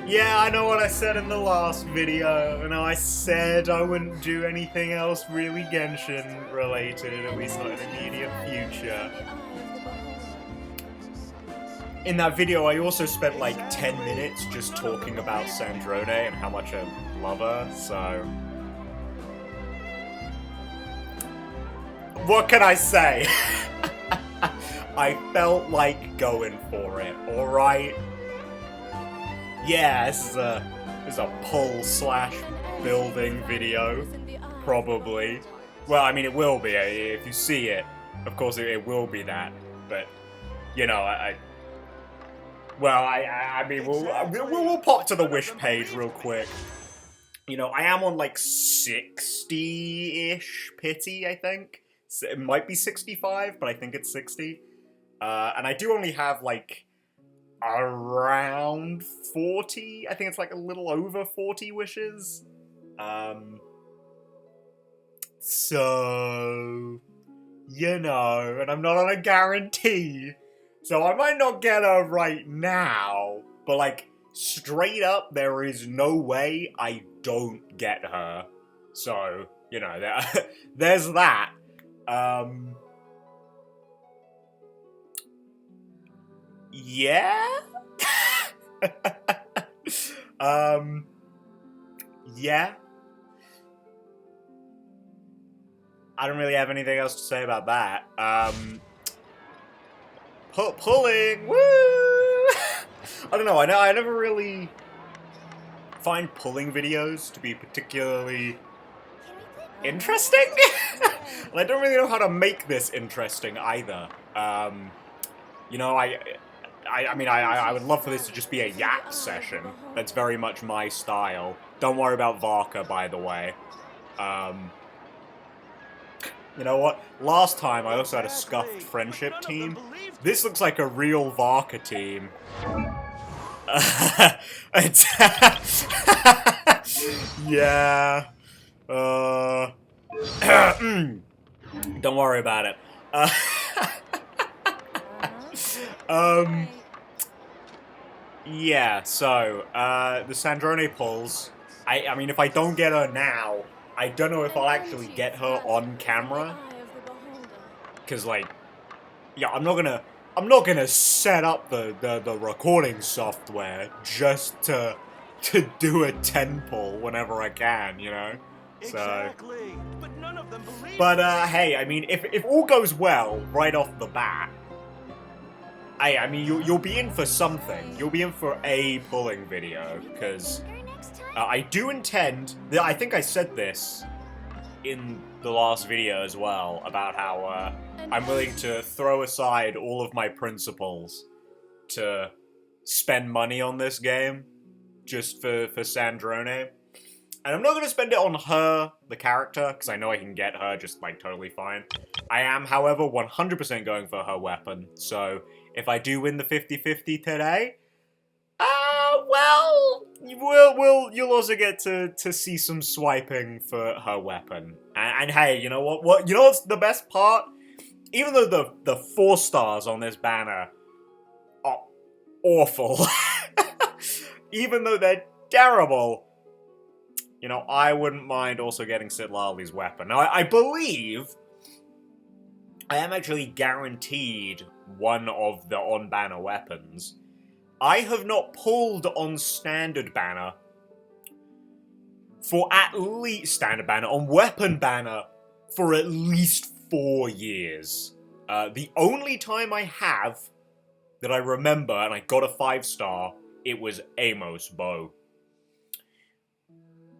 Yeah, I know what I said in the last video. You know, I said I wouldn't do anything else really Genshin related, at least not in the immediate future. In that video, I also spent like 10 minutes just talking about Sandrone and how much I love her, so... What can I say? I felt like going for it, alright? Yeah, this is a pull/building video, probably. Well, I mean, it will be, if you see it, of course it will be that, but, you know, I mean, we'll pop to the wish page real quick. You know, I am on like 60-ish pity, I think. It might be 65, but I think it's 60. And I do only have like around 40. I think it's like a little over 40 wishes. So, you know, and I'm not on a guarantee. So I might not get her right now, but like, straight up, there is no way I don't get her. So, you know, there's that. Yeah? Yeah? I don't really have anything else to say about that. Pulling! Woo! I don't know, I never really find pulling videos to be particularly interesting? And I don't really know how to make this interesting either. You know, I mean, I would love for this to just be a yap session. That's very much my style. Don't worry about Varka, by the way. You know what? Last time I also had a scuffed friendship team. This looks like a real Varka team. Yeah. Don't worry about it. Yeah, so, the Sandrone pulls. I mean, if I don't get her now, I don't know if I'll actually get her on camera. Cause, like, yeah, I'm not gonna set up the recording software just to do a 10 pull whenever I can, you know? So, Exactly. But none of them believe but hey, I mean, if all goes well right off the bat, I mean, you'll be in for something. You'll be in for a pulling video, because I do intend. I think I said this in the last video as well about how I'm willing to throw aside all of my principles to spend money on this game just for Sandrone. And I'm not going to spend it on her, the character, because I know I can get her just, like, totally fine. I am, however, 100% going for her weapon, so if I do win the 50-50 today, well, you'll also get to see some swiping for her weapon. And hey, you know what? You know what's the best part? Even though the 4 stars on this banner are awful, even though they're terrible, you know, I wouldn't mind also getting Citlali's weapon. Now, I believe I am actually guaranteed one of the on-banner weapons. I have not pulled on standard banner for at least standard banner, on weapon banner for at least 4 years. The only time I have that I remember, and I got a 5-star, it was Amos Bow.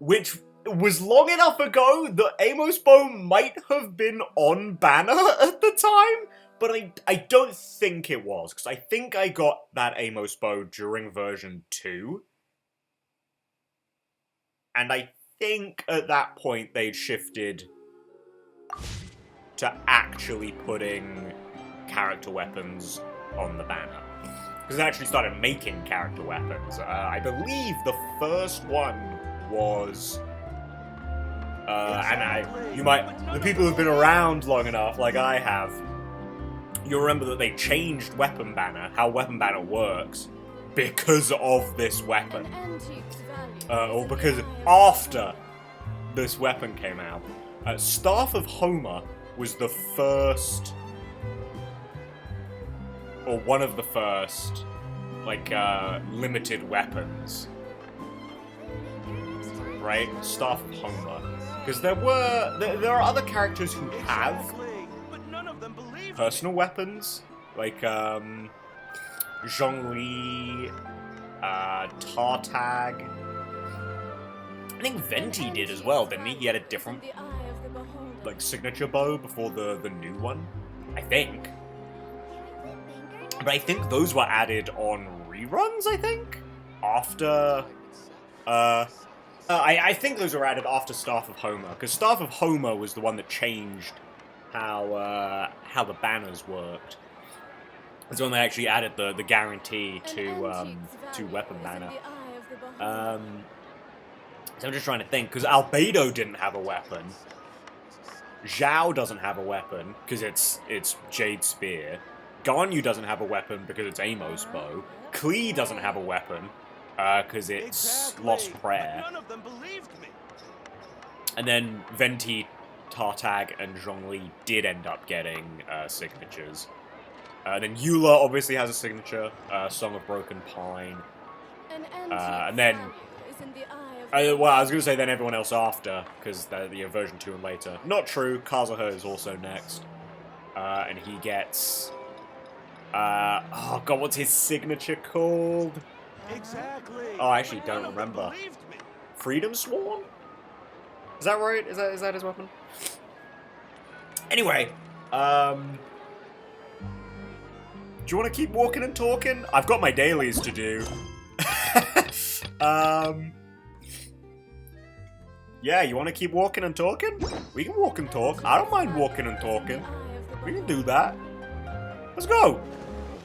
Which was long enough ago that Amos Bow might have been on banner at the time, but I don't think it was, because I think I got that Amos Bow during version 2. And I think at that point they'd shifted to actually putting character weapons on the banner. Because they actually started making character weapons. I believe the first one was... the people who've been around long enough, like I have, you'll remember that they changed weapon banner, how weapon banner works. because of this weapon. Or because after this weapon came out. Staff of Homer was the first, or one of the first, like, limited weapons. Right? Staff of Homer. Because there are other characters who have But none of them believed personal weapons, like, Zhongli, Tartag. I think Venti did as well, didn't he? He had a different, like, signature bow before the new one, I think. But I think those were added on reruns, I think? After, I think those were added after Staff of Homer, because Staff of Homer was the one that changed how the banners worked. It's when they actually added the guarantee to weapon banner. So I'm just trying to think, because Albedo didn't have a weapon. Zhao doesn't have a weapon, because it's Jade Spear. Ganyu doesn't have a weapon, because it's Amos Bow. Klee doesn't have a weapon, because it's Lost Prayer. None of them believed me. And then Venti, Tartag, and Zhongli did end up getting signatures. Then Eula obviously has a signature, Song of Broken Pine. And then... well, I was going to say then everyone else after, because they're the version 2 and later. Not true, Kazuha is also next. And he gets... oh god, what's his signature called? Exactly. Oh, I actually don't None of them remember. believed me. Freedom Sworn? Is that right? Is that his weapon? Anyway, do you want to keep walking and talking? I've got my dailies to do. Yeah, you want to keep walking and talking? We can walk and talk. I don't mind walking and talking. We can do that. Let's go.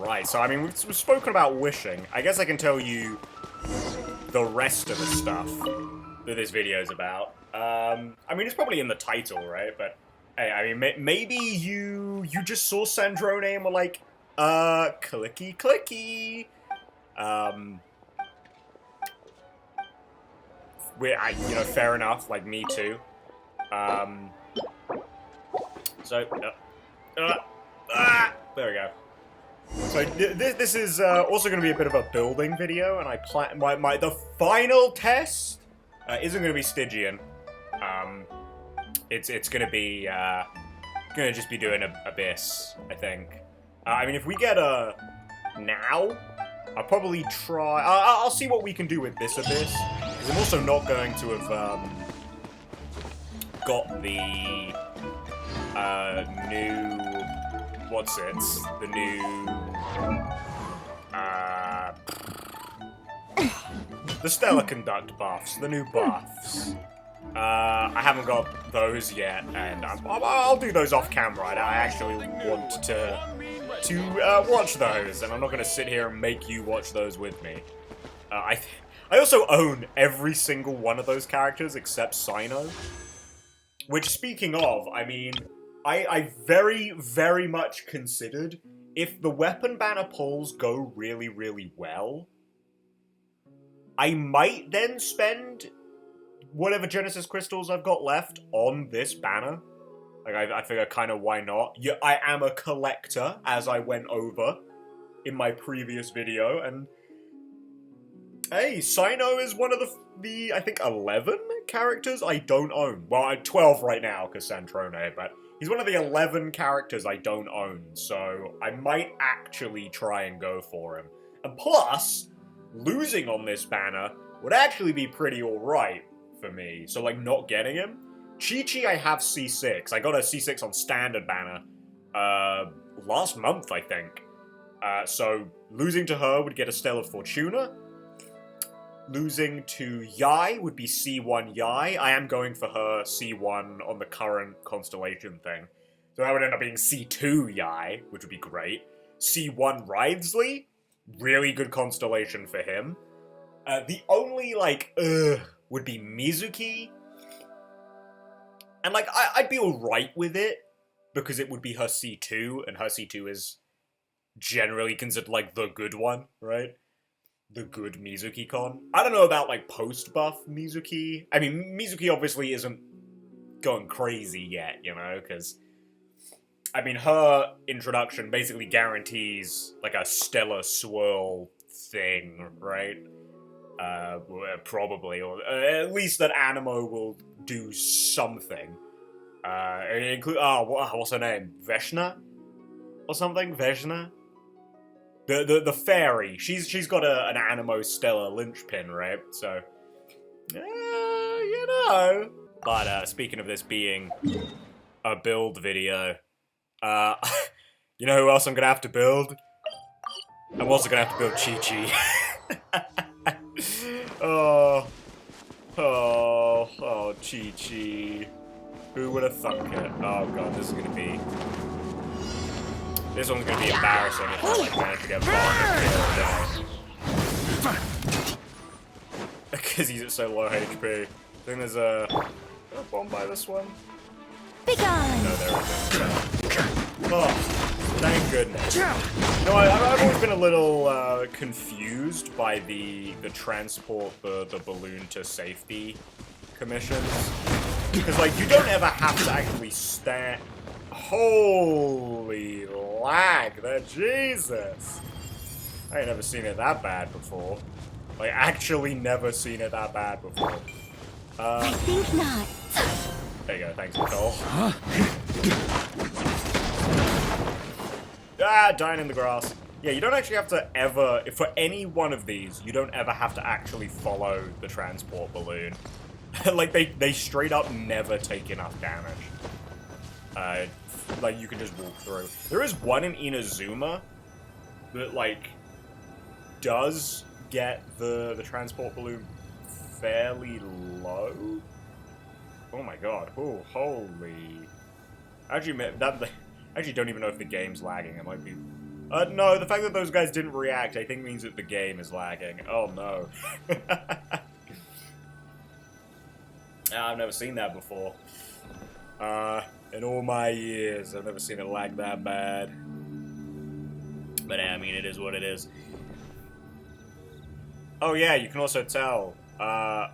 Right, so I mean, we've spoken about wishing. I guess I can tell you the rest of the stuff that this video is about. I mean, it's probably in the title, right? But hey, I mean, maybe you just saw Sandrone and were like, clicky clicky. You know, fair enough. Like me too. So, there we go. So this is also going to be a bit of a building video, and I plan the final test isn't going to be Stygian. It's going to be just be doing Abyss, I think. I mean, if we get a now, I'll probably try. I'll see what we can do with this Abyss, because I'm also not going to have got the new. What's it? The new... the Stellar Conduct buffs. The new buffs. I haven't got those yet, and I'll do those off camera. I actually want to watch those, and I'm not going to sit here and make you watch those with me. I also own every single one of those characters except Sino. Which, speaking of, I mean... I very, very much considered, if the weapon banner pulls go really, really well, I might then spend whatever Genesis Crystals I've got left on this banner. Like, I figure kind of why not. Yeah, I am a collector, as I went over in my previous video, and hey, Sino is one of the I think, 11 characters I don't own. Well, I'm 12 right now, because Sandrone, but... he's one of the 11 characters I don't own, so I might actually try and go for him. And plus, losing on this banner would actually be pretty alright for me. So, like, not getting him. Chi-Chi, I have C6. I got a C6 on standard banner last month, I think. So, losing to her would get a Stellar Fortuna. Losing to Yai would be C1 Yai. I am going for her C1 on the current constellation thing. So that would end up being C2 Yai, which would be great. C1 Wriothesley, really good constellation for him. The only, like, would be Mizuki. And, like, I'd be alright with it, because it would be her C2, and her C2 is generally considered, like, the good one, right? the good Mizuki-con. I don't know about, like, post-buff Mizuki. I mean, Mizuki obviously isn't going crazy yet, you know, because, I mean, her introduction basically guarantees, like, a stellar swirl thing, right? Probably, or at least that Animo will do something. What's her name? Veshna? Or something? Veshna? The fairy. She's got an Animo stellar linchpin, right? So, you know. But speaking of this being a build video, you know who else I'm gonna have to build? I'm also gonna have to build Chi-Chi. Oh, Chi-Chi. Who would have thunk it? Oh god, this is gonna be... This one's gonna be embarrassing if I like manage to get bombed. Because he's at so low HP. I think there's a bomb by this one. Be gone. No, there isn't. Oh, thank goodness. You know, I've always been a little confused by the transport the balloon to safety commissions. Because, like, you don't ever have to actually stand... Holy lag there, Jesus! I ain't never seen it that bad before. Like, actually never seen it that bad before. I think not. There you go, thanks, Nicole. Ah, dying in the grass. Yeah, you don't actually have to ever, for any one of these, you don't ever have to actually follow the transport balloon. Like, they straight up never take enough damage. Like, you can just walk through. There is one in Inazuma that, like, does get the transport balloon fairly low. Oh my god. Oh, holy. Actually, actually don't even know if the game's lagging. It might be... no, the fact that those guys didn't react, I think means that the game is lagging. Oh, no. I've never seen that before. In all my years, I've never seen it lag that bad. But yeah, I mean, it is what it is. Oh yeah, you can also tell. Oh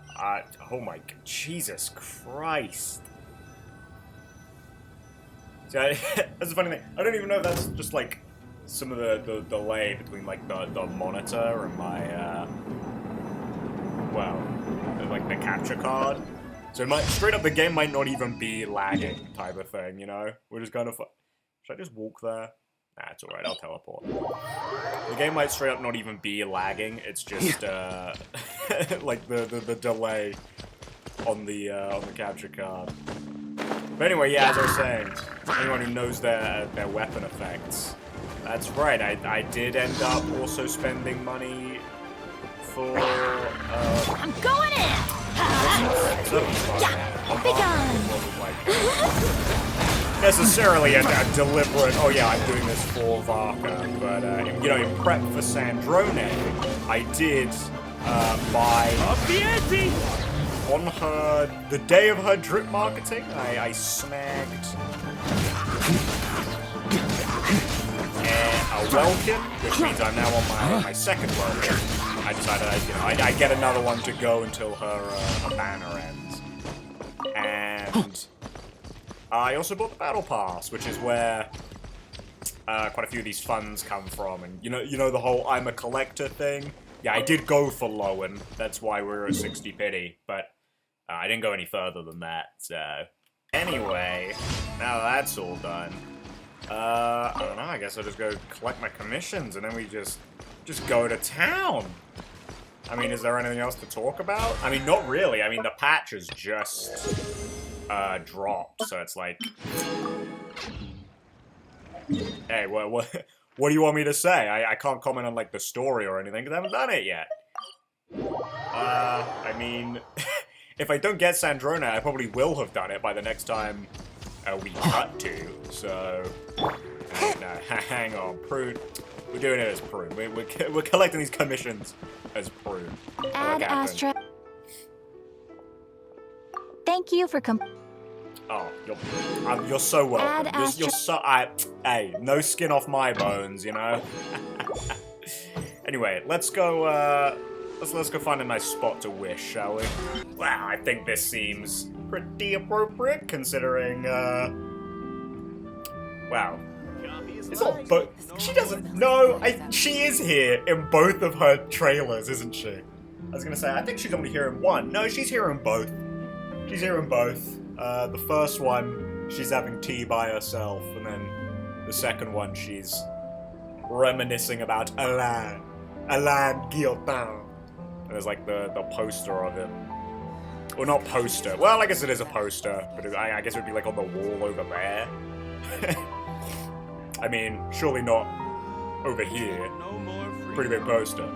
my, Jesus Christ. See, that's the funny thing. I don't even know if that's just like some of the delay between like the monitor and my, well, like the capture card. So it might, straight up, the game might not even be lagging, type of thing, you know? We're just kind of... Should I just walk there? Nah, it's alright, I'll teleport. The game might straight up not even be lagging, it's just, like, the delay on the capture card. But anyway, yeah, as I was saying, anyone who knows their weapon effects, that's right, I did end up also spending money for, I'm going in! Necessarily a deliberate, oh yeah, I'm doing this for Varka, but, you know, in prep for Sandrone, I did, buy, on her, the day of her drip marketing, I snagged a Welkin, which means I'm now on my second Welkin. I decided, you know, I get another one to go until her banner ends. And I also bought the Battle Pass, which is where quite a few of these funds come from. And you know the whole I'm a collector thing? Yeah, I did go for Lowen. That's why we're a 60 pity, but I didn't go any further than that, so... Anyway, now that's all done. I don't know, I guess I'll just go collect my commissions and then we just go to town. I mean, is there anything else to talk about? I mean, not really. I mean, the patch has just dropped, so it's like... Hey, what do you want me to say? I can't comment on, like, the story or anything, because I haven't done it yet. I mean... If I don't get Sandrone, I probably will have done it by the next time we cut to, so... No, hang on, Prune. We're doing it as Prune. We're collecting these commissions as Prune. Add Astra. Thank you for Oh, you're so welcome. You're so... Hey, no skin off my bones, you know? Anyway, let's go, let's go find a nice spot to wish, shall we? Wow, I think this seems pretty appropriate, considering, wow. It's not both. She doesn't. No, she is here in both of her trailers, isn't she? I was gonna say, I think she's only here in one. No, she's here in both. She's here in both. The first one, she's having tea by herself, and then the second one, she's reminiscing about Alain Guillotin. And there's like the poster of him. Well, not poster. Well, I guess it is a poster, but I guess it would be like on the wall over there. I mean, surely not over here. Pretty big poster.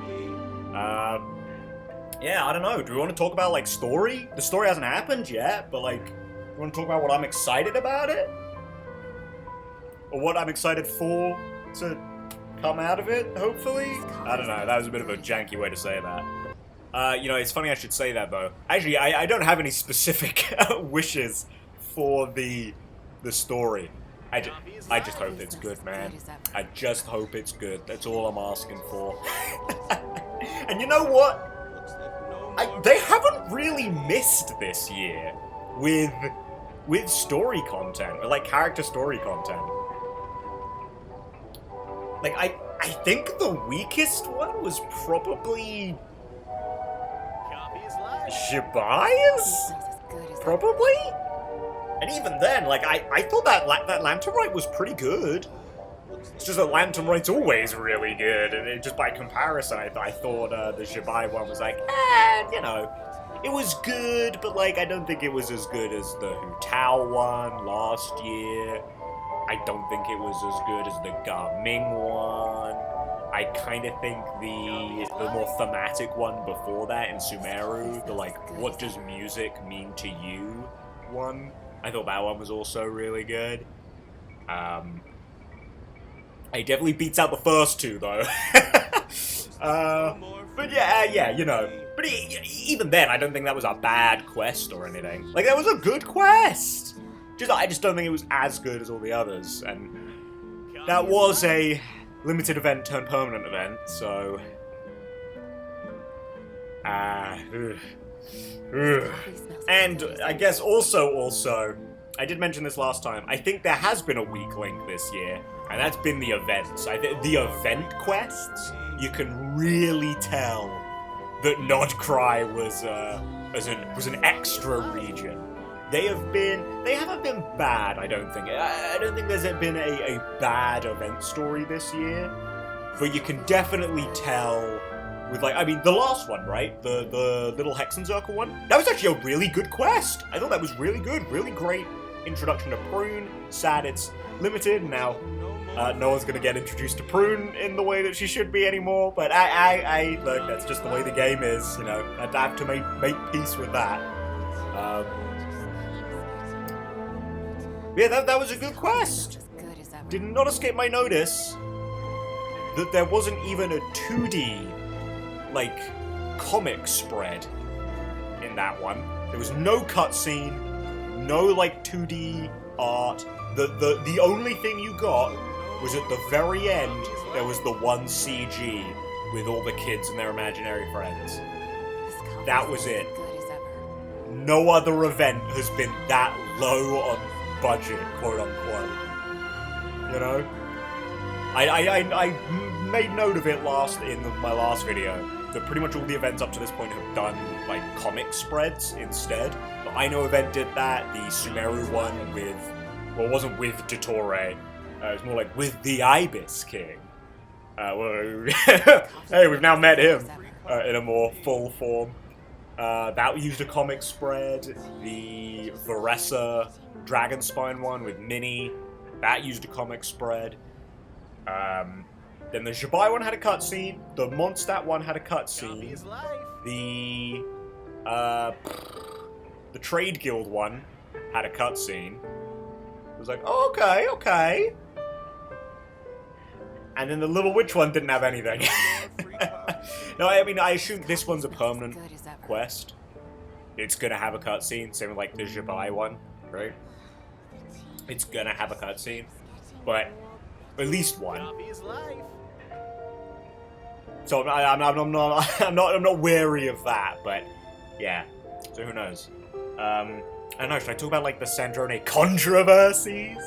Yeah, I don't know. Do we want to talk about, like, story? The story hasn't happened yet, but, like, you want to talk about what I'm excited about it? Or what I'm excited for to come out of it, hopefully? I don't know. That was a bit of a janky way to say that. You know, it's funny I should say that, though. Actually, I don't have any specific wishes for the story. I just hope it's good, man. I just hope it's good. That's all I'm asking for. And you know what? They haven't really missed this year with story content, or like character story content. Like I think the weakest one was probably Shibuya's? Probably? And even then, like, I thought that Lantern Rite was pretty good. It's just that Lantern Rite's always really good, and just by comparison, I thought the Shibai one was like, you know, it was good, but, like, I don't think it was as good as the Hu Tao one last year. I don't think it was as good as the Ga Ming one. I kind of think the more thematic one before that in Sumeru, the, like, what does music mean to you one, I thought that one was also really good. It definitely beats out the first two, though. But yeah, you know. But even then, I don't think that was a bad quest or anything. Like, that was a good quest! I just don't think it was as good as all the others. And that was a limited event turned permanent event, so... And I guess also, I did mention this last time, I think there has been a weak link this year, and that's been the events. The event quests, you can really tell that Nodcry was an extra region. They haven't been bad, I don't think. I don't think there's been a bad event story this year, but you can definitely tell with, like, I mean, the last one, right? The little Hexenzirkel one? That was actually a really good quest! I thought that was really good, really great introduction to Prune. Sad it's limited, now no one's gonna get introduced to Prune in the way that she should be anymore, but look, that's just the way the game is, you know, I'd have to make peace with that. Yeah, that was a good quest! Did not escape my notice that there wasn't even a 2D, like, comic spread in that one. There was no cutscene, no, like, 2D art. The only thing you got was at the very end, there was the one CG with all the kids and their imaginary friends. That was it. No other event has been that low on budget, quote unquote. You know? I made note of it in my last video, that pretty much all the events up to this point have done, like, comic spreads instead. The Aino event did that, the Sumeru one with, well, it wasn't with Dottore, it was more like with the Ibis King. Well, hey, we've now met him in a more full form. That used a comic spread. The Varessa Dragonspine one with Minnie, that used a comic spread. Then the Shibai one had a cutscene. The Mondstadt one had a cutscene. The Trade Guild one had a cutscene. It was like, oh, okay. And then the Little Witch one didn't have anything. No, I mean, I assume this one's a permanent quest. It's gonna have a cutscene, same with, like, the Shibai one, right? It's gonna have a cutscene, but at least one. So I'm not wary of that, but yeah. So who knows? I don't know, should I talk about like the Sandrone controversies?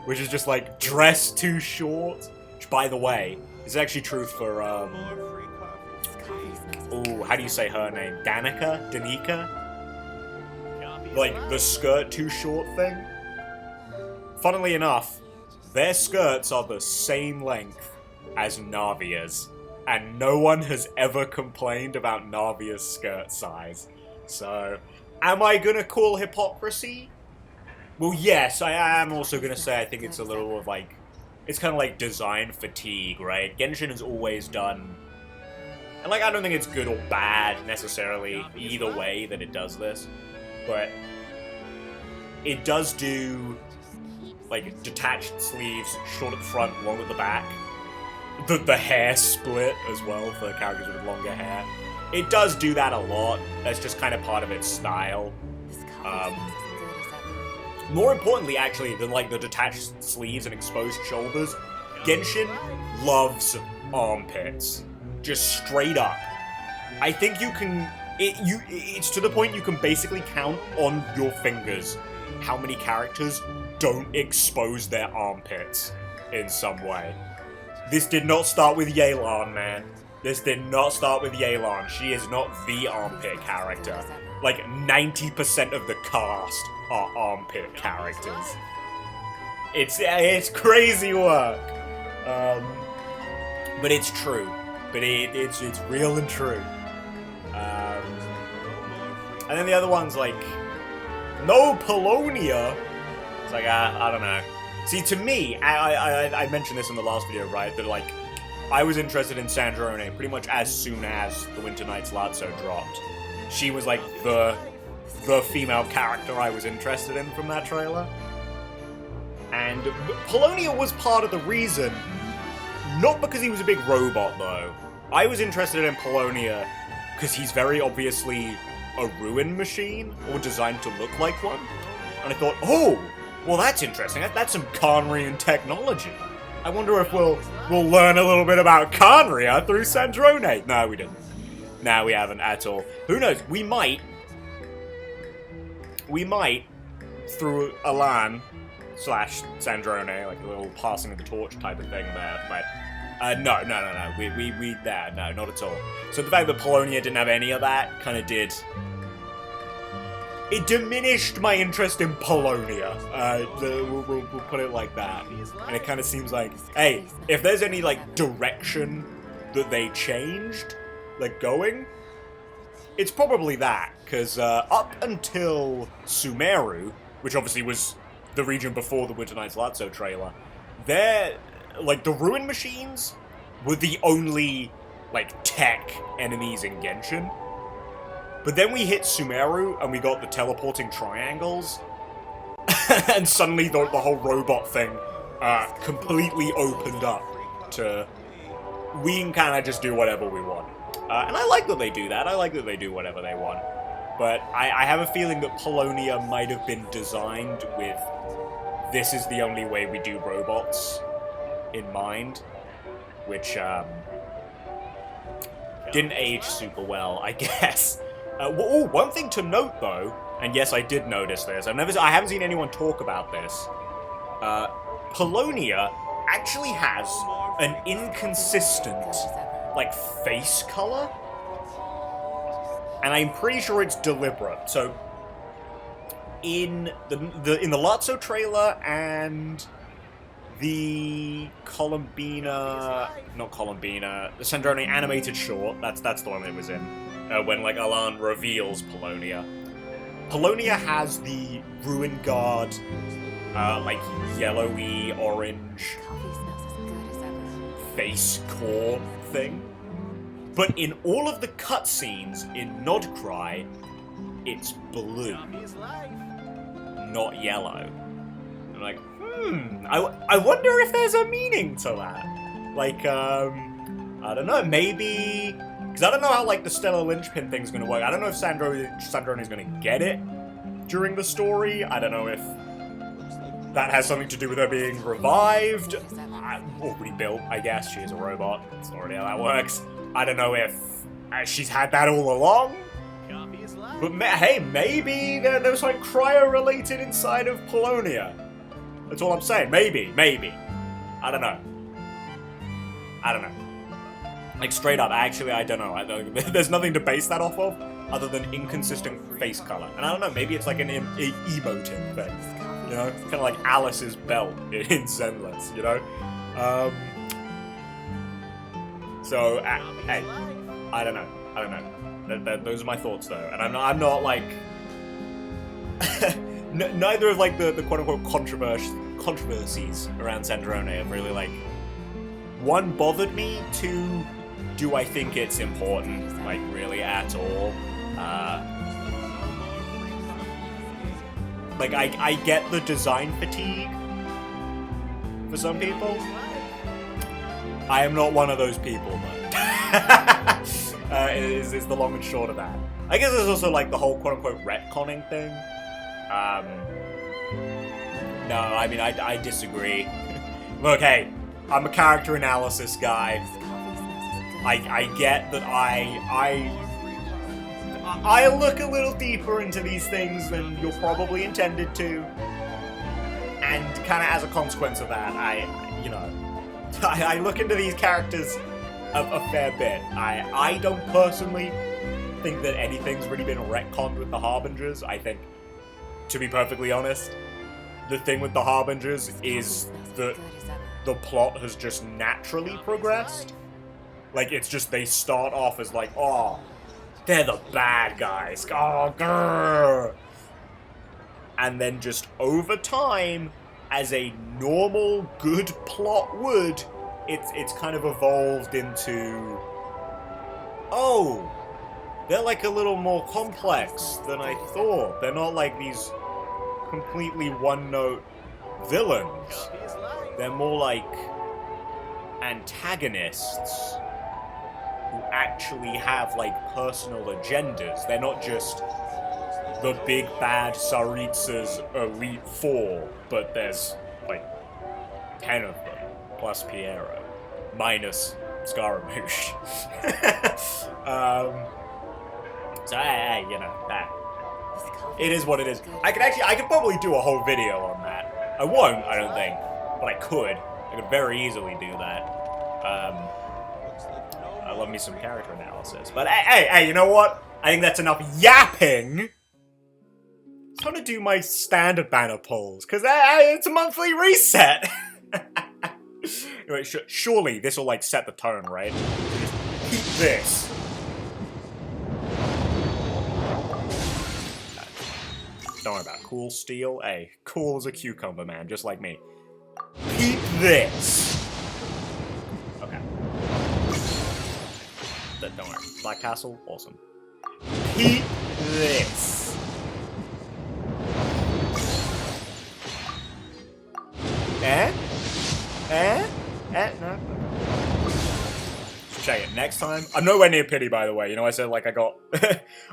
Which is just like dress too short? Which, by the way, is actually true for ooh, how do you say her name? Danica? Like the skirt too short thing? Funnily enough, their skirts are the same length as Navia's, and no one has ever complained about Navia's skirt size. So, am I gonna call hypocrisy? Well, yes, I am also gonna say I think it's a little of like, it's kind of like design fatigue, right? Genshin has always done, and like I don't think it's good or bad necessarily either way that it does this, but it does do like detached sleeves, short at the front, long at the back. The hair split as well for characters with longer hair. It does do that a lot. That's just kind of part of its style. More importantly, actually, than like the detached sleeves and exposed shoulders, Genshin loves armpits. Just straight up. I think you can. It's to the point you can basically count on your fingers how many characters don't expose their armpits in some way. This did not start with Yelan, man. This did not start with Yelan. She is not the armpit character. Like, 90% of the cast are armpit characters. It's crazy work. But it's true. But it's real and true. And then the other one's like, no Polonia. It's like, I don't know. See, to me, I mentioned this in the last video, right? That like, I was interested in Sandrone pretty much as soon as the Winter Nights Lazzo dropped. She was like the female character I was interested in from that trailer. And Polonia was part of the reason, not because he was a big robot though. I was interested in Polonia because he's very obviously a ruin machine, or designed to look like one. And I thought, oh, well that's interesting. That's some Khaenri'ah technology. I wonder if we'll learn a little bit about Khaenri'ah through Sandrone. No, we didn't. No, we haven't at all. Who knows? We might, through Alan / Sandrone, like a little passing of the torch type of thing there, but no. We there, no, not at all. So the fact that Polonia didn't have any of that kind of did. It diminished my interest in Polonia. We'll put it like that. And it kind of seems like, hey, if there's any like direction that they changed, like going, it's probably that. Because up until Sumeru, which obviously was the region before the Winter Nights Lazzo trailer, like the Ruin Machines were the only like tech enemies in Genshin. But then we hit Sumeru, and we got the teleporting triangles, and suddenly the whole robot thing completely opened up to, we can kind of just do whatever we want. And I like that they do that. I like that they do whatever they want. But I have a feeling that Polonia might have been designed with, this is the only way we do robots in mind, which didn't age super well, I guess. One thing to note, though, and yes, I did notice this. I haven't seen anyone talk about this. Polonia actually has an inconsistent, like, face color, and I'm pretty sure it's deliberate. So, in the Lazzo trailer and the the Sandrone animated short, that's the one that was in. When, like, Alan reveals Polonia. Polonia has the Ruin Guard, like, yellowy, orange face core thing. But in all of the cutscenes in Nodcry, it's blue, not yellow. I'm like, I wonder if there's a meaning to that. Like, I don't know, maybe... Because I don't know how, like, the Stellar Linchpin thing's gonna work. I don't know if Sandrone is gonna get it during the story. I don't know if that has something to do with her being revived. Already built, I guess. She is a robot. That's already how that works. I don't know if she's had that all along. But hey, maybe there's something cryo-related inside of Polonia. That's all I'm saying. Maybe. I don't know. Like, straight up, actually, I don't know. There's nothing to base that off of other than inconsistent face color. And I don't know, maybe it's like an emoting thing. You know? Kind of like Alice's belt in Zenless, you know? So, hey, I don't know. Those are my thoughts, though. And I'm not like... neither of, like, the quote-unquote controversies around Sandrone have really, like... One, bothered me. Two, do I think it's important, like, really at all? Like, I get the design fatigue for some people. I am not one of those people, though. Is the long and short of that. I guess there's also, like, the whole quote-unquote retconning thing. No, I mean, I disagree. Look, hey, I'm a character analysis guy. I get that I look a little deeper into these things than you're probably intended to. And kind of as a consequence of that, I look into these characters a fair bit. I don't personally think that anything's really been retconned with the Harbingers. I think, to be perfectly honest, the thing with the Harbingers is that the plot has just naturally progressed. Like, it's just they start off as like, oh, they're the bad guys. Oh, grrr. And then just over time, as a normal, good plot would, it's kind of evolved into, oh, they're like a little more complex than I thought. They're not like these completely one-note villains. They're more like antagonists who actually have, like, personal agendas. They're not just the big bad Tsaritsa's Elite Four, but there's, like, 10 of them, plus Piero, minus Scaramouche. So, hey, you know, that. It is what it is. I could probably do a whole video on that. I won't, I don't think, but I could. I could very easily do that. I love me some character analysis. But hey, you know what? I think that's enough yapping. I'm trying to do my standard banner polls, because it's a monthly reset. Anyway, surely this will, like, set the tone, right? Just keep this. Don't worry about it. Cool steel. Hey, cool as a cucumber, man, just like me. Keep this. Okay. Don't worry. Black Castle, awesome. Keep this. No. Just check it. Next time, I'm nowhere near pity, by the way. You know, I said, like, I got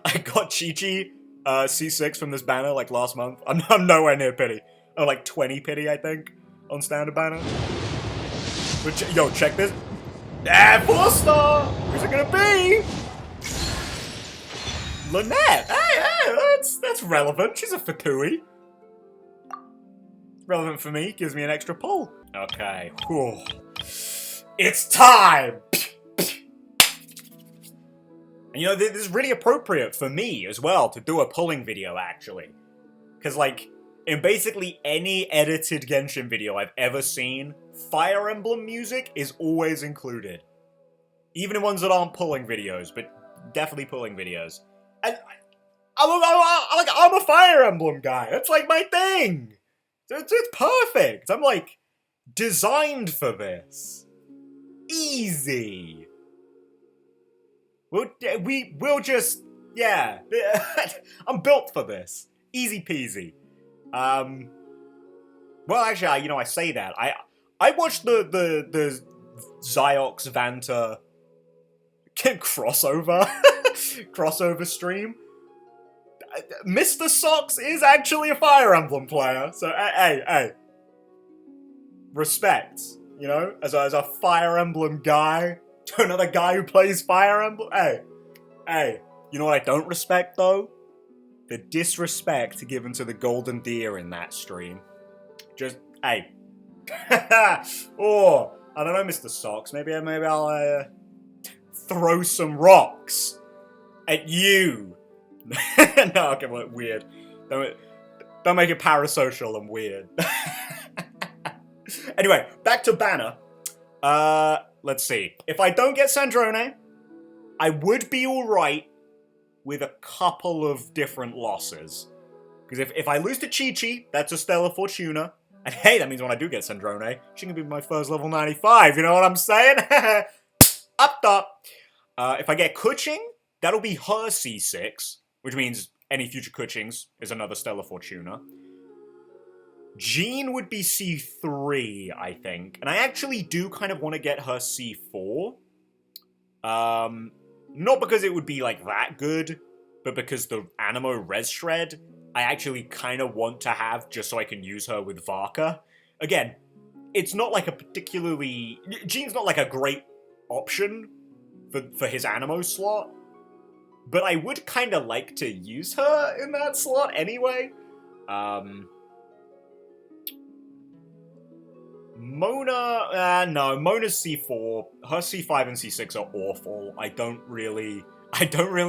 Chi-Chi C6 from this banner, like, last month. I'm nowhere near pity. Oh, like 20 pity, I think, on standard banner. But yo, check this. 4-star! Who's it gonna be? Lynette! Hey, that's relevant. She's a Fatui. Relevant for me, gives me an extra pull. Okay, whew. It's time! And you know, this is really appropriate for me as well to do a pulling video, actually. Because, like, in basically any edited Genshin video I've ever seen, Fire Emblem music is always included. Even in ones that aren't pulling videos, but definitely pulling videos. And I'm a Fire Emblem guy. That's like my thing. It's perfect. I'm like designed for this. Easy. We'll just, yeah. I'm built for this. Easy peasy. Well, actually, you know, I say that. I watched the Ziox Vanta crossover stream. Mr. Socks is actually a Fire Emblem player, so hey, respect, you know, as a Fire Emblem guy, to another guy who plays Fire Emblem. Hey, you know what I don't respect though? The disrespect given to the golden deer in that stream. Just, hey. Oh, I don't know, Mr. Socks. Maybe I'll throw some rocks at you. No, okay, well, weird. Don't make it parasocial and weird. Anyway, back to Banner. Let's see. If I don't get Sandrone, I would be alright with a couple of different losses. Because if I lose to Chi-Chi, that's a Stellar Fortuna. And hey, that means when I do get Sandrone, she can be my first level 95, you know what I'm saying? Up top. If I get Kuching, that'll be her C6, which means any future Kuchings is another Stellar Fortuna. Jean would be C3, I think. And I actually do kind of want to get her C4. Not because it would be, like, that good, but because the Animo Res Shred, I actually kind of want to have just so I can use her with Varka. Again, it's not like a particularly... Jean's not, like, a great option for his Animo slot, but I would kind of like to use her in that slot anyway. Mona, no, Mona's C4. Her C5 and C6 are awful. I don't really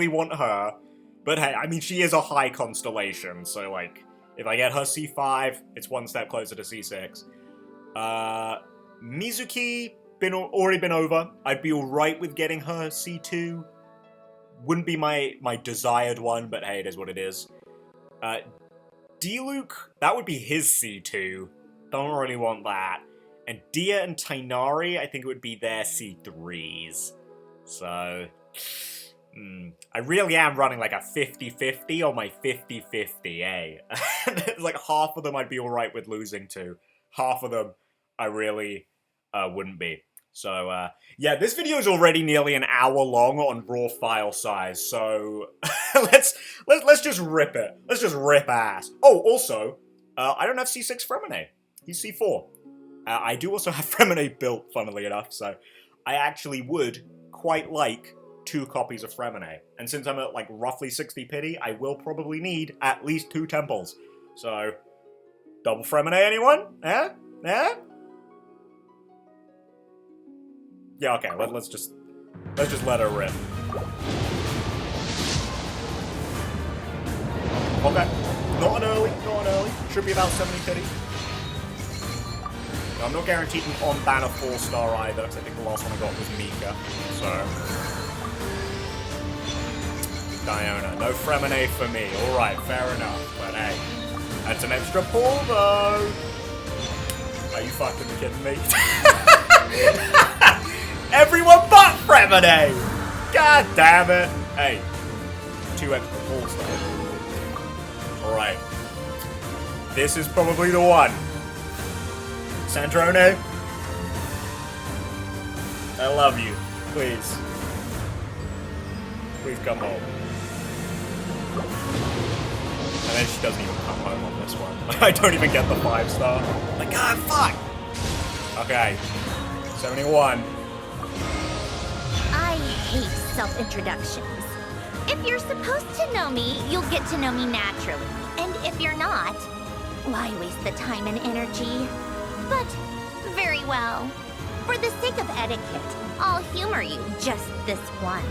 want her. But hey, I mean, she is a high constellation, so like, if I get her C5, it's one step closer to C6. Mizuki, already been over. I'd be alright with getting her C2. Wouldn't be my desired one, but hey, it is what it is. D-Luke, that would be his C2. Don't really want that. And Dia and Tainari, I think it would be their C3s. So, I really am running like a 50-50 on my 50-50, eh? Like half of them I'd be alright with losing to. Half of them I really wouldn't be. So, yeah, this video is already nearly an hour long on raw file size, so let's just rip it. Let's just rip ass. Oh, also, I don't have C6 Fremine. He's C4. I do also have Fremine built, funnily enough, so I actually would quite like 2 copies of Fremine. And since I'm at, like, roughly 60 pity, I will probably need at least 2 temples. So, double Fremine, anyone? Eh? Eh? Yeah, okay, let's just let her rip. Okay. Not an early. Should be about 70 pity. I'm not guaranteed an on-banner 4-star either, because I think the last one I got was Mika. So... Diona. No Fremine for me. Alright, fair enough. But hey, that's an extra pull, though. Are you fucking kidding me? Everyone but Fremine! God damn it! Hey, 2 extra pulls, though. Alright. This is probably the one. Sandrone, I love you. Please. Please come home. And then she doesn't even come home on this one. I don't even get the 5-star. Like, God, fuck! Okay. 71. I hate self-introductions. If you're supposed to know me, you'll get to know me naturally. And if you're not, why waste the time and energy? But, very well. For the sake of etiquette, I'll humor you just this once.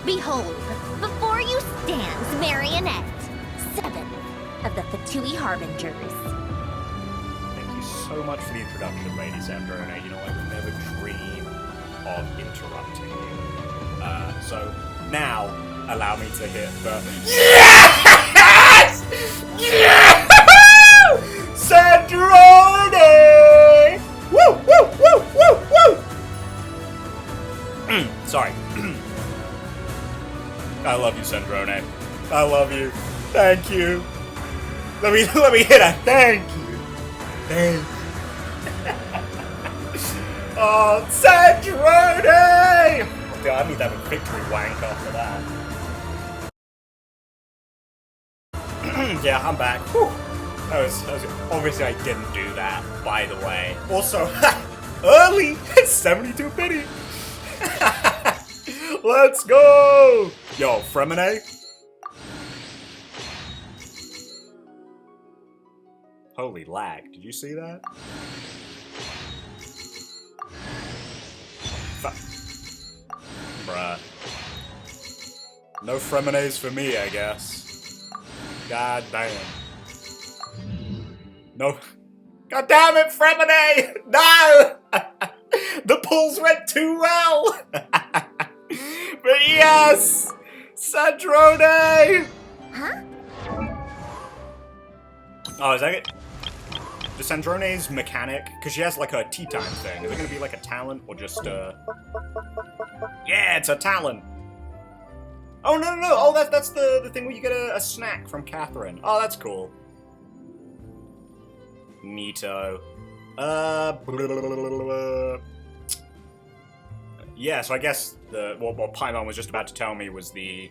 Behold, before you stands Marionette, 7th of the Fatui Harbingers. Thank you so much for the introduction, Lady Sandrone. You know, I would never dream of interrupting you. So, now, allow me to hit the... Yes! Yes! Sandrone! Woo, woo, woo, woo, woo! Sorry. I love you, Sandrone. I love you. Thank you. Let me hit a thank you. Thank you. Oh, Sandrone! Dude, I need to have a victory wank after that. Yeah, I'm back. Whew. Obviously I didn't do that, by the way. Also, early! 72 pity! Let's go! Yo, Fremine? Holy lag, did you see that? Bruh. No Fremines for me, I guess. God damn. No. God damn it, Fremine! No! The pulls went too well! But yes! Sandrone! Huh? Oh, is that it? The Sandrone's mechanic, because she has like a tea time thing. Is it gonna be like a talent or just yeah, it's a talent. Oh no. Oh, that's the thing where you get a snack from Catherine. Oh, that's cool. Neato. Yeah, so I guess what Paimon was just about to tell me was the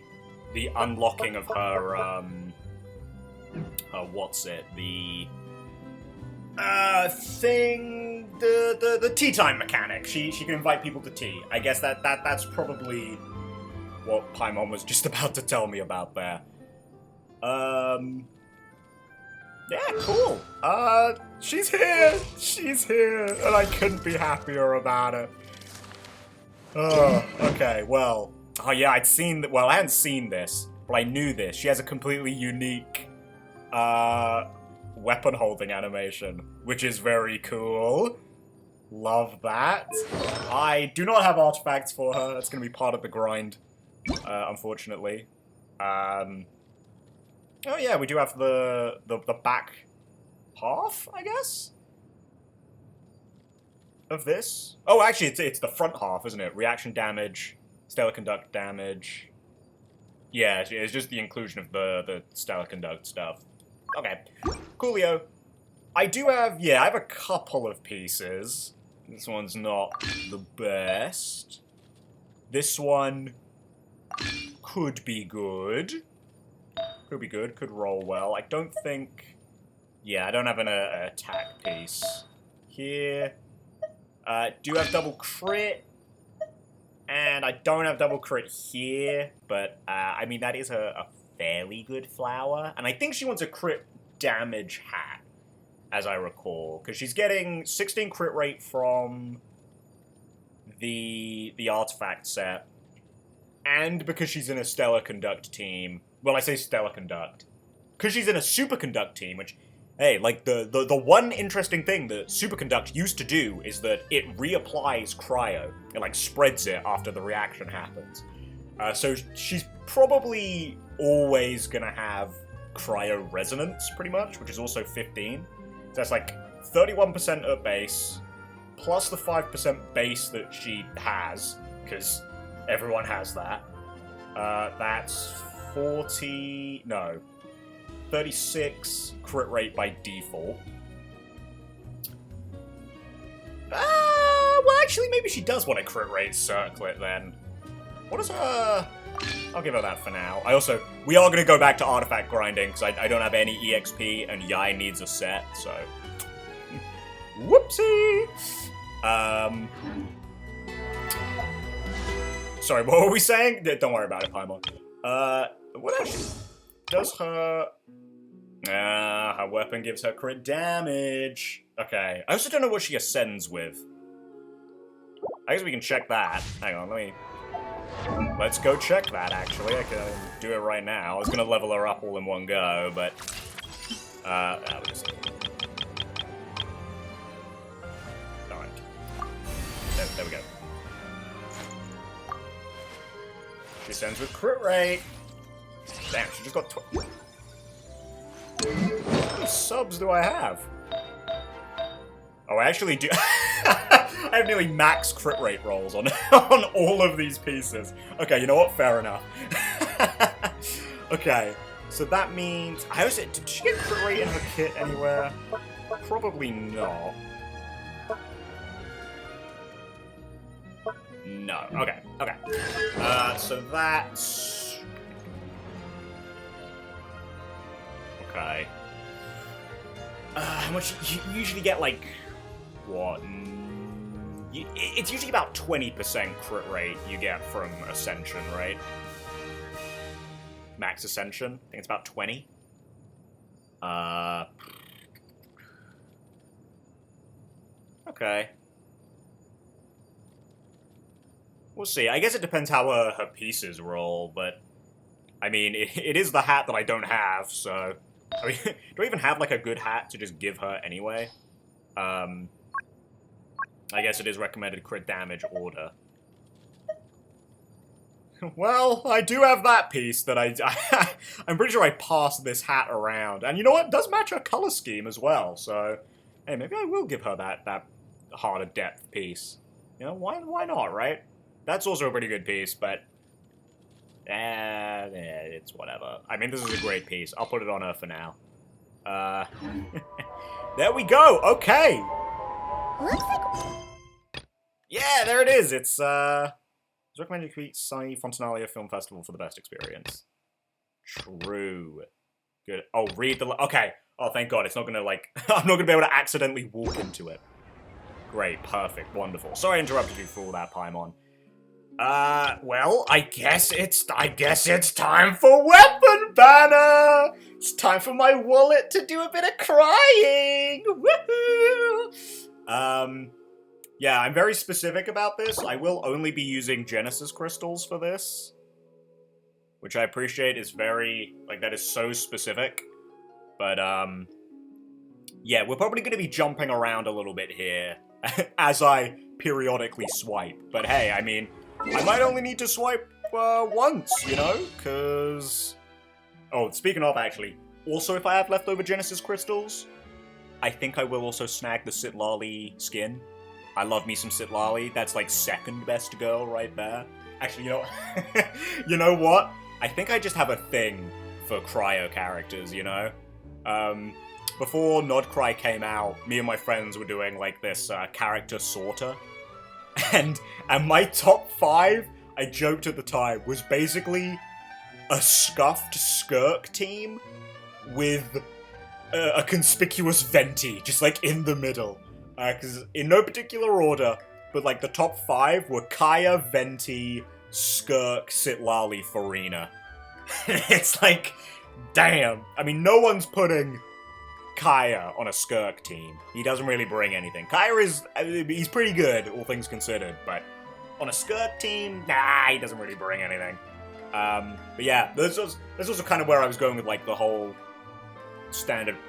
unlocking of her what's it? The thing, the tea time mechanic. She can invite people to tea. I guess that's probably what Paimon was just about to tell me about there. Yeah, cool. She's here. She's here, and I couldn't be happier about it. Oh, okay. Well, oh yeah, I'd seen. Well, I hadn't seen this, but I knew this. She has a completely unique weapon holding animation, which is very cool. Love that. I do not have artifacts for her. That's going to be part of the grind, unfortunately. Oh yeah, we do have the back half, I guess, of this. Oh, actually, it's the front half, isn't it? Reaction damage, stellar conduct damage. Yeah, it's just the inclusion of the stellar conduct stuff. Okay, coolio. I do have, yeah, I have a couple of pieces. This one's not the best. This one could be good. Could be good, could roll well. I don't think... Yeah, I don't have an attack piece. Here. Do have double crit. And I don't have double crit here. But, I mean, that is a fairly good flower. And I think she wants a crit damage hat, as I recall. Because she's getting 16 crit rate from the artifact set. And because she's in a stellar conduct team... Well, I say stellar conduct. Because she's in a superconduct team, which, hey, like, the one interesting thing that superconduct used to do is that it reapplies cryo. It, like, spreads it after the reaction happens. So she's probably always gonna have cryo resonance, pretty much, which is also 15. So that's, like, 31% at base, plus the 5% base that she has, because everyone has that. That's 36 crit rate by default. Well, actually, maybe she does want a crit rate circlet then. What is her... I'll give her that for now. We are going to go back to artifact grinding, because I don't have any EXP, and Yai needs a set, so... Whoopsie! Sorry, what were we saying? Don't worry about it, Paimon. What else does her... her weapon gives her crit damage. Okay. I also don't know what she ascends with. I guess we can check that. Hang on, let's go check that, actually. I can do it right now. I was gonna level her up all in one go, but... we'll just... Alright. There we go. She sends with crit rate. Damn, she just got How many subs do I have? Oh, I actually do. I have nearly max crit rate rolls on on all of these pieces. Okay, you know what? Fair enough. Okay, so that means... Did she get crit rate in her kit anywhere? Probably not. No. Okay. So that's... Okay. how much you usually get, like, what? It's usually about 20% crit rate you get from Ascension, right? Max Ascension. I think it's about 20. Okay. We'll see. I guess it depends how her pieces roll, but... I mean, it is the hat that I don't have, so... I mean, do I even have, like, a good hat to just give her anyway? I guess it is recommended crit damage order. Well, I do have that piece that I'm pretty sure I passed this hat around. And you know what? It does match her color scheme as well, so... Hey, maybe I will give her that harder depth piece. You know, why not, right? That's also a pretty good piece, but... it's whatever. I mean, this is a great piece. I'll put it on her for now. There we go! Okay! Looks like... Yeah, there it is! It's recommended to create Sunny Fontanalia Film Festival for the best experience. True. Good. Oh, read the... Okay. Oh, thank God. It's not gonna, like... I'm not gonna be able to accidentally walk into it. Great. Perfect. Wonderful. Sorry I interrupted you for all that, Paimon. Well, I guess it's time for Weapon Banner! It's time for my wallet to do a bit of crying! Woohoo! Yeah, I'm very specific about this. I will only be using Genesis crystals for this. Which I appreciate is very, like, that is so specific. But, yeah, we're probably gonna be jumping around a little bit here as I periodically swipe. But hey, I mean, I might only need to swipe once, you know? Because... Oh, speaking of, actually, also if I have leftover Genesis crystals, I think I will also snag the Citlali skin. I love me some Citlali. That's like second best girl right there. Actually, you know... you know what? I think I just have a thing for cryo characters, you know? Before Nodcry came out, me and my friends were doing like this character sorter. And my top 5, I joked at the time, was basically a scuffed Skirk team with a conspicuous Venti, just like in the middle. Because in no particular order, but like the top 5 were Kaya, Venti, Skirk, Citlali, Farina. It's like, damn. I mean, no one's putting Kaya on a Skirk team. He doesn't really bring anything. Kaya is, he's pretty good, all things considered, but on a Skirk team, nah, he doesn't really bring anything. But yeah, this was also kind of where I was going with like the whole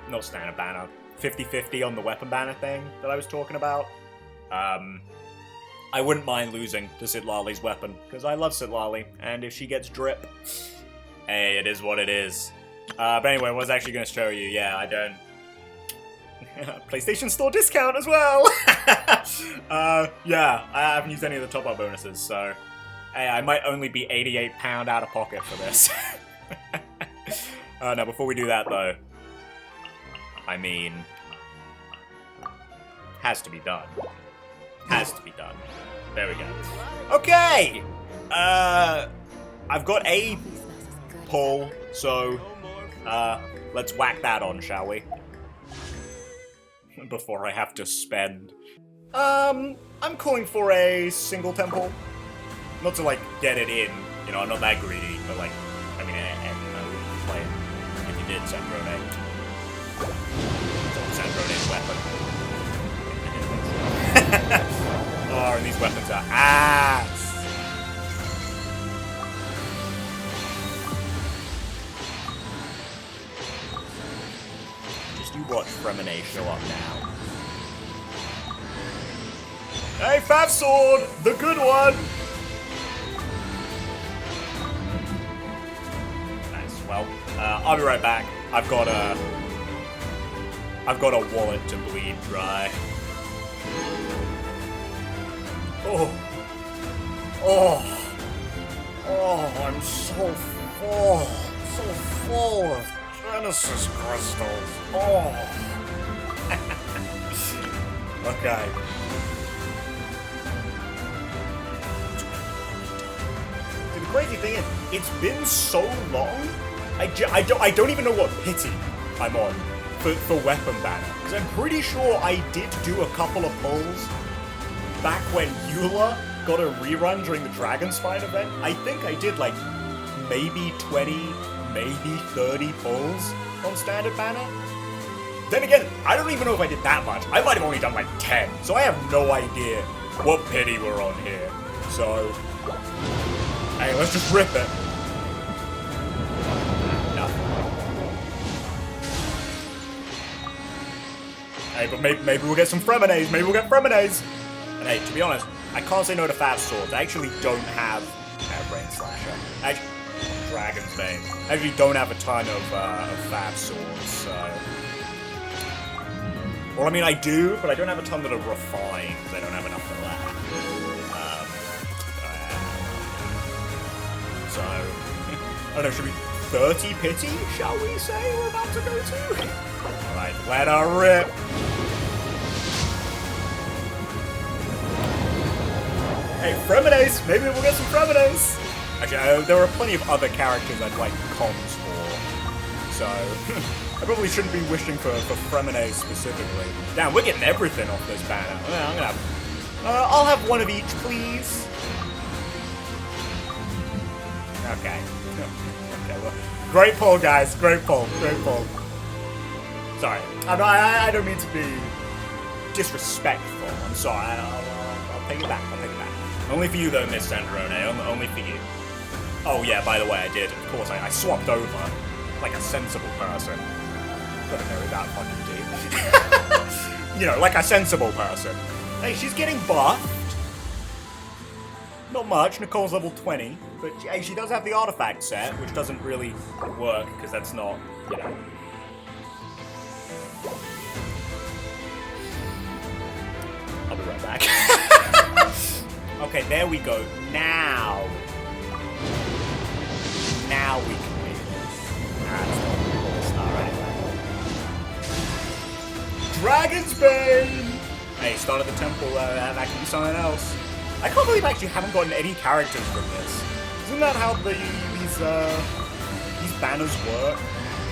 not standard banner, 50-50 on the weapon banner thing that I was talking about. I wouldn't mind losing to Citlali's weapon, because I love Citlali, and if she gets drip, hey, it is what it is. But anyway, what I was actually going to show you, yeah, I don't... PlayStation Store discount as well! Yeah, I haven't used any of the top-up bonuses, so... Hey, I might only be £88 out of pocket for this. No, before we do that, though... I mean... Has to be done. Has to be done. There we go. Okay! I've got a pull, so... let's whack that on, shall we? Before I have to spend. I'm calling for a single temple. Not to, like, get it in. You know, I'm not that greedy, but, like, I mean, I wouldn't play it if you did, Sandrone. Sandrone's weapon. Oh, and these weapons are ass! Just you watch Fremine show up now. Hey, Fat Sword! The good one! Nice. Well, I'll be right back. I've got a wallet to bleed dry. I'm so full of Genesis crystals. Okay. The crazy thing is, it's been so long, I don't even know what pity I'm on for weapon banner. Because I'm pretty sure I did do a couple of pulls back when Eula got a rerun during the Dragon Spine event. I think I did like maybe 20, maybe 30 pulls on standard banner. Then again, I don't even know if I did that much. I might have only done like 10, so I have no idea what pity we're on here. So, hey, let's just rip it. Hey, but maybe we'll get some Fremenes. Maybe we'll get Fremenes. And hey, to be honest, I can't say no to Fab Swords. I actually don't have Brain Slasher. Actually, Dragon's Bane. I actually don't have a ton of Fab Swords, so... Well, I mean, I do, but I don't have a ton that are refined, because I don't have enough for that. So... I don't know, should we... 30 pity, shall we say, we're about to go to? Alright, let her rip. Hey, Fremenes! Maybe we'll get some Fremenes! Actually, there are plenty of other characters I'd like comms for, so... I probably shouldn't be wishing for Fremenes specifically. Damn, we're getting everything off this banner. Yeah, I'm gonna have... I'll have one of each, please. Okay. Okay, well, great pull, guys. Great pull. Great pull. Sorry. I don't mean to be disrespectful. I'm sorry. I'll take it back. I'll take it back. Only for you, though, Miss Sandrone. Only for you. Oh, yeah, by the way, I did. Of course, I swapped over. Like a sensible person. Gotta marry that fucking dude. You know, like a sensible person. Hey, she's getting buffed. Not much. Nicole's level 20. But hey, she does have the artifact set, which doesn't really work, because that's not, you know... I'll be right back. Okay, there we go. Now we can make this. Alright. Dragon's Bane! Hey, start at the temple, that can be something else. I can't believe I actually haven't gotten any characters from this. Isn't that how these banners work?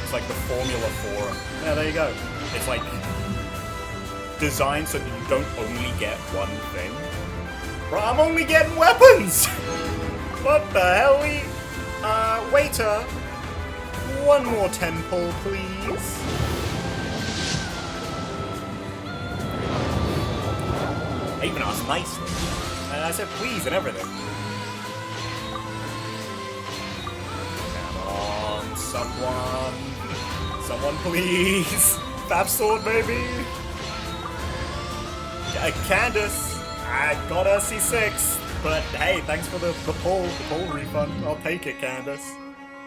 It's like the formula for them. Yeah, there you go. It's like designed so that you don't only get one thing. Bro, I'm only getting weapons! What the hell? Waiter, one more 10 pull, please. I even asked nicely. I said please and everything. Come on, someone please. Fab Sword, baby. Candace, I got her C6, but hey, thanks for the pull refund. I'll take it, Candace.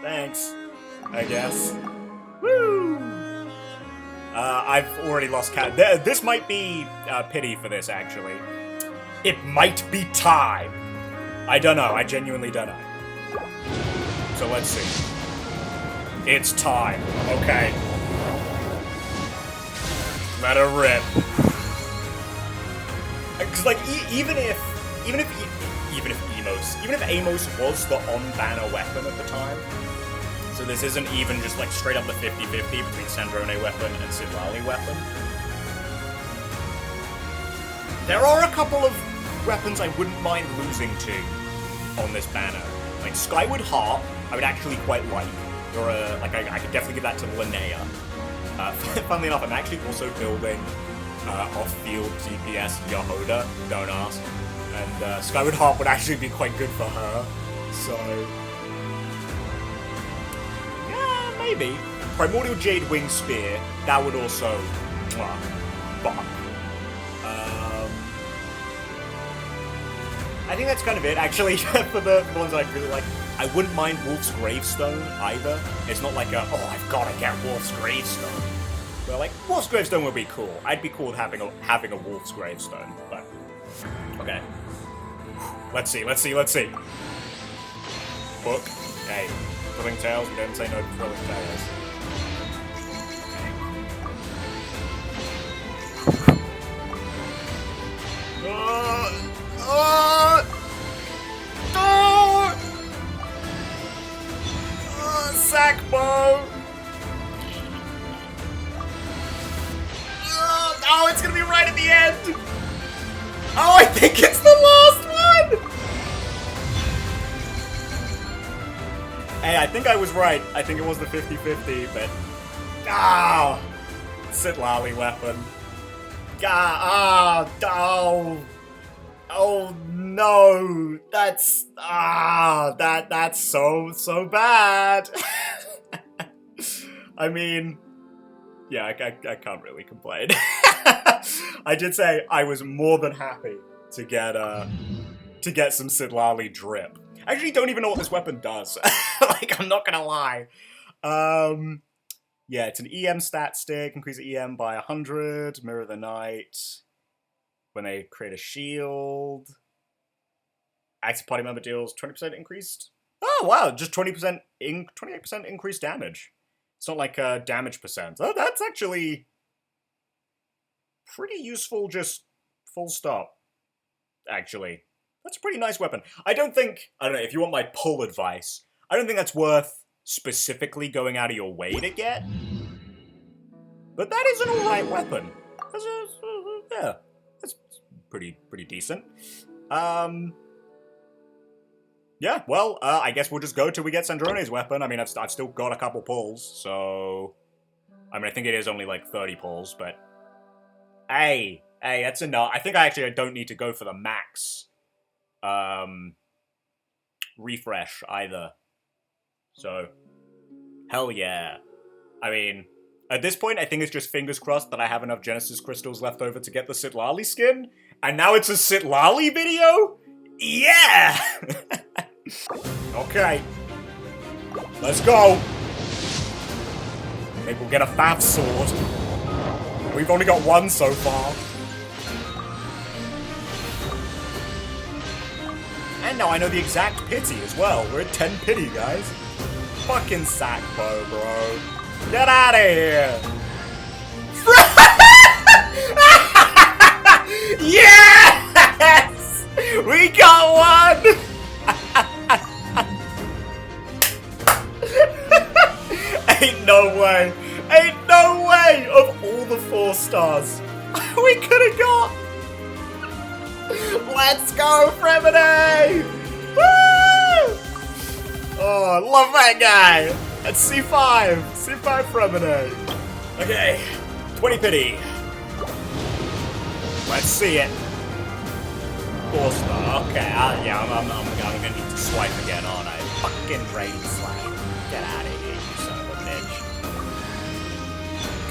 Thanks, I guess. Woo! I've already lost count. This might be pity for this, actually. It might be time. I don't know. I genuinely don't know. So let's see. It's time. Okay. Let her rip. Because like even if Amos was the on-banner weapon at the time, so this isn't even just like straight up the 50-50 between Sandrone weapon and Sidlali weapon. There are a couple of weapons I wouldn't mind losing to on this banner. Like Skyward Heart, I would actually quite like. Or like I could definitely give that to Linnea. Funnily enough, I'm actually also building off-field DPS Yahoda, don't ask. And Skyward Heart would actually be quite good for her. So yeah, maybe. Primordial Jade Wing Spear, that would also bop. I think that's kind of it, actually, for the ones that I really like. I wouldn't mind Wolf's Gravestone, either. It's not like a, oh, I've got to get Wolf's Gravestone. But, like, Wolf's Gravestone would be cool. I'd be cool with having a Wolf's Gravestone, but... Okay. Let's see. Book. Hey, Thrilling Tales, we don't say no to Thrilling Tales. Sackbow! think it's the last one! Hey, I think I was right. I think it was the 50-50, but... Ah! Sitlali weapon. Oh no! That's... that's so bad! I mean... Yeah, I can't really complain. I did say I was more than happy to get some Sitlali drip. I actually don't even know what this weapon does. Like, I'm not gonna lie. Yeah, it's an EM stat stick, increase the EM by 100, Mirror the Night. When they create a shield. Active party member deals 20% increased. Oh wow, just 28% increased damage. It's not like damage percent. Oh, that's actually pretty useful, just full stop. Actually. That's a pretty nice weapon. I don't know, if you want my pull advice, I don't think that's worth specifically going out of your way to get. But that is an alright weapon. Yeah, that's pretty decent. Yeah, well, I guess we'll just go till we get Sandrone's weapon. I mean, I've still got a couple pulls, so... I mean, I think it is only like 30 pulls, but... Hey, that's enough. I think I don't need to go for the max... refresh either. So, hell yeah. I mean, at this point, I think it's just fingers crossed that I have enough Genesis crystals left over to get the Sitlali skin. And now it's a Sitlali video? Yeah! Okay. Let's go. Maybe we'll get a fat sword. We've only got one so far. And now I know the exact pity as well. We're at 10 pity, guys. Fucking Sackbo, bro. Get out of here. Yes! We got one! Ain't no way. Ain't no way of all the 4 stars we could have got. Let's go, Fremine! Woo! Oh, I love that guy! That's C5! C5 Fremine! Okay, 20 pity. Let's see it. 4 star, okay, yeah, I'm gonna need to swipe again, aren't I? Fucking raid slide. Get out of here, you son of a bitch.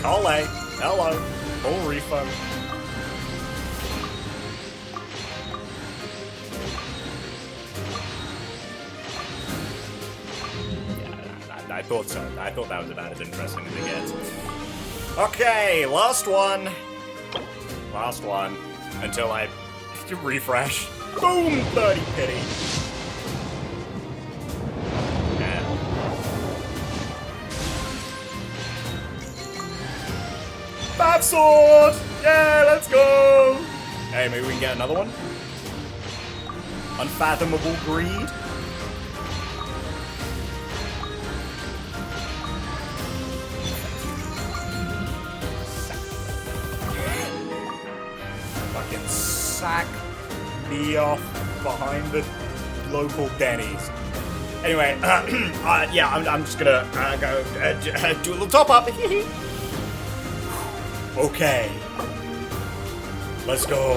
Cole, hello. Full refund. I thought so. I thought that was about as interesting as it gets. Okay, last one. Last one. Until I refresh. Boom! 30 pity. Yeah. Fat sword! Yeah, let's go! Hey, maybe we can get another one? Unfathomable greed? Sack me off behind the local Denny's. Anyway, yeah, I'm just gonna go do a little top up. Okay, let's go.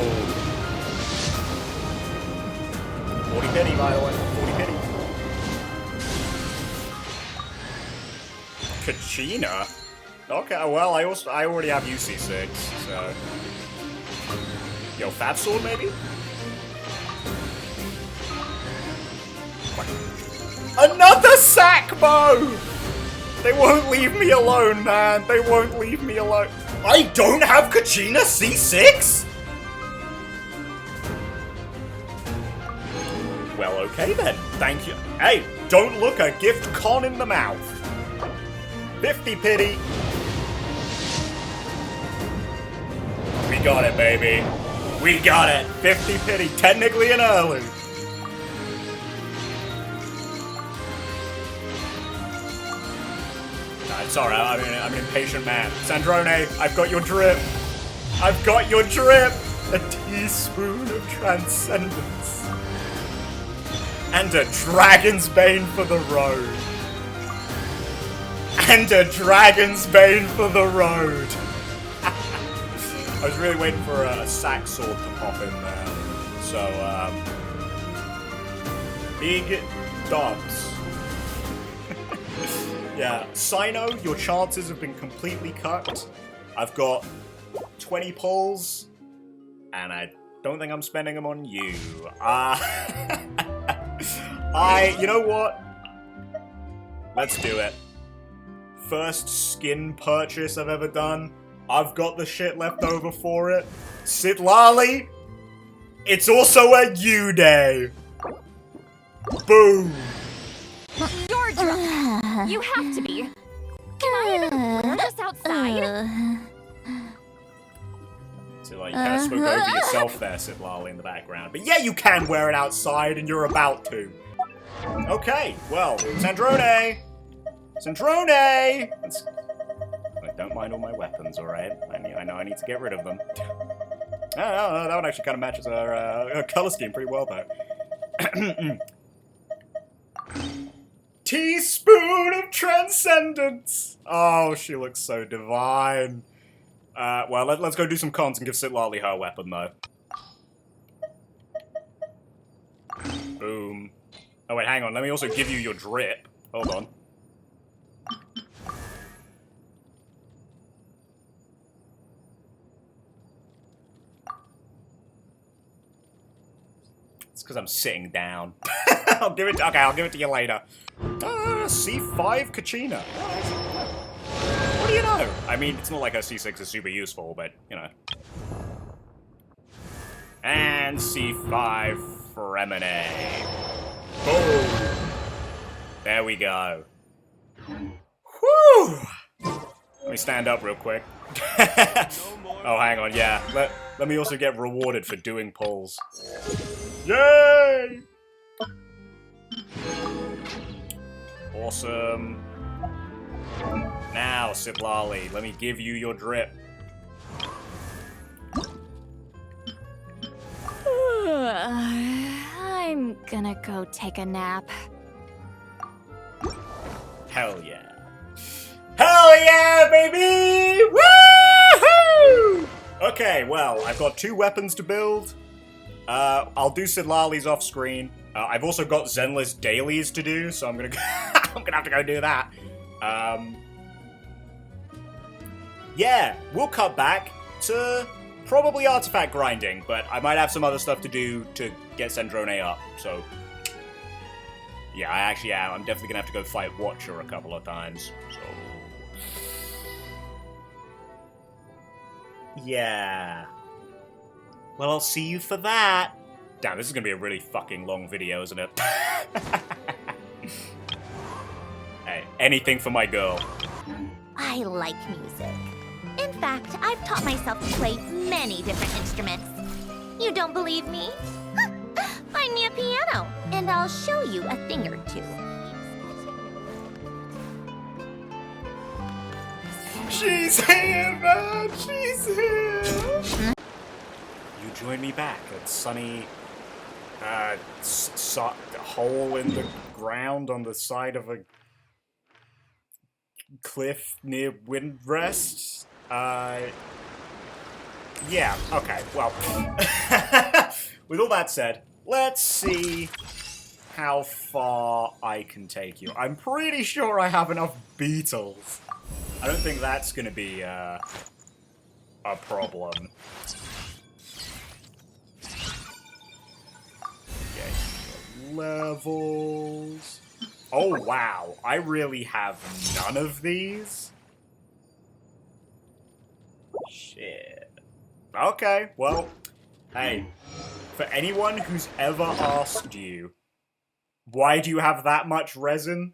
40 penny, by the way. 40 penny. Kachina. Okay, well, I already have UC6, so. Yo, Fat Sword, maybe? Another Sackbo! They won't leave me alone, man. They won't leave me alone. I don't have Kachina C6? Well, okay then. Thank you. Hey, don't look a gift con in the mouth. 50 pity. We got it, baby. We got it! 50 pity, technically an early. Nah, it's alright, I'm an impatient man. Sandrone, I've got your drip. I've got your drip! a teaspoon of transcendence, and a dragon's bane for the road. And a dragon's bane for the road. I was really waiting for a sack sword to pop in there. So, big dubs. Yeah, Sino, your chances have been completely cut. I've got 20 pulls, and I don't think I'm spending them on you. You know what? Let's do it. First skin purchase I've ever done. I've got the shit left over for it. Sitlali, it's also a you day. Boom. You're drunk. You have to be. Can I even wear this outside? So, like, you kind of spoke over yourself there, Sitlali, in the background. But yeah, you can wear it outside, and you're about to. Okay, well, Sandrone! Sandrone! Don't mind all my weapons, alright? I know I need to get rid of them. Oh, that one actually kind of matches our color scheme pretty well, though. Teaspoon of transcendence! Oh, she looks so divine. Well, let's go do some cons and give Sitlali her weapon, though. Boom. Oh, wait, hang on. Let me also give you your drip. Hold on. It's because I'm sitting down. I'll give it to you later. C5 Kachina. What do you know? I mean, it's not like her C6 is super useful, but, you know. And C5 Fremine. Boom! There we go. Whew! Let me stand up real quick. Oh, hang on, yeah. Let me also get rewarded for doing pulls. Yay! Awesome. Now, Sitlali, let me give you your drip. I'm gonna go take a nap. Hell yeah. Hell yeah, baby! Woohoo! Okay, well, I've got 2 weapons to build. I'll do Sitlali's off screen. I've also got Zenless dailies to do, so I'm gonna I'm gonna have to go do that. Yeah, we'll cut back to probably artifact grinding, but I might have some other stuff to do to get Sandrone up, so... Yeah, I actually am. I'm definitely gonna have to go fight Watcher a couple of times, so... Yeah. Well, I'll see you for that. Damn, this is gonna be a really fucking long video, isn't it? Hey, anything for my girl. I like music. In fact, I've taught myself to play many different instruments. You don't believe me? Find me a piano, and I'll show you a thing or two. She's here, man! She's here! You join me back at sunny, hole in the ground on the side of a cliff near Windrest. Yeah, okay, well. With all that said, let's see how far I can take you. I'm pretty sure I have enough beetles. I don't think that's gonna be, a problem. Okay, levels. Oh, wow. I really have none of these? Shit. Okay, well, hey, for anyone who's ever asked you, why do you have that much resin?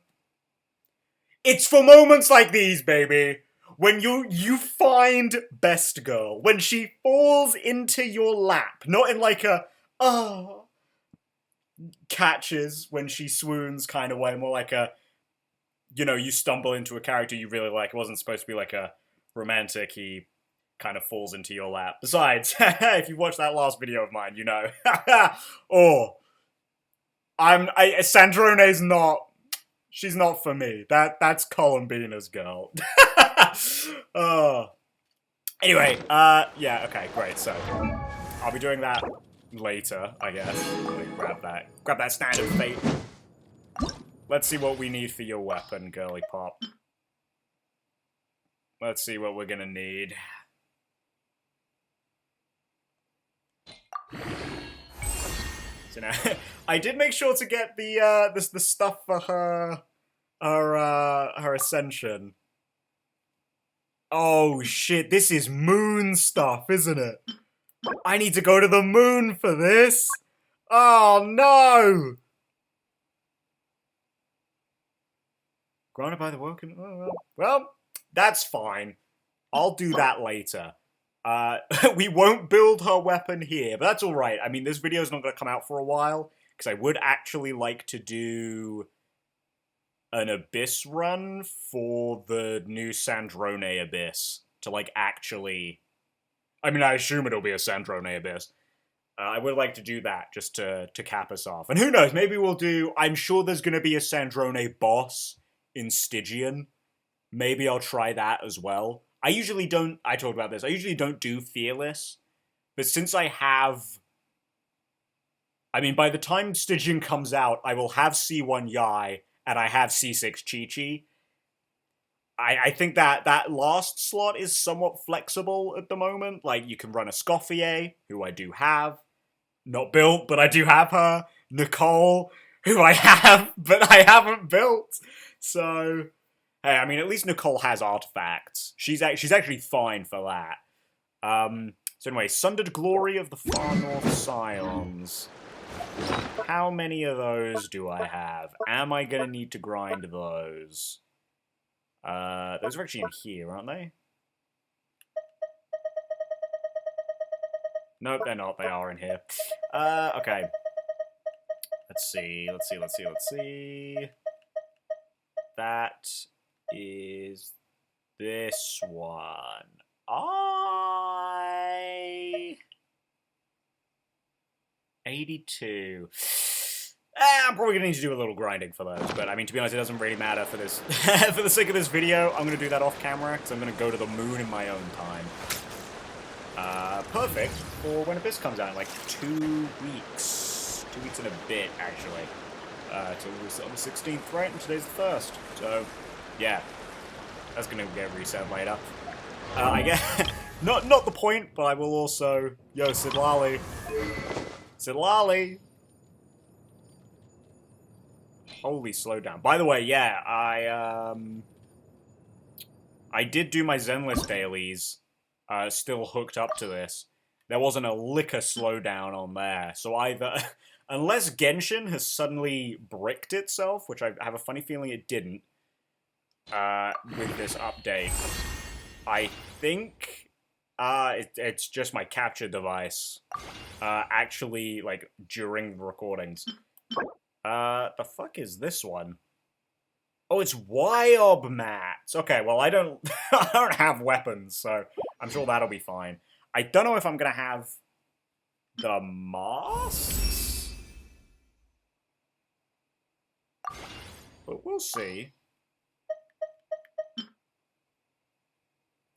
It's for moments like these, baby! When you find Best Girl, when she falls into your lap, not in like a, oh, catches when she swoons kind of way, more like a, you know, you stumble into a character you really like. It wasn't supposed to be like a romantic-y kind of falls into your lap. Besides, if you watched that last video of mine, you know. Or Sandrone's not. She's not for me. That's Columbina's girl. Anyway, yeah, okay, great. So I'll be doing that later, I guess. Let me grab that standard fate. Let's see what we need for your weapon, girly pop. Let's see what we're gonna need. So now, I did make sure to get the stuff for her ascension. Oh shit, this is moon stuff, isn't it? I need to go to the moon for this. Oh no! Granted by the working. Oh, well, that's fine. I'll do that later. We won't build her weapon here, but that's alright. I mean, this video's not going to come out for a while, because I would actually like to do an Abyss run for the new Sandrone Abyss. To, like, actually... I mean, I assume it'll be a Sandrone Abyss. I would like to do that, just to cap us off. And who knows, maybe we'll do... I'm sure there's going to be a Sandrone boss in Stygian. Maybe I'll try that as well. I usually don't, I talked about this, I usually don't do Fearless, but since I have, I mean, by the time Stygian comes out, I will have C1 Yai, and I have C6 Chi-Chi. I think that last slot is somewhat flexible at the moment. Like, you can run a Scoffier, who I do have, not built, but I do have her, Nicole, who I have, but I haven't built, so... Hey, I mean, at least Nicole has artifacts. She's actually fine for that. So anyway, Sundered Glory of the Far North Scions. How many of those do I have? Am I gonna need to grind those? Those are actually in here, aren't they? Nope, they're not. They are in here. Okay. Let's see. That is this one. 82. I'm probably gonna need to do a little grinding for those, but I mean, to be honest, it doesn't really matter for this. For the sake of this video, I'm gonna do that off camera, because I'm gonna go to the moon in my own time. Perfect for when Abyss comes out in like 2 weeks. 2 weeks and a bit, actually. Till on the 16th, right? And today's the 1st. So, yeah. That's gonna get reset later. I guess, not the point, but I will also... Yo, Sidlali. Sidlali! Holy slowdown. By the way, yeah, I did do my Zenless dailies, still hooked up to this. There wasn't a lick of slowdown on there, so either... Unless Genshin has suddenly bricked itself, which I have a funny feeling it didn't, with this update, I think it's just my capture device, actually, like, during the recordings. The fuck is this one? Oh, it's Wyob mats. Okay, well, I don't have weapons, so I'm sure that'll be fine. I don't know if I'm gonna have the masks? But we'll see.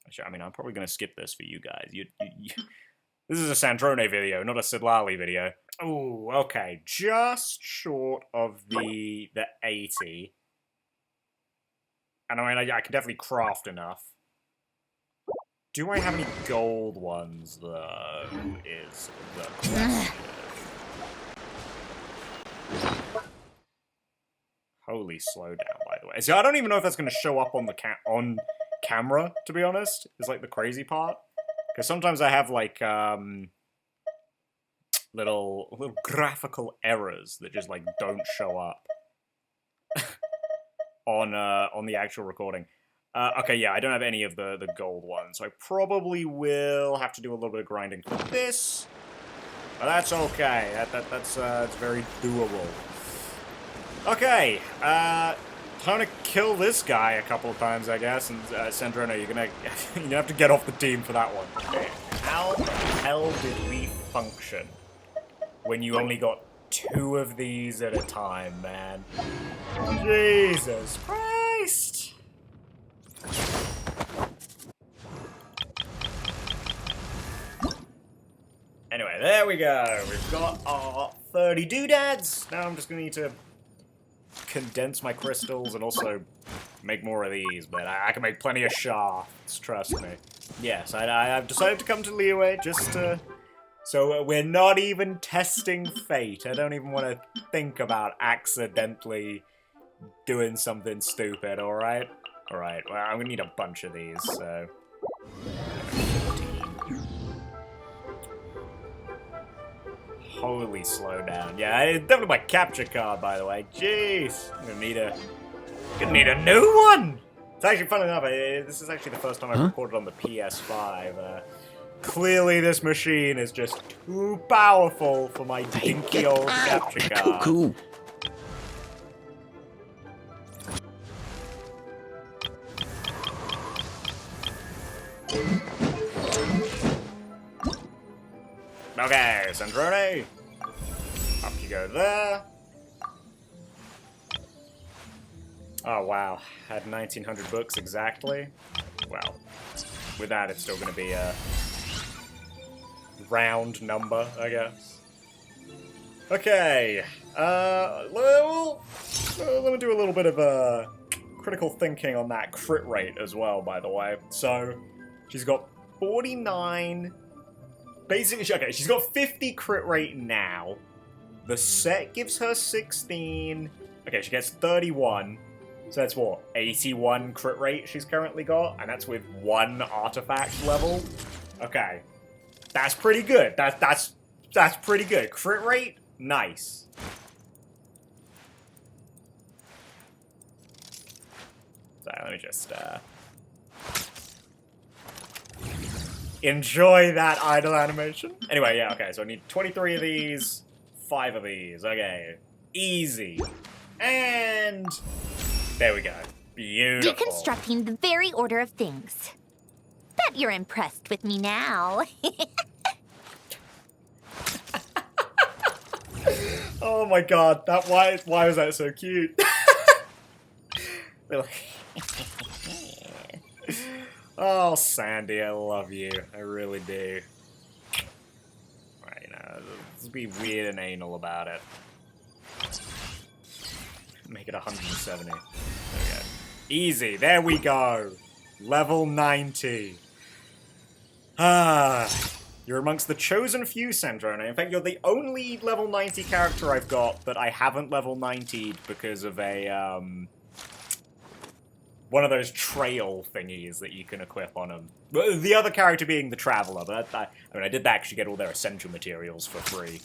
Actually, I mean, I'm probably going to skip this for you guys. This is a Sandrone video, not a Sidlali video. Oh, okay. Just short of the 80. And I mean, I can definitely craft enough. Do I have any gold ones, though, is the question. Holy slowdown, by the way. See, I don't even know if that's going to show up on the camera, to be honest, is like the crazy part. Because sometimes I have like little graphical errors that just like don't show up on the actual recording. Okay, yeah, I don't have any of the gold ones, so I probably will have to do a little bit of grinding for this. But that's okay. That's very doable. Okay, time to kill this guy a couple of times, I guess. And Sandrone, you're gonna have to get off the team for that one. Okay. How the hell did we function when you only got 2 of these at a time, man? Jesus Christ! Anyway, there we go. We've got our 30 doodads. Now I'm just gonna need to condense my crystals and also make more of these, but I can make plenty of shafts, trust me. Yes, I've decided to come to Liyue just to... So we're not even testing fate. I don't even want to think about accidentally doing something stupid, alright? Alright, well, I'm gonna need a bunch of these, so... 15. Holy slowdown. Yeah, it's definitely my capture card, by the way. Jeez. I'm gonna need a new one! It's actually, fun enough, this is actually the first time I've recorded on the PS5. Clearly this machine is just too powerful for my dinky old capture card. Cool. Okay, Sandrone. Up you go there. Oh wow, had 1900 books exactly. Well, with that it's still gonna be a round number, I guess. Okay, let me do a little bit of critical thinking on that crit rate as well, by the way. So, she's got 49... Basically, okay, she's got 50 crit rate now. The set gives her 16. Okay, she gets 31. So that's what? 81 crit rate she's currently got, and that's with 1 artifact level. Okay. That's pretty good. That's pretty good. Crit rate? Nice. So let me just enjoy that idle animation. Anyway, yeah, okay, so I need 23 of these, 5 of these. Okay. Easy. And there we go. Beautiful. Deconstructing the very order of things. Bet you're impressed with me now. Oh my god, that why was that so cute? Oh, Sandy, I love you. I really do. Right, you know, let's be weird and anal about it. Make it 170. There we go. Easy, there we go. Level 90. Ah, you're amongst the chosen few, Sandrone. In fact, you're the only level 90 character I've got that I haven't level 90'd because of a, one of those trail thingies that you can equip on them. The other character being the Traveler, but I mean, I did that actually get all their essential materials for free.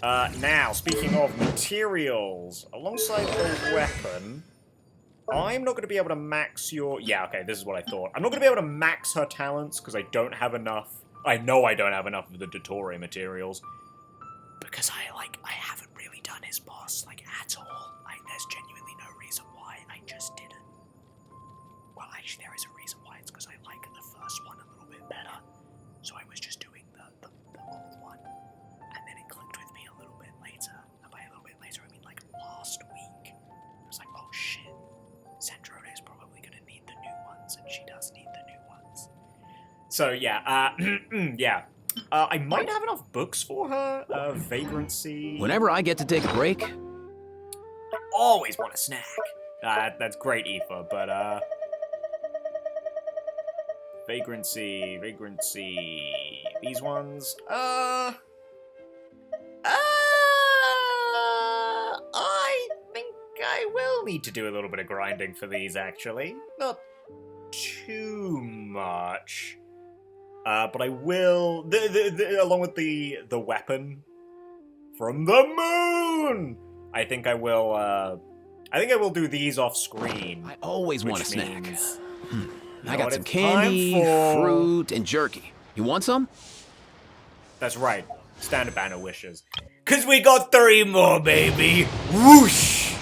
Now, speaking of materials, alongside the weapon, I'm not going to be able to max your... Yeah, okay, this is what I thought. I'm not going to be able to max her talents because I don't have enough... I know I don't have enough of the Dottore materials. Because I haven't really done his boss, at all. There's genuinely no reason why. I just didn't. Well, actually, there is a reason why. It's because I like the first one a little bit better. So I was just doing the old one. And then it clicked with me a little bit later. And by a little bit later, I mean last week. I was like, oh shit. Sandrone is probably going to need the new ones, and she does need the new ones. So, yeah, yeah. I might have enough books for her. Vagrancy. Whenever I get to take a break... I always want a snack. That's great, Aoife, but, Vagrancy, these ones, I think I will need to do a little bit of grinding for these, actually. Not too much. But I will, along with the weapon from the moon, I think I will do these off screen. I always want a snack. Means, I got some candy, fruit, and jerky. You want some? That's right. Standard banner wishes. 'Cause we got 3 more, baby! Whoosh!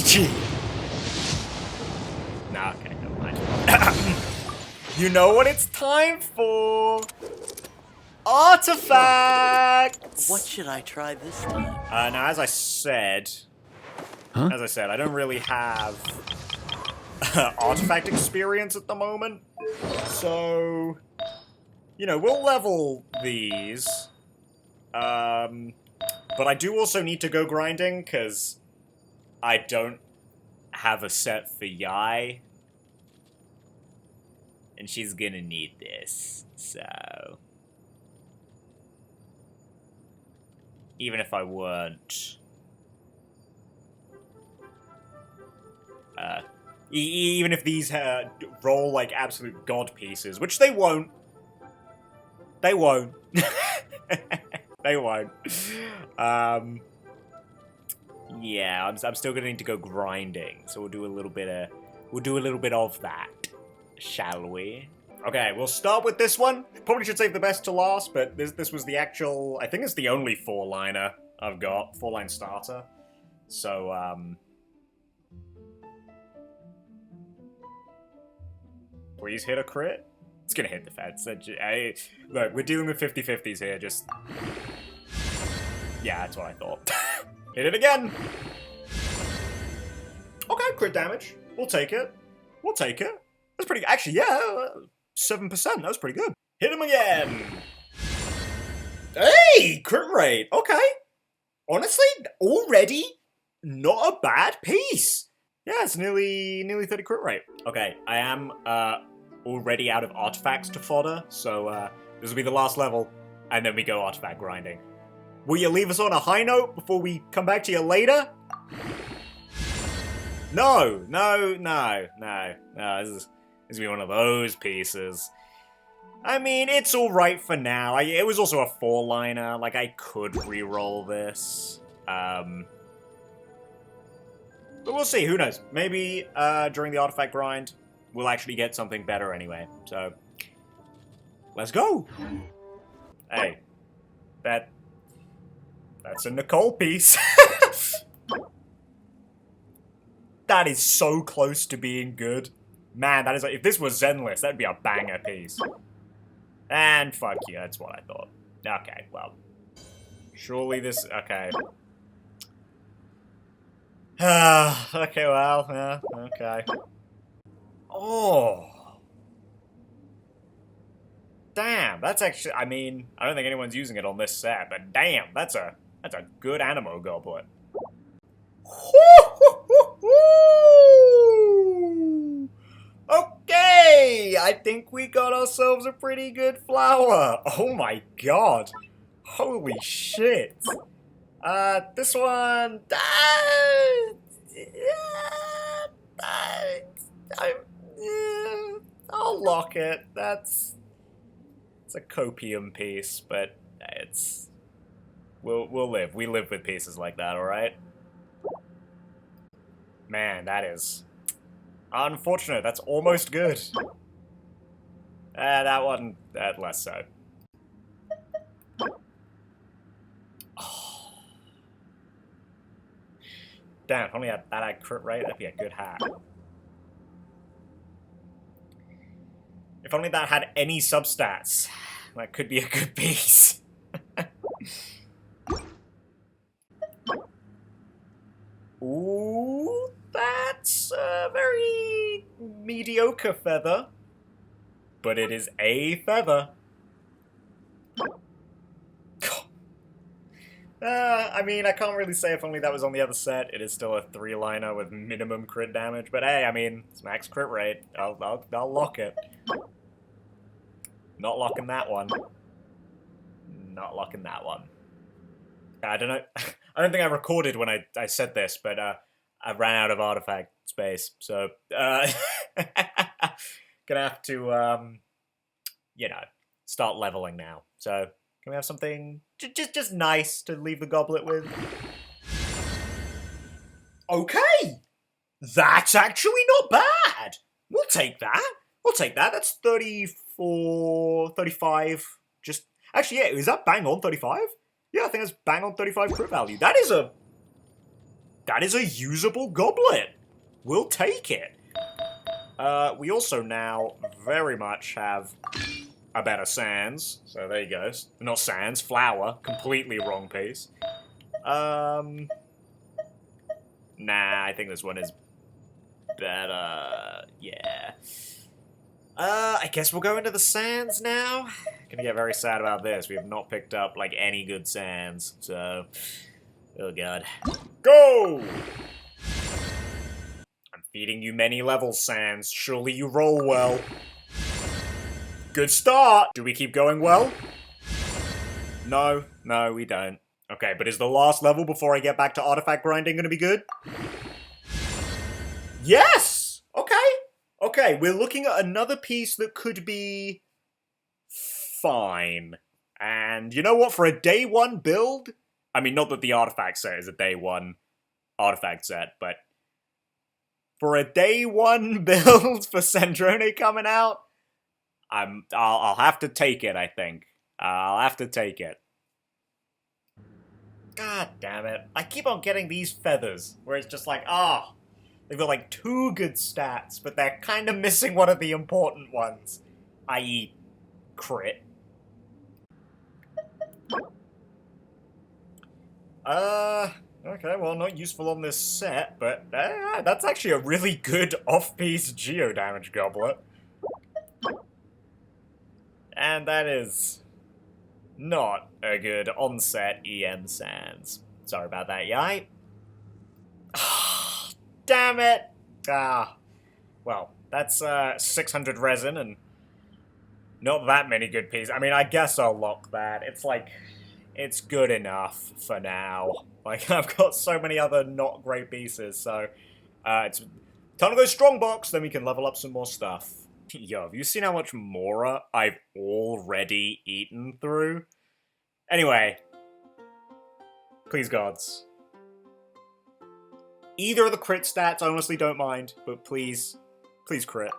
GG. Nah, okay, never mind. You know what it's time for? Artifacts! What should I try this time? Now, as I said, I don't really have artifact experience at the moment. So, you know, we'll level these. But I do also need to go grinding, because I don't have a set for Yai. And she's gonna need this, so... Even if I weren't... even if these roll like absolute god pieces, which they won't. They won't. They won't. Yeah, I'm still gonna need to go grinding, so we'll do a little bit of that, shall we? Okay, we'll start with this one. Probably should save the best to last, but this was the actual, I think it's the only 4-liner I've got, 4-line starter. So, please hit a crit. It's gonna hit the fence. Look, we're dealing with 50-50s here, just... Yeah, that's what I thought. Hit it again! Okay, crit damage. We'll take it. We'll take it. That's pretty good. Actually, yeah, 7%. That was pretty good. Hit him again! Hey! Crit rate! Okay. Honestly, already not a bad piece. Yeah, it's nearly 30 crit rate. Okay, I am already out of artifacts to fodder, so this will be the last level, and then we go artifact grinding. Will you leave us on a high note before we come back to you later? No. This is be one of those pieces. I mean, it's alright for now. It was also a 4-liner. Like, I could re-roll this. But we'll see. Who knows? Maybe during the artifact grind, we'll actually get something better anyway. So, let's go. Hey, that's a Nicole piece. That is so close to being good. Man, that is like, if this was Zenless, that'd be a banger piece. And fuck you, that's what I thought. Okay, well. Surely this, okay. Okay, well, yeah, okay. Oh. Damn, that's actually, I mean, I don't think anyone's using it on this set, but damn, that's a good Animo goblet. Okay, I think we got ourselves a pretty good flower. Oh my god. Holy shit. This one... I'll lock it. It's a copium piece, but it's... We'll live. We live with pieces like that, alright? Man, that is... unfortunate. That's almost good. That one, less so. Oh. Damn, if only that had crit rate, that'd be a good hat. If only that had any substats, that could be a good piece. Ooh, that's a very mediocre feather. But it is a feather. I mean, I can't really say if only that was on the other set. It is still a 3-liner with minimum crit damage. But hey, I mean, it's max crit rate. I'll lock it. Not locking that one. Not locking that one. I don't know. I don't think I recorded when I said this, but I ran out of artifact space, so gonna have to you know, start leveling now. So can we have something just nice to leave the goblet with? Okay, that's actually not bad. We'll take that. We'll take that. That's 34, 35. Just actually, yeah. Is that bang on 35? Yeah, I think that's bang on 35 crit value. That is a That is a usable goblet. We'll take it. We also now very much have a better Sans. So there you go. Not Sans, flour. Completely wrong piece. Nah, I think this one is better. Yeah. I guess we'll go into the Sans now. Gonna get very sad about this. We have not picked up, like, any good Sans, so... Oh god. Go! I'm feeding you many levels, Sans. Surely you roll well. Good start! Do we keep going well? No, we don't. Okay, but is the last level before I get back to artifact grinding gonna be good? Yes! Okay. Okay, we're looking at another piece that could be... fine. And you know what? For a day one build... I mean, not that the artifact set is a day one artifact set, but... for a day one build for Sandrone coming out, I'll have to take it, I think. I'll have to take it. God damn it. I keep on getting these feathers, where it's just like, they've got like 2 good stats, but they're kind of missing one of the important ones, i.e. crit. Okay, well, not useful on this set, but that's actually a really good off-piece geo-damage goblet. And that is not a good on-set EM Sans. Sorry about that, yai. Damn it! Well, that's 600 resin and not that many good pieces. I mean, I guess I'll lock that. It's like, it's good enough for now. Like, I've got so many other not great pieces, so it's time to go strongbox, then we can level up some more stuff. Yo, have you seen how much Mora I've already eaten through? Anyway. Please gods. Either of the crit stats, I honestly don't mind, but please crit.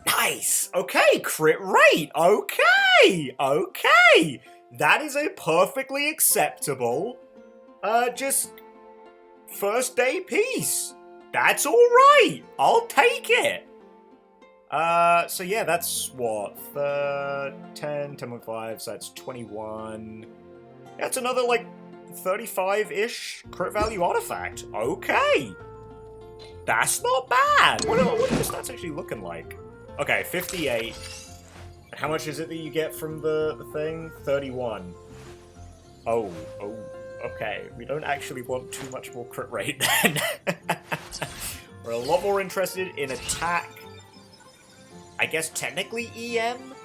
Nice! Okay, crit rate! Okay! Okay! That is a perfectly acceptable, just first day piece. That's alright! I'll take it! So yeah, that's what? 10.5, so that's 21. That's another, like, 35-ish crit value artifact. Okay! That's not bad! What are the stats actually looking like? Okay, 58. How much is it that you get from the thing? 31. Oh, okay. We don't actually want too much more crit rate then. We're a lot more interested in attack. I guess technically EM?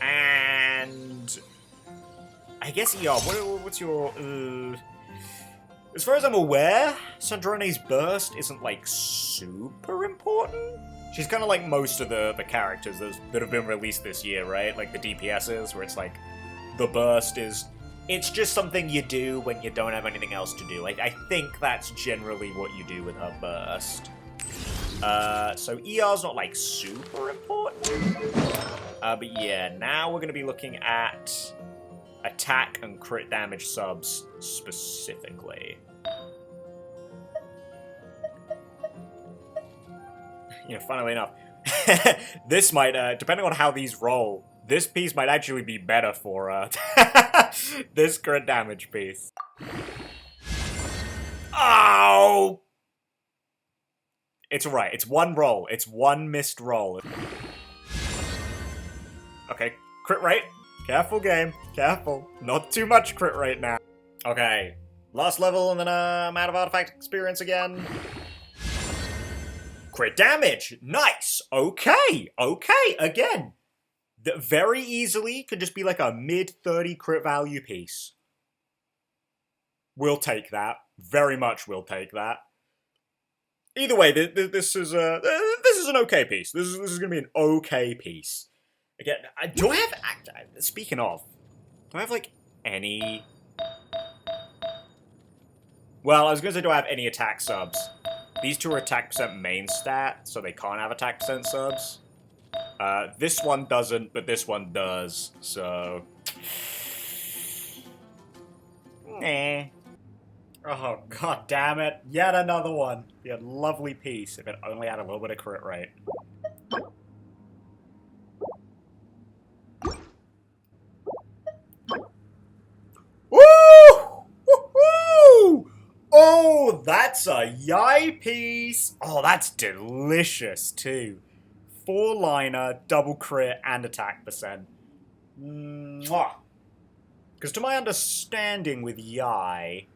And... I guess ER. What's your... As far as I'm aware, Sandrone's burst isn't, like, super important. She's kind of like most of the characters that have been released this year, right? Like the DPSs, where it's like, the burst is... It's just something you do when you don't have anything else to do. Like, I think that's generally what you do with her burst. So ER's not, like, super important. But yeah, now we're going to be looking at attack and crit damage subs specifically. You know, funnily enough, this might, depending on how these roll, this piece might actually be better for, this crit damage piece. Oh! It's alright, it's one roll. It's one missed roll. Okay, crit rate. Careful, game. Careful. Not too much crit rate now. Okay, last level and then I'm out of artifact experience again. Crit damage! Nice! Okay! Okay, again! That very easily could just be like a mid-30 crit value piece. We'll take that. Very much will take that. Either way, this is an okay piece. This is gonna be an okay piece. Again, do I have... Speaking of, do I have, like, any... Well, I was gonna say, do I have any attack subs? These two are attack percent main stat, so they can't have attack percent subs. This one doesn't, but this one does, so... Nah. Oh, god damn it. Yet another one. The lovely piece, if it only had a little bit of crit rate. Woo! Woohoo! Oh, that's a yay piece. Oh, that's delicious, too. 4-liner, double crit, and attack percent. Mwah. Because to my understanding with Yai,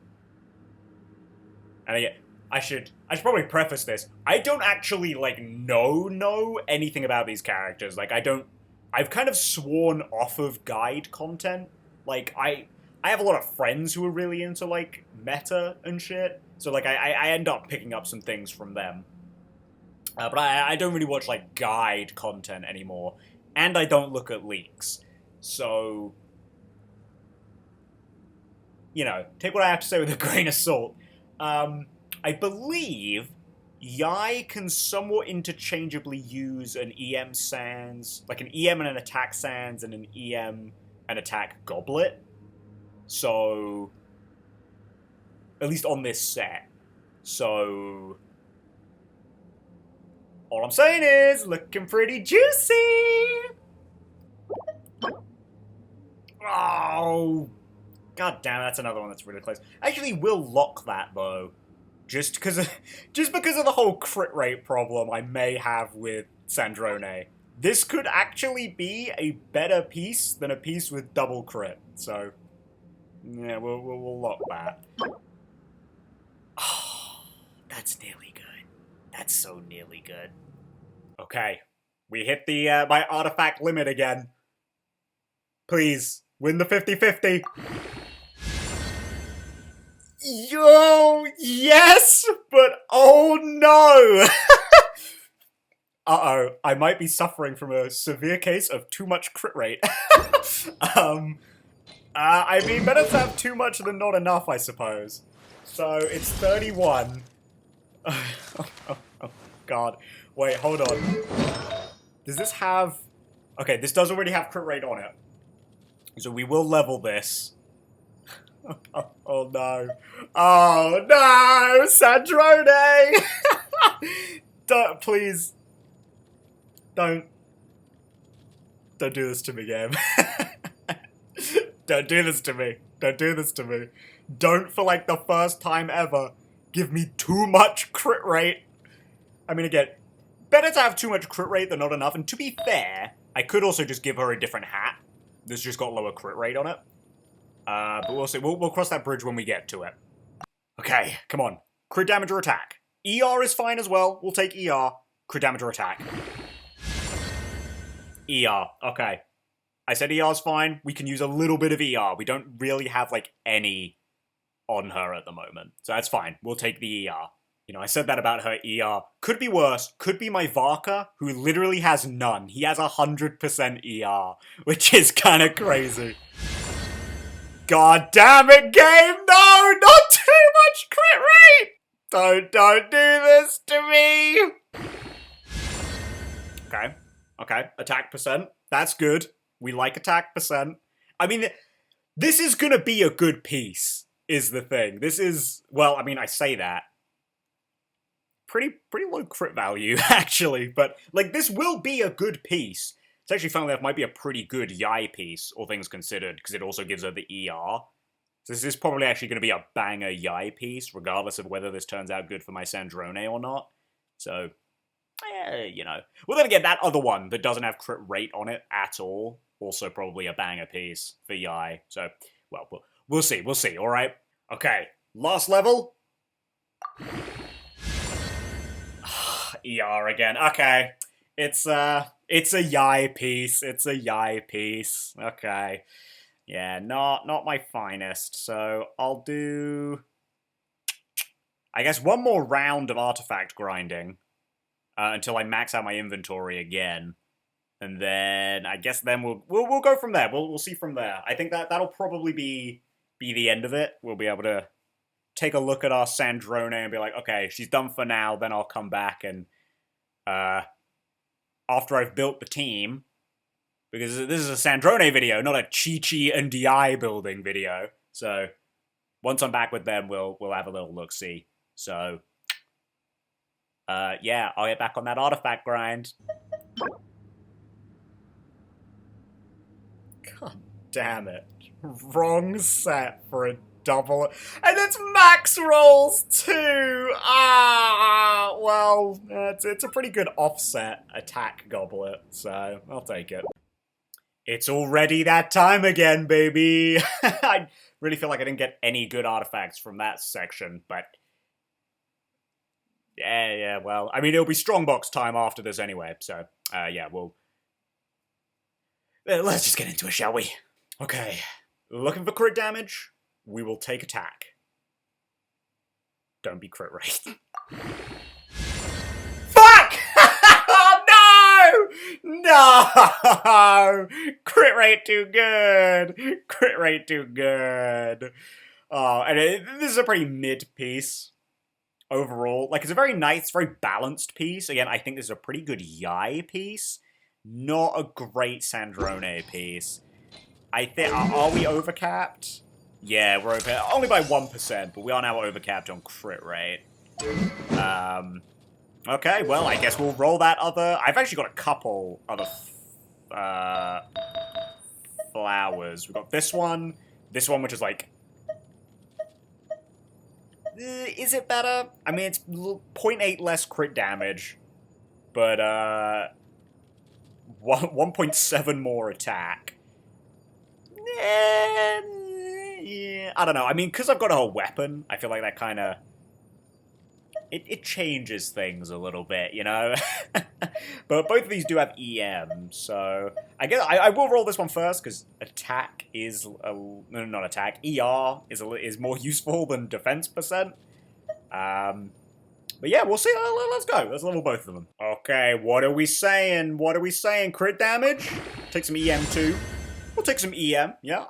and again, I should probably preface this. I don't actually, like, know anything about these characters. Like, I've kind of sworn off of guide content. Like, I have a lot of friends who are really into, like, meta and shit. So, like, I end up picking up some things from them. But I don't really watch, like, guide content anymore. And I don't look at leaks. So, you know, take what I have to say with a grain of salt. I believe Yai can somewhat interchangeably use an EM Sans, like an EM and an attack Sans and an EM and attack Goblet. So, at least on this set. So, all I'm saying is, looking pretty juicy! Oh, god damn, that's another one that's really close. Actually, we'll lock that, though. Just because of the whole crit rate problem I may have with Sandrone. This could actually be a better piece than a piece with double crit. So, yeah, we'll lock that. Oh, that's nearly good. That's so nearly good. Okay, we hit the my artifact limit again. Please, win the 50-50. Yo, yes, but oh no! Uh-oh, I might be suffering from a severe case of too much crit rate. I mean, better to have too much than not enough, I suppose. So, it's 31. Oh, god. Wait, hold on. Does this have... Okay, this does already have crit rate on it. So we will level this. Oh no. Oh no! Sandrone! Don't, please. Don't do this to me, game. Don't do this to me. Don't do this to me. Don't, for like the first time ever, give me too much crit rate. I mean, again, better to have too much crit rate than not enough. And to be fair, I could also just give her a different hat that's just got lower crit rate on it. But we'll see. We'll cross that bridge when we get to it. Okay, come on. Crit damage or attack. ER is fine as well. We'll take ER. Crit damage or attack. ER. Okay. I said ER's fine. We can use a little bit of ER. We don't really have, like, any on her at the moment. So that's fine. We'll take the ER. You know, I said that about her ER. Could be worse. Could be my Varka, who literally has none. He has 100% ER, which is kind of crazy. God damn it, game! No! Not too much crit rate! Don't do this to me! Okay. Okay. Attack percent. That's good. We like attack percent. I mean, this is gonna be a good piece, is the thing. This is... Well, I mean, I say that. Pretty low crit value, actually. But, like, this will be a good piece. It's actually, funnily enough, might be a pretty good Yai piece, all things considered, because it also gives her the ER. So this is probably actually going to be a banger Yai piece, regardless of whether this turns out good for my Sandrone or not. So, you know. Well, then again, that other one that doesn't have crit rate on it at all, also probably a banger piece for Yai. So, well, we'll see, alright? Okay, last level. ER again, okay. It's a Yai piece. It's a Yai piece. Okay. Yeah, not my finest. So I'll do, I guess, one more round of artifact grinding until I max out my inventory again, and then I guess then we'll go from there. We'll see from there. I think that'll probably be the end of it. We'll be able to take a look at our Sandrone and be like, okay, she's done for now. Then I'll come back and after I've built the team, because this is a Sandrone video, not a Chi-Chi and Di building video. So, once I'm back with them, we'll have a little look-see. So, yeah, I'll get back on that artifact grind. God damn it. Wrong set for a double. And it's max rolls too! Ah, well, it's a pretty good offset attack goblet, so I'll take it. It's already that time again, baby! I really feel like I didn't get any good artifacts from that section, but... Yeah, well, I mean, it'll be strongbox time after this anyway, so, yeah, we'll... Let's just get into it, shall we? Okay, looking for crit damage, we will take attack. Don't be crit rate. Fuck! Oh, no! No! Crit rate too good! Crit rate too good. Oh, and this is a pretty mid piece. Overall, like, it's a very nice, very balanced piece. Again, I think this is a pretty good Yai piece. Not a great Sandrone piece. I think, are we overcapped? Yeah, we're overcapped. Only by 1%, but we are now overcapped on crit rate. Okay, well, I guess we'll roll that other... I've actually got a couple other flowers. We've got this one which is like... is it better? I mean, it's 0.8 less crit damage, but 1.7 more attack. Yeah, I don't know. I mean, because I've got a weapon, I feel like that kind of... It changes things a little bit, you know? But both of these do have EM, so... I guess I will roll this one first, because attack is... no, not attack. ER is more useful than defense percent. But yeah, we'll see. Let's go. Let's level both of them. Okay, what are we saying? What are we saying? Crit damage? Take some EM too. We'll take some EM, yeah.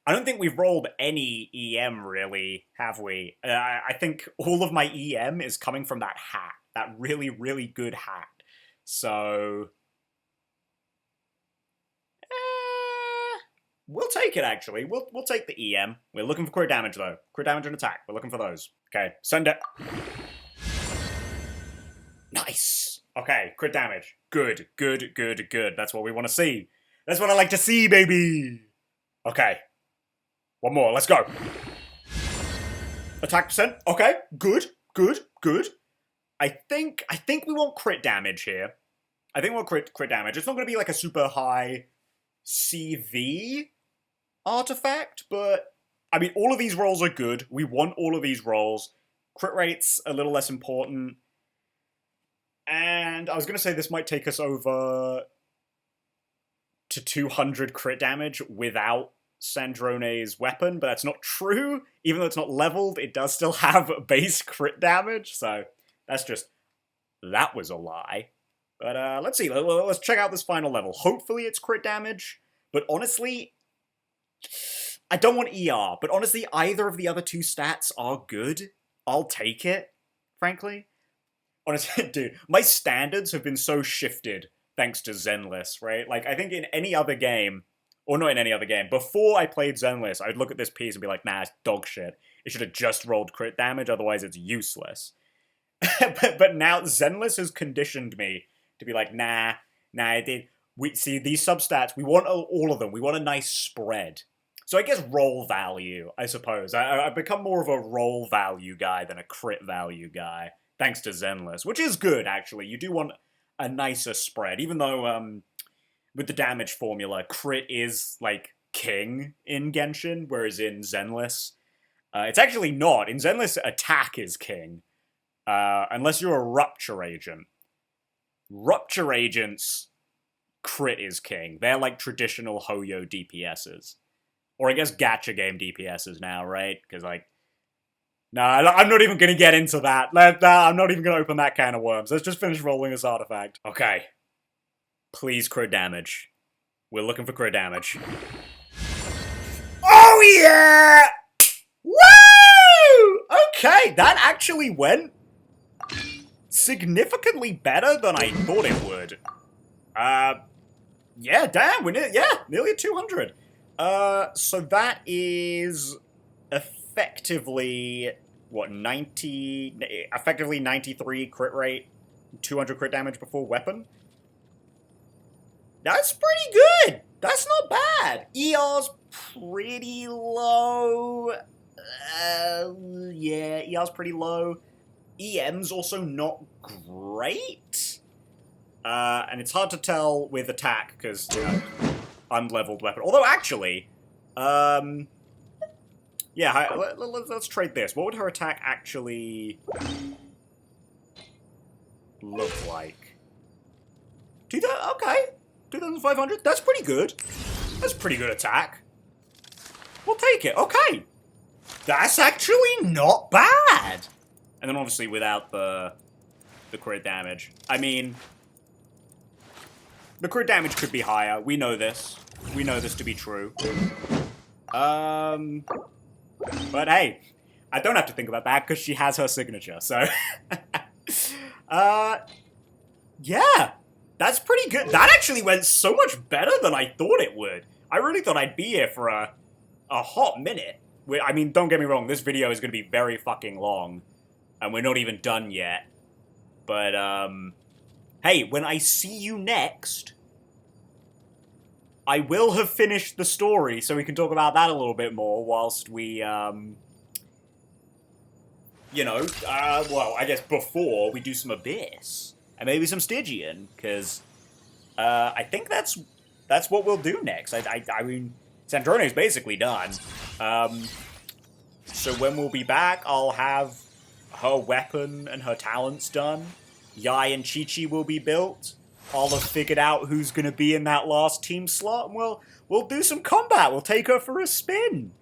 I don't think we've rolled any EM, really, have we? I think all of my EM is coming from that hat. That really, really good hat. So... we'll take it, actually. We'll take the EM. We're looking for crit damage, though. Crit damage and attack. We're looking for those. Okay, send it. Nice! Okay, crit damage. Good, good, good, good. That's what we want to see. That's what I like to see, baby! Okay. One more, let's go. Attack percent. Okay, good, good, good. I think we want crit damage here. I think we want crit damage. It's not going to be like a super high CV artifact, but I mean, all of these rolls are good. We want all of these rolls. Crit rate's a little less important. And I was going to say this might take us over to 200 crit damage without Sandrone's weapon, but that's not true. Even though it's not leveled, it does still have base crit damage, so that's just... that was a lie. But let's see, let's check out this final level. Hopefully it's crit damage, but honestly, I don't want ER, but honestly, either of the other two stats are good. I'll take it, frankly. Honestly, dude, my standards have been so shifted thanks to Zenless, right? Like, I think in any other game, or not in any other game, before I played Zenless, I'd look at this piece and be like, nah, it's dog shit. It should have just rolled crit damage, otherwise it's useless. but now Zenless has conditioned me to be like, nah, we see these substats, we want all of them. We want a nice spread. So I guess roll value, I suppose. I've become more of a roll value guy than a crit value guy, thanks to Zenless, which is good, actually. You do want a nicer spread, even though, with the damage formula, crit is, like, king in Genshin, whereas in Zenless, it's actually not. In Zenless, attack is king, unless you're a Rupture Agent. Rupture Agents, crit is king. They're like traditional Hoyo DPSs. Or I guess gacha game DPSs now, right? Because, like, nah, I'm not even going to get into that. I'm not even going to open that can of worms. Let's just finish rolling this artifact. Okay. Please crit damage. We're looking for crit damage. Oh, yeah! Woo! Okay, that actually went significantly better than I thought it would. Yeah, damn, we're nearly at 200. So that is effectively, what, effectively 93 crit rate, 200 crit damage before weapon? That's pretty good! That's not bad! ER's pretty low. Yeah, ER's pretty low. EM's also not great. And it's hard to tell with attack, because, unleveled weapon. Although, actually, yeah, let's trade this. What would her attack actually look like? Okay. 2,500? That's pretty good. That's pretty good attack. We'll take it. Okay. That's actually not bad. And then obviously without the crit damage. I mean, the crit damage could be higher. We know this. We know this to be true. But hey, I don't have to think about that because she has her signature, so... yeah. That's pretty good. That actually went so much better than I thought it would. I really thought I'd be here for a hot minute. I mean, don't get me wrong, this video is going to be very fucking long. And we're not even done yet. But, hey, when I see you next, I will have finished the story, so we can talk about that a little bit more whilst we, you know, well, I guess before we do some Abyss. And maybe some Stygian, because I think that's what we'll do next. I mean, Sandrone is basically done. So when we'll be back, I'll have her weapon and her talents done. Yai and Chi-Chi will be built. I'll have figured out who's going to be in that last team slot, and we'll do some combat. We'll take her for a spin.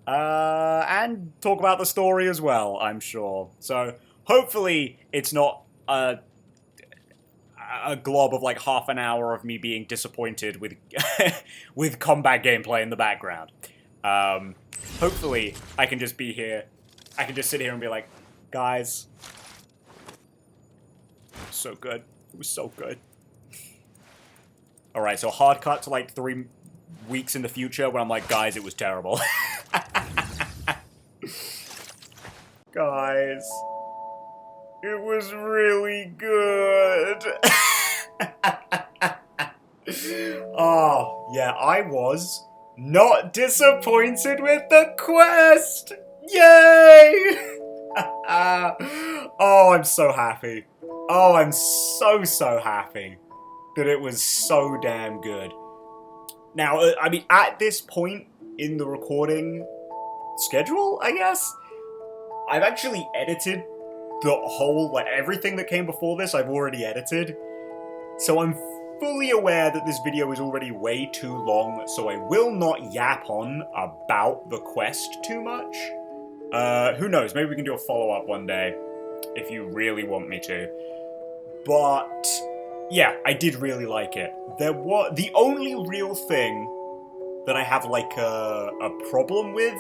And talk about the story as well, I'm sure. So hopefully it's not a glob of like half an hour of me being disappointed with with combat gameplay in the background. Hopefully I can just be here. I can just sit here and be like, guys, so good. It was so good. Alright, so hard cut to like 3 weeks in the future when I'm like, guys, it was terrible. Guys, it was really good. Oh, yeah, I was not disappointed with the quest. Yay! Oh, I'm so happy. Oh, I'm so happy that it was so damn good. Now, I mean, at this point in the recording schedule, I guess, I've actually edited the whole, like, everything that came before this, I've already edited. So I'm fully aware that this video is already way too long, so I will not yap on about the quest too much. Who knows, maybe we can do a follow-up one day, if you really want me to. But, yeah, I did really like it. The only real thing that I have, like, a problem with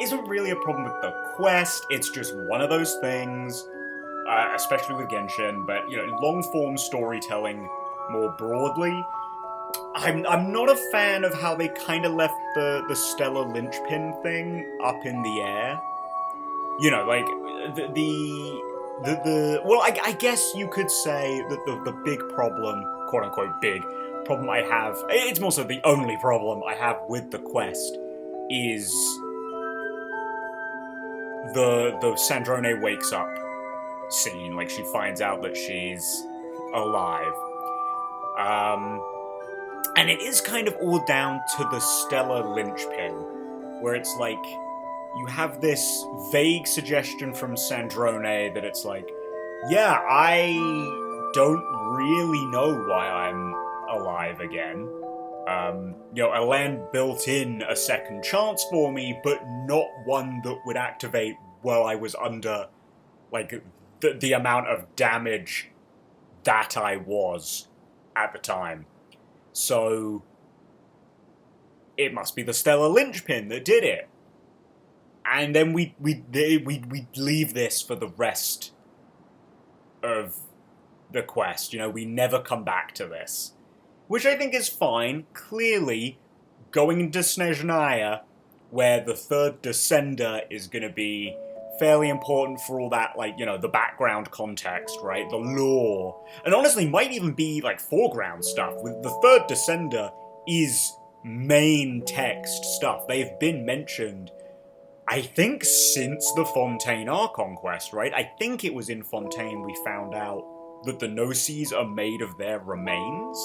isn't really a problem with the quest, it's just one of those things, especially with Genshin, but, you know, long-form storytelling more broadly. I'm not a fan of how they kind of left the stellar linchpin thing up in the air. You know, like, well, I guess you could say that the big problem, quote-unquote big problem I have, it's more so the only problem I have with the quest, is the Sandrone wakes up scene, like, she finds out that she's alive. And it is kind of all down to the stellar linchpin, where it's like, you have this vague suggestion from Sandrone that it's like, yeah, I don't really know why I'm alive again. You know, Elan built in a second chance for me, but not one that would activate while I was under, like, the amount of damage that I was at the time. So, it must be the stellar linchpin that did it. And then we leave this for the rest of the quest. You know, we never come back to this. Which I think is fine. Clearly, going into Snezhnaya where the third Descender is going to be fairly important for all that, like, you know, the background context, right? The lore. And honestly, might even be, like, foreground stuff. With the third Descender is main text stuff. They've been mentioned, I think, since the Fontaine Archon quest, right? I think it was in Fontaine we found out that the Gnosis are made of their remains.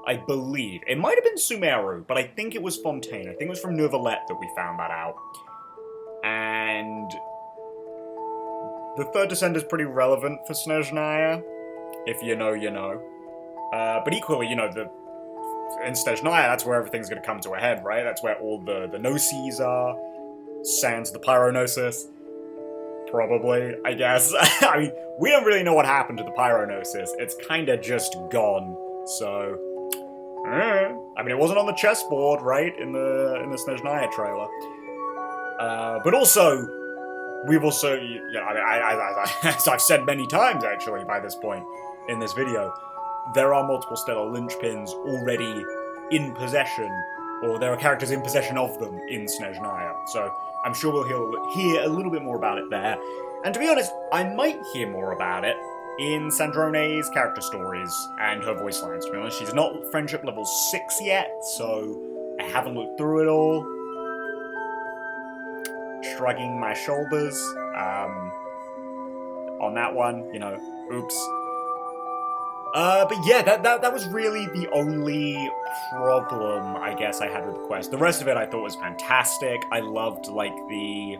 I believe. It might have been Sumeru, but I think it was Fontaine. I think it was from Neuvillette that we found that out. And the third Descender is pretty relevant for Snezhnaya. If you know, you know. But equally, you know, in Snezhnaya, that's where everything's going to come to a head, right? That's where all the Gnosis are. Sans the Pyronosis. Probably, I guess. I mean, we don't really know what happened to the Pyronosis. It's kind of just gone. So, I mean, it wasn't on the chessboard, right, in the Snezhnaya trailer. But also, we've also, you know, as I've said many times, actually, by this point in this video, there are multiple stellar linchpins already in possession, or there are characters in possession of them in Snezhnaya. So, I'm sure we'll hear a little bit more about it there. And to be honest, I might hear more about it in Sandrone's character stories and her voice lines, to be honest. She's not friendship level 6 yet, so I haven't looked through it all. Shrugging my shoulders on that one, you know, oops. But yeah, that was really the only problem, I guess, I had with the quest. The rest of it I thought was fantastic. I loved, like, the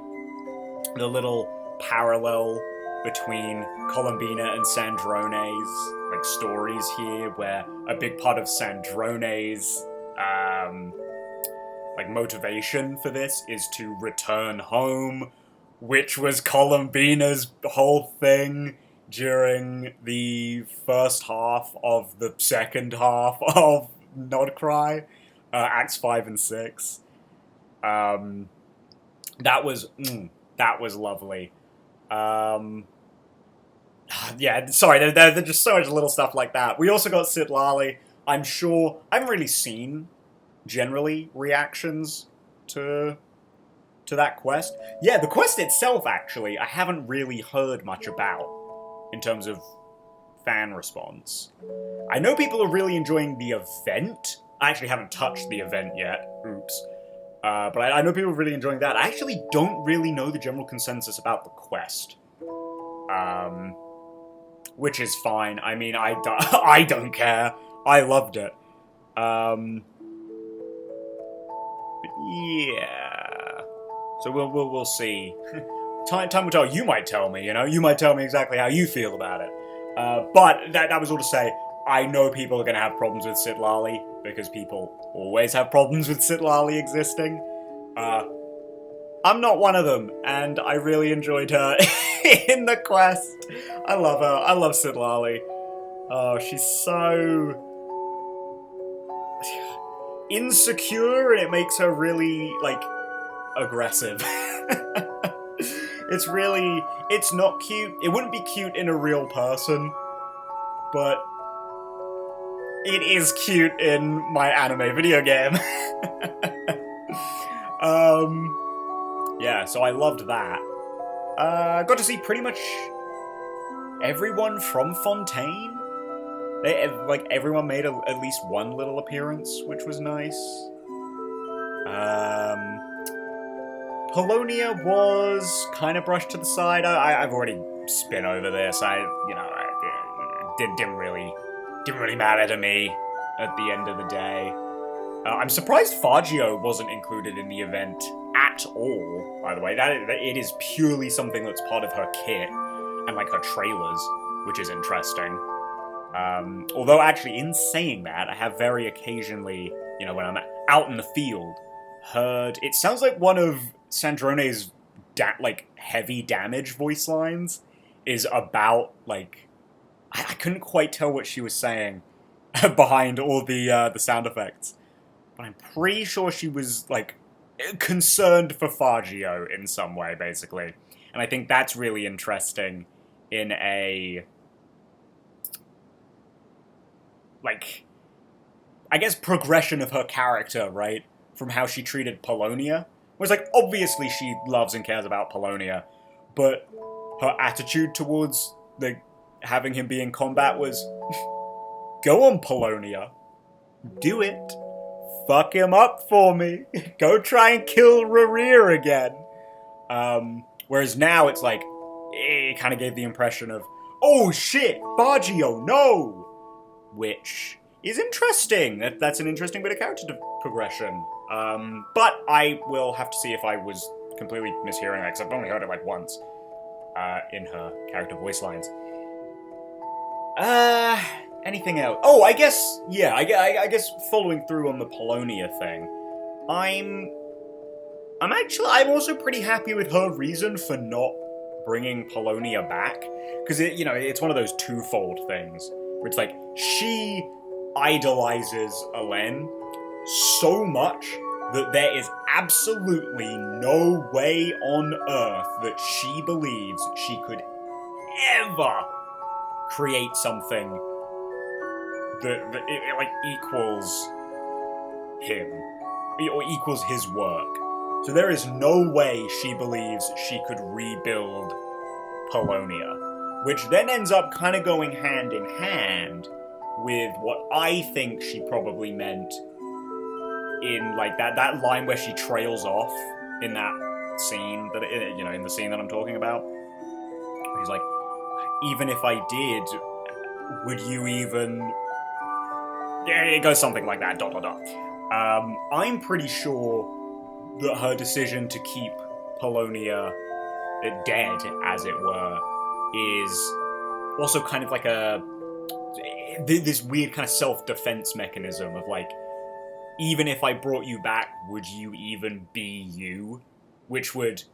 little parallel between Columbina and Sandrone's, like, stories here, where a big part of Sandrone's, like, motivation for this is to return home, which was Columbina's whole thing during the first half of the second half of Nodcry, Acts 5 and 6. That was lovely. Yeah, sorry, there's just so much little stuff like that. We also got Sitlali. I'm sure, I haven't really seen, generally, reactions to that quest. Yeah, the quest itself, actually, I haven't really heard much about, in terms of fan response. I know people are really enjoying the event. I actually haven't touched the event yet. Oops. But I know people are really enjoying that. I actually don't really know the general consensus about the quest. Which is fine. I mean, I don't care. I loved it. But yeah. So we'll see. Time will tell. You might tell me, you know? You might tell me exactly how you feel about it. But that was all to say, I know people are going to have problems with Sitlali, because people always have problems with Sitlali existing. I'm not one of them, and I really enjoyed her in the quest. I love her. I love Sitlali. Oh, she's so insecure, and it makes her really, like, aggressive. It's not cute. It wouldn't be cute in a real person, but it is cute in my anime video game. Yeah, so I loved that. Got to see pretty much everyone from Fontaine. Everyone made at least one little appearance, which was nice. Polonia was kind of brushed to the side. I've already spin over this. Didn't really matter to me at the end of the day. I'm surprised Fagio wasn't included in the event at all, by the way. It is purely something that's part of her kit and, like, her trailers, which is interesting. Although, actually, in saying that, I have very occasionally, you know, when I'm out in the field, heard... It sounds like one of Sandrone's, heavy damage voice lines is about, like... I couldn't quite tell what she was saying behind all the sound effects. But I'm pretty sure she was, like, concerned for Fagio in some way, basically. And I think that's really interesting in a... like, I guess progression of her character, right? From how she treated Polonia. Where it's like, obviously she loves and cares about Polonia, but her attitude towards having him be in combat was, go on, Polonia. Do it. Fuck him up for me. Go try and kill Rerir again. Whereas now it's like, it kind of gave the impression of, oh shit, Baggio, no! Which is interesting. That's an interesting bit of character progression. But I will have to see if I was completely mishearing that, because I've only heard it like once in her character voice lines. Anything else? Oh, I guess, yeah, I guess following through on the Polonia thing, I'm also pretty happy with her reason for not bringing Polonia back, because it's one of those twofold things, where it's like, she idolizes Alen so much that there is absolutely no way on earth that she believes she could ever create something that like equals him, or equals his work. So there is no way she believes she could rebuild Polonia, which then ends up kind of going hand in hand with what I think she probably meant in like that line where she trails off in that scene that in the scene that I'm talking about. He's like, even if I did, would you even? Yeah, it goes something like that. ... I'm pretty sure that her decision to keep Polonia dead, as it were, is also kind of like this weird kind of self-defense mechanism of like, even if I brought you back, would you even be you? Which would,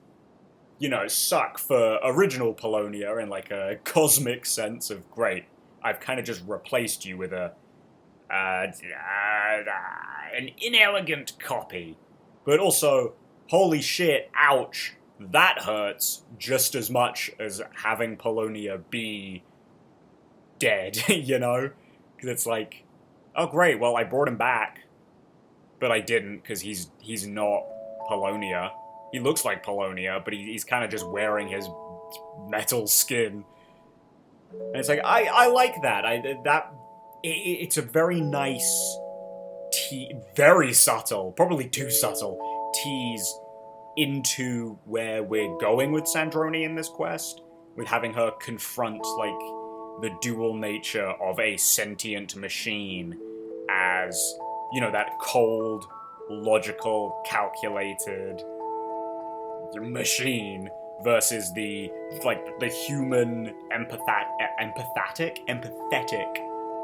suck for original Polonia in like a cosmic sense of, great, I've kind of just replaced you with an inelegant copy. But also, holy shit, ouch, that hurts just as much as having Polonia be dead, Because it's like, oh great, well I brought him back, but I didn't, because he's not Polonia. He looks like Polonia, but he's kind of just wearing his metal skin. And it's like, I like that. It's a very nice, very subtle, probably too subtle, tease into where we're going with Sandrone in this quest, with having her confront, like, the dual nature of a sentient machine as, that cold, logical, calculated machine versus the human empathetic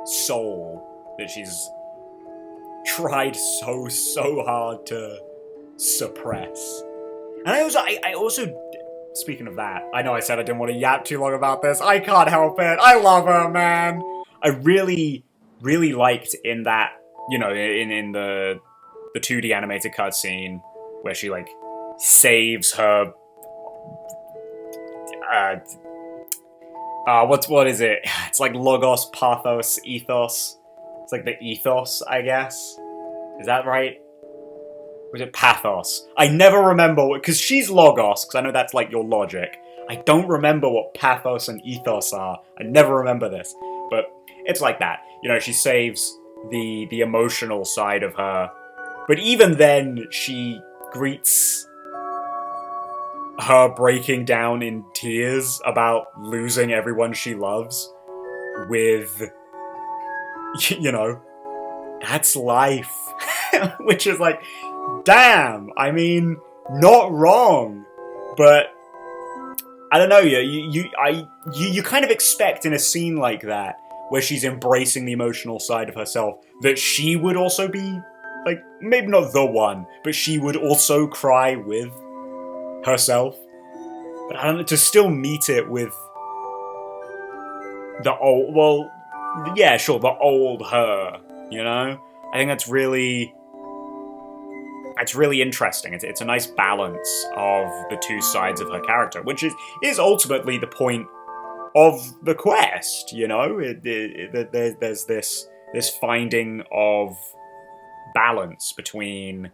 soul that she's tried so hard to suppress. And I also, speaking of that, I know I said I didn't want to yap too long about this. I can't help it. I love her, man. I really, really liked in that, in the 2D animated cutscene where she, like, saves her, what is it? It's like Logos, Pathos, Ethos. It's like the Ethos, I guess. Is that right? Or is it Pathos? I never remember, because she's Logos, because I know that's like your logic. I don't remember what Pathos and Ethos are. I never remember this. But it's like that. She saves the emotional side of her. But even then, she greets her breaking down in tears about losing everyone she loves with, that's life. Which is like, damn, I mean, not wrong, but I don't know, you kind of expect in a scene like that, where she's embracing the emotional side of herself, that she would also be, like, maybe not the one, but she would also cry with herself. But I don't know, to still meet it with the old, well, yeah, sure, the old her, I think that's really interesting. It's a nice balance of the two sides of her character, which is ultimately the point of the quest, there's this finding of balance between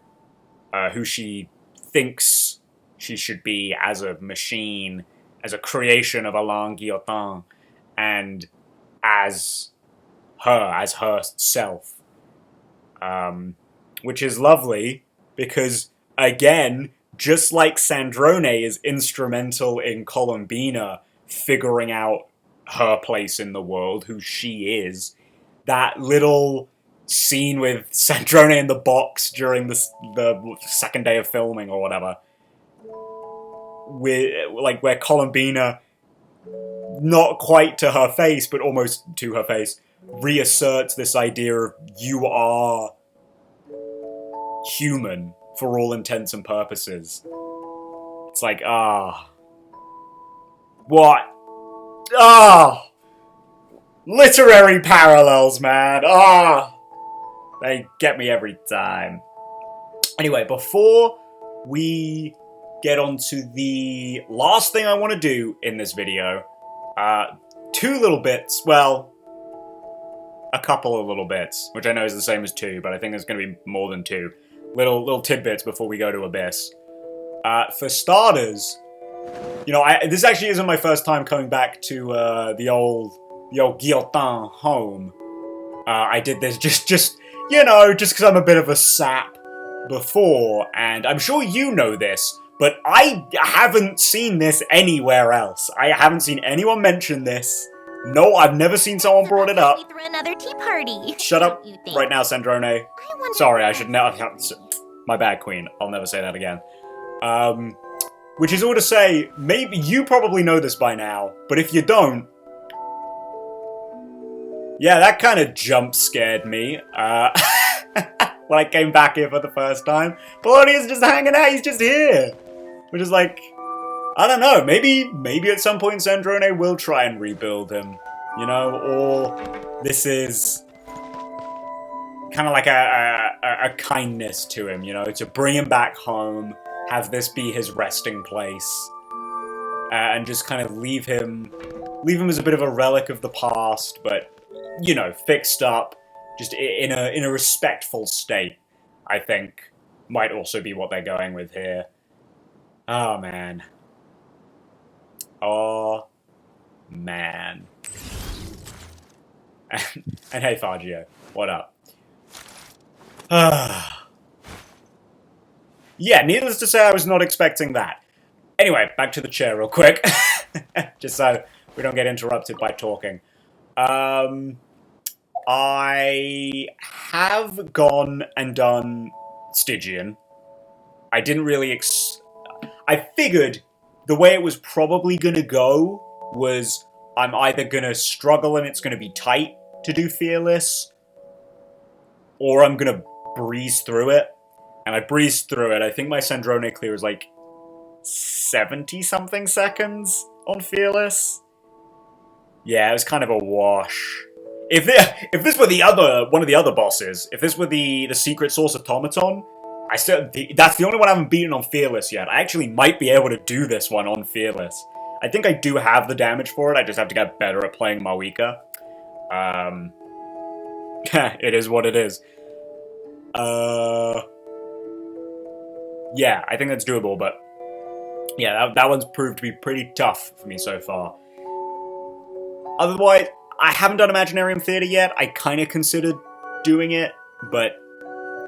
who she thinks she should be as a machine, as a creation of Alain Guillotin, and as herself. Which is lovely, because, again, just like Sandrone is instrumental in Columbina figuring out her place in the world, who she is, that little scene with Sandrone in the box during the second day of filming or whatever, where Columbina, not quite to her face, but almost to her face, reasserts this idea of you are human for all intents and purposes. It's like, what? Literary parallels, man. They get me every time. Anyway, before we get on to the last thing I want to do in this video, two little bits, well, a couple of little bits, which I know is the same as two, but I think there's going to be more than two. Little tidbits before we go to Abyss. For starters, you know, this actually isn't my first time coming back to the old Guillotin home. I did this just because I'm a bit of a sap before, and I'm sure you know this, but I haven't seen this anywhere else. I haven't seen anyone mention this. No, I've never seen someone brought it up. Through another tea party. Shut up right now, Sandrone. Sorry, I should never... My bad, Queen. I'll never say that again. Which is all to say, maybe you probably know this by now, but if you don't... Yeah, that kind of jump scared me. When I came back here for the first time. Polonius just hanging out, he's just here. Which is like... I don't know, maybe at some point Sandrone will try and rebuild him, you know, or this is kind of like a kindness to him, you know, to bring him back home, have this be his resting place, and just kind of leave him as a bit of a relic of the past, but, you know, fixed up, just in a respectful state, I think, might also be what they're going with here. Oh, man. Oh, man. And hey, Fagio, what up? Yeah, needless to say, I was not expecting that. Anyway, back to the chair real quick. Just so we don't get interrupted by talking. I have gone and done Stygian. I didn't really I figured the way it was probably gonna go was I'm either gonna struggle and it's gonna be tight to do Fearless, or I'm gonna breeze through it. And I breezed through it. I think my Sandrone clear was like 70-something seconds on Fearless. Yeah, it was kind of a wash. If this were one of the other bosses, if this were the Secret Source Automaton, that's the only one I haven't beaten on Fearless yet. I actually might be able to do this one on Fearless. I think I do have the damage for it, I just have to get better at playing Mawika. It is what it is. Yeah, I think that's doable, but yeah, that one's proved to be pretty tough for me so far. Otherwise, I haven't done Imaginarium Theater yet. I kind of considered doing it, but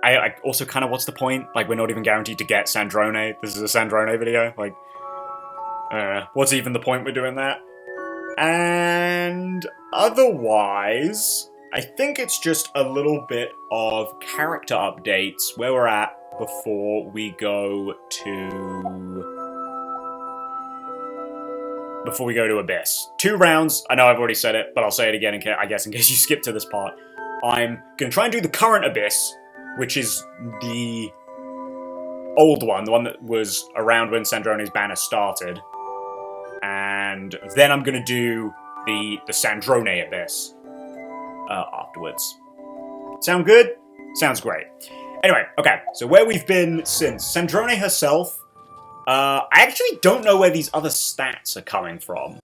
I also kind of, what's the point? Like, we're not even guaranteed to get Sandrone. This is a Sandrone video. Like, what's even the point we're doing that? And otherwise, I think it's just a little bit of character updates where we're at before we go to Abyss. 2 rounds. I know I've already said it, but I'll say it again, I guess, in case you skipped to this part. I'm going to try and do the current Abyss, which is the old one, the one that was around when Sandrone's banner started. And then I'm going to do the Sandrone Abyss afterwards. Sound good? Sounds great. Anyway, okay, so where we've been since. Sandrone herself, I actually don't know where these other stats are coming from.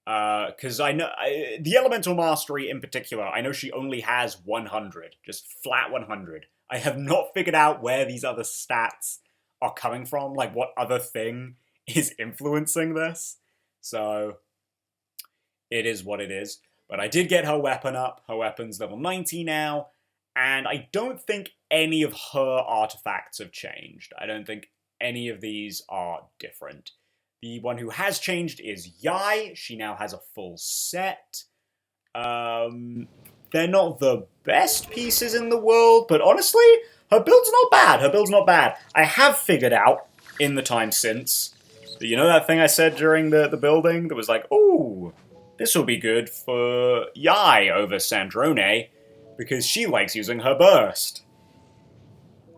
Because I know, the Elemental Mastery in particular, I know she only has 100, just flat 100. I have not figured out where these other stats are coming from, like what other thing is influencing this. So it is what it is. But I did get her weapon up. Her weapon's level 90 now, and I don't think any of her artifacts have changed. I don't think any of these are different. The one who has changed is Yai. She now has a full set. They're not the best pieces in the world, but honestly, her build's not bad. Her build's not bad. I have figured out, in the time since, that you know that thing I said during the building that was like, ooh, this will be good for Yai over Sandrone, because she likes using her burst.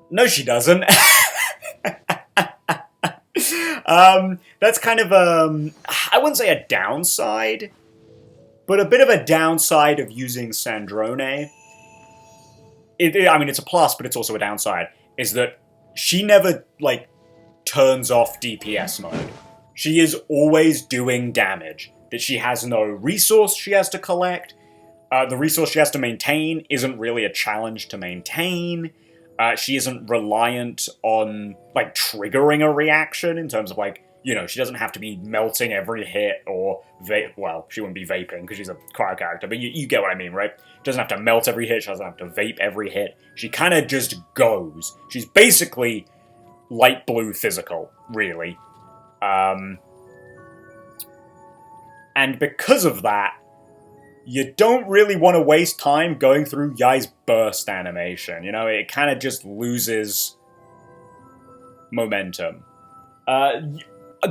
No, she doesn't. That's kind of, I wouldn't say a downside, but a bit of a downside of using Sandrone. I mean, it's a plus, but it's also a downside, is that she never, like, turns off DPS mode. She is always doing damage. That she has no resource she has to collect. The resource she has to maintain isn't really a challenge to maintain. She isn't reliant on, like, triggering a reaction in terms of, like, you know, she doesn't have to be melting every hit or well, she wouldn't be vaping because she's a cryo character, but you get what I mean, right? She doesn't have to melt every hit, she doesn't have to vape every hit. She kind of just goes. She's basically light blue physical, really. And because of that, you don't really want to waste time going through Yai's burst animation. You know, it kind of just loses momentum.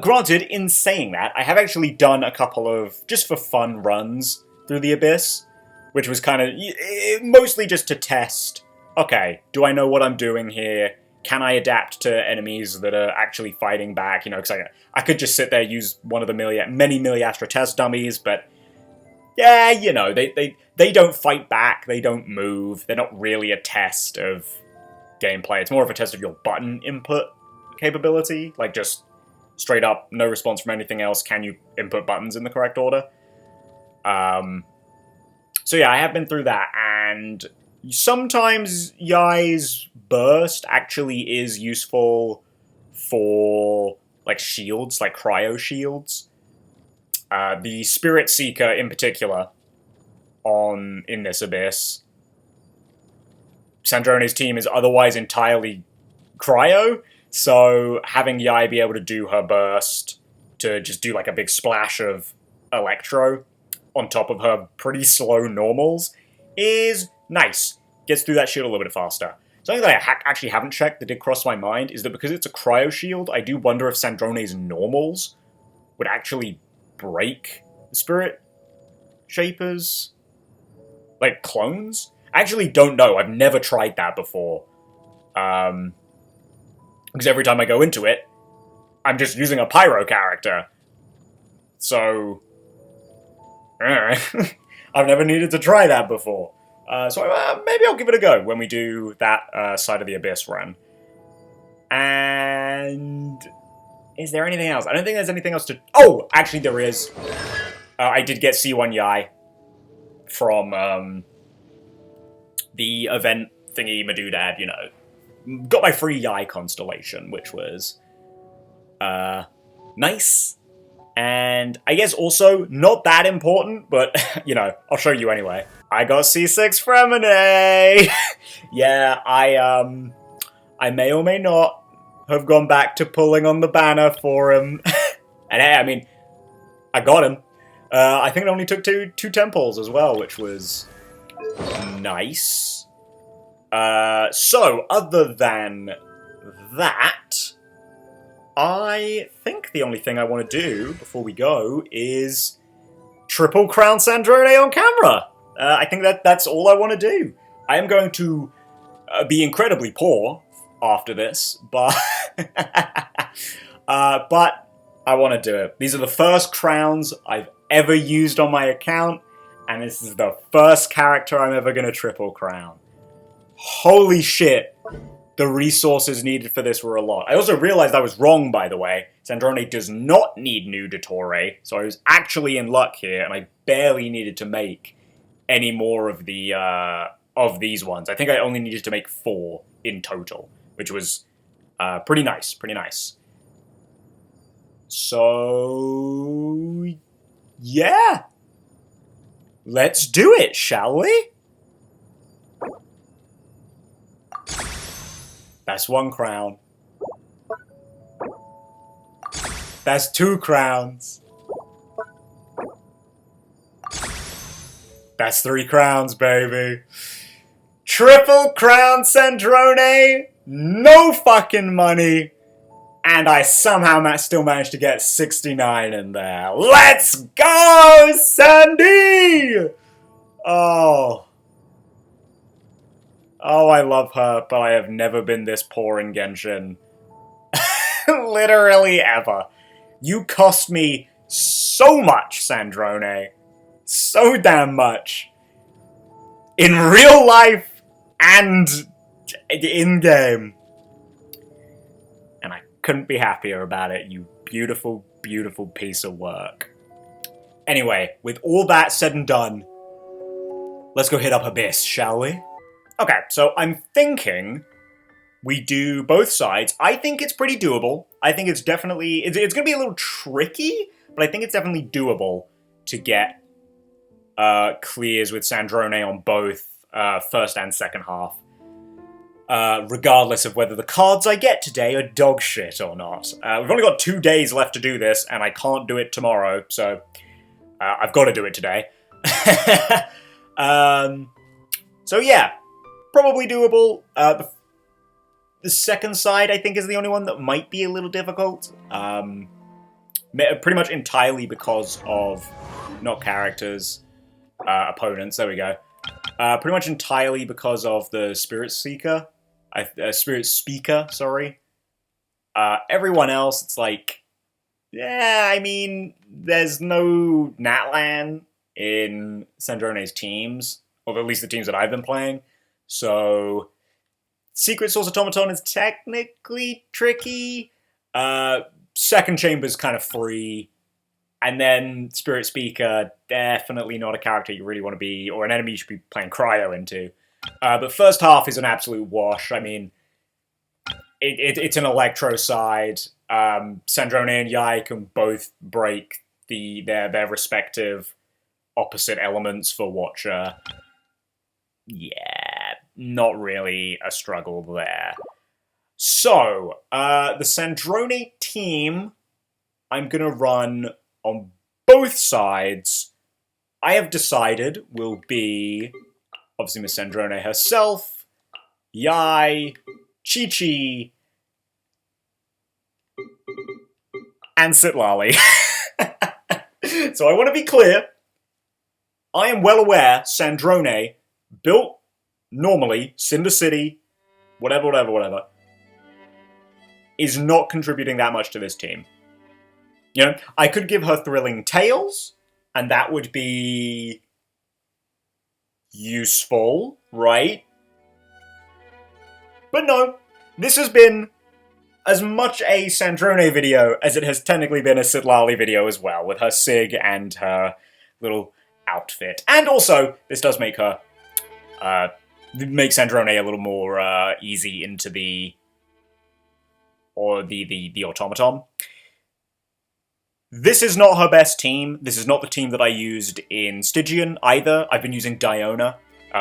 Granted, in saying that, I have actually done a couple of, just for fun, runs through the Abyss, which was kind of, mostly just to test, okay, do I know what I'm doing here? Can I adapt to enemies that are actually fighting back? You know, because I could just sit there, use one of the many Miliastra test dummies, but yeah, you know, they don't fight back, they don't move, they're not really a test of gameplay. It's more of a test of your button input capability, like just straight up, no response from anything else, can you input buttons in the correct order? So yeah, I have been through that, and sometimes Yai's burst actually is useful for, like, shields, like cryo shields. The Spirit Seeker, in particular, in this Abyss, Sandrone's team is otherwise entirely cryo, so having Yai be able to do her burst, to just do, like, a big splash of Electro on top of her pretty slow normals, is nice. Gets through that shield a little bit faster. Something that I actually haven't checked that did cross my mind is that because it's a cryo shield, I do wonder if Sandrone's normals would actually break the Spirit Shapers, like, clones? I actually don't know. I've never tried that before. Because every time I go into it, I'm just using a Pyro character. So, I've never needed to try that before. So maybe I'll give it a go when we do that side of the Abyss run. And is there anything else? I don't think there's anything else to... Oh, actually there is. I did get C1 Yai from the event thingy Madoodad, you know. Got my free Yai constellation, which was nice. And I guess also not that important, but, you know, I'll show you anyway. I got C6 Fremine! Yeah, I may or may not have gone back to pulling on the banner for him. And hey, I mean, I got him. I think it only took two temples as well, which was nice. So, other than that, I think the only thing I want to do before we go is triple crown Sandrone on camera. I think that's all I want to do. I am going to be incredibly poor after this, but but I want to do it. These are the first crowns I've ever used on my account, and this is the first character I'm ever going to triple crown. Holy shit. The resources needed for this were a lot. I also realized I was wrong, by the way. Sandrone does not need Nudatore, so I was actually in luck here, and I barely needed to make any more of the of these ones. I think I only needed to make 4 in total, which was Pretty nice, pretty nice. So, yeah. Let's do it, shall we? That's 1 crown. That's 2 crowns. That's 3 crowns, baby. Triple crown, Sandrone. No fucking money. And I somehow still managed to get 69 in there. Let's go, Sandy! Oh. Oh, I love her, but I have never been this poor in Genshin. Literally ever. You cost me so much, Sandrone. So damn much. In real life and in-game. And I couldn't be happier about it, you beautiful, beautiful piece of work. Anyway, with all that said and done, let's go hit up Abyss, shall we? Okay, so I'm thinking we do both sides. I think it's pretty doable. I think it's definitely... It's going to be a little tricky, but I think it's definitely doable to get clears with Sandrone on both first and second half. Regardless of whether the cards I get today are dog shit or not. We've only got 2 days left to do this, and I can't do it tomorrow, so I've got to do it today. So yeah, probably doable. The second side, I think, is the only one that might be a little difficult. Pretty much entirely because of, not characters, opponents, there we go. Pretty much entirely because of the Spirit Speaker, sorry. Everyone else, it's like, yeah, I mean, there's no Natlan in Sandrone's teams, or at least the teams that I've been playing, so Secret Source Automaton is technically tricky. Second Chamber's kind of free. And then Spirit Speaker, definitely not a character you really want to be, or an enemy you should be playing Cryo into. But first half is an absolute wash. I mean, it's an Electro side. Sandrone and Yai can both break their respective opposite elements for Watcher. Yeah, not really a struggle there. So, the Sandrone team, I'm going to run on both sides. I have decided will be, obviously, Miss Sandrone herself, Yai, Chi-Chi, and Sitlali. So I want to be clear. I am well aware Sandrone, built normally, Cinder City, whatever, is not contributing that much to this team. You know, I could give her Thrilling Tales, and that would be useful, right? But no, this has been as much a Sandrone video as it has technically been a Sitlali video as well, with her SIG and her little outfit. And also, this does make her, make Sandrone a little more easy into the automaton. This is not her best team. This is not the team that I used in Stygian either. I've been using Diona,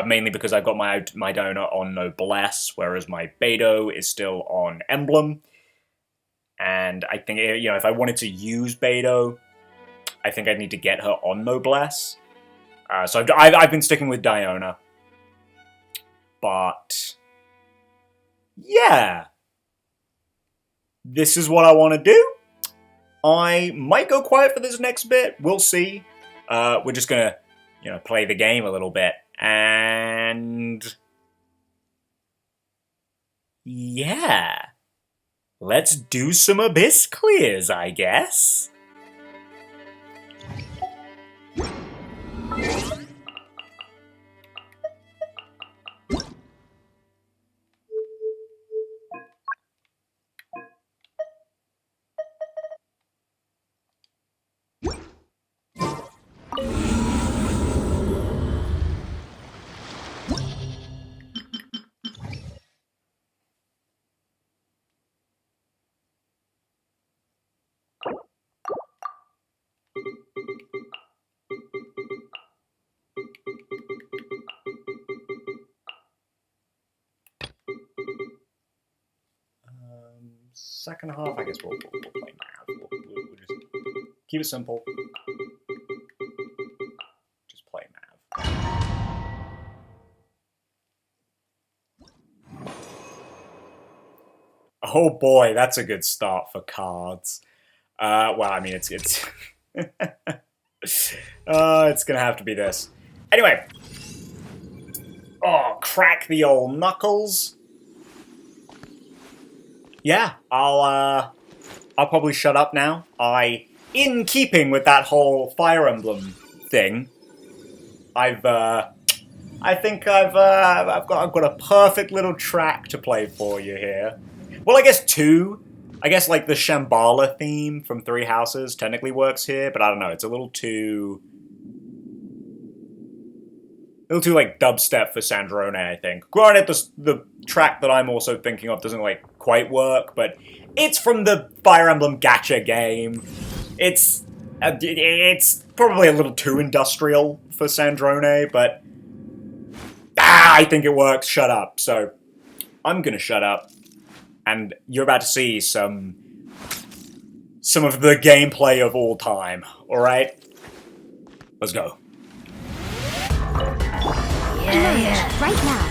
mainly because I've got my Diona on Noblesse, whereas my Beidou is still on Emblem. And I think, you know, if I wanted to use Beidou, I think I'd need to get her on Noblesse. So I've been sticking with Diona. But yeah, this is what I want to do. I might go quiet for this next bit. We'll see. We're just gonna, you know, play the game a little bit. And yeah, let's do some Abyss clears, I guess. second half, I guess we'll play math. We'll just keep it simple. Just play math. Oh boy, that's a good start for cards. Well, I mean, it's it's gonna have to be this. Anyway. Oh, crack the old knuckles. Yeah, I'll probably shut up now. In keeping with that whole Fire Emblem thing, I think I've got a perfect little track to play for you here. Well, I guess two. I guess like the Shambhala theme from Three Houses technically works here, but I don't know. It's a little too like dubstep for Sandrone, I think. Granted, the track that I'm also thinking of doesn't like quite work, but it's from the Fire Emblem gacha game. It's probably a little too industrial for Sandrone, but I think it works. Shut up. So I'm gonna shut up, and you're about to see some of the gameplay of all time. All right, let's go. Yeah. Right now.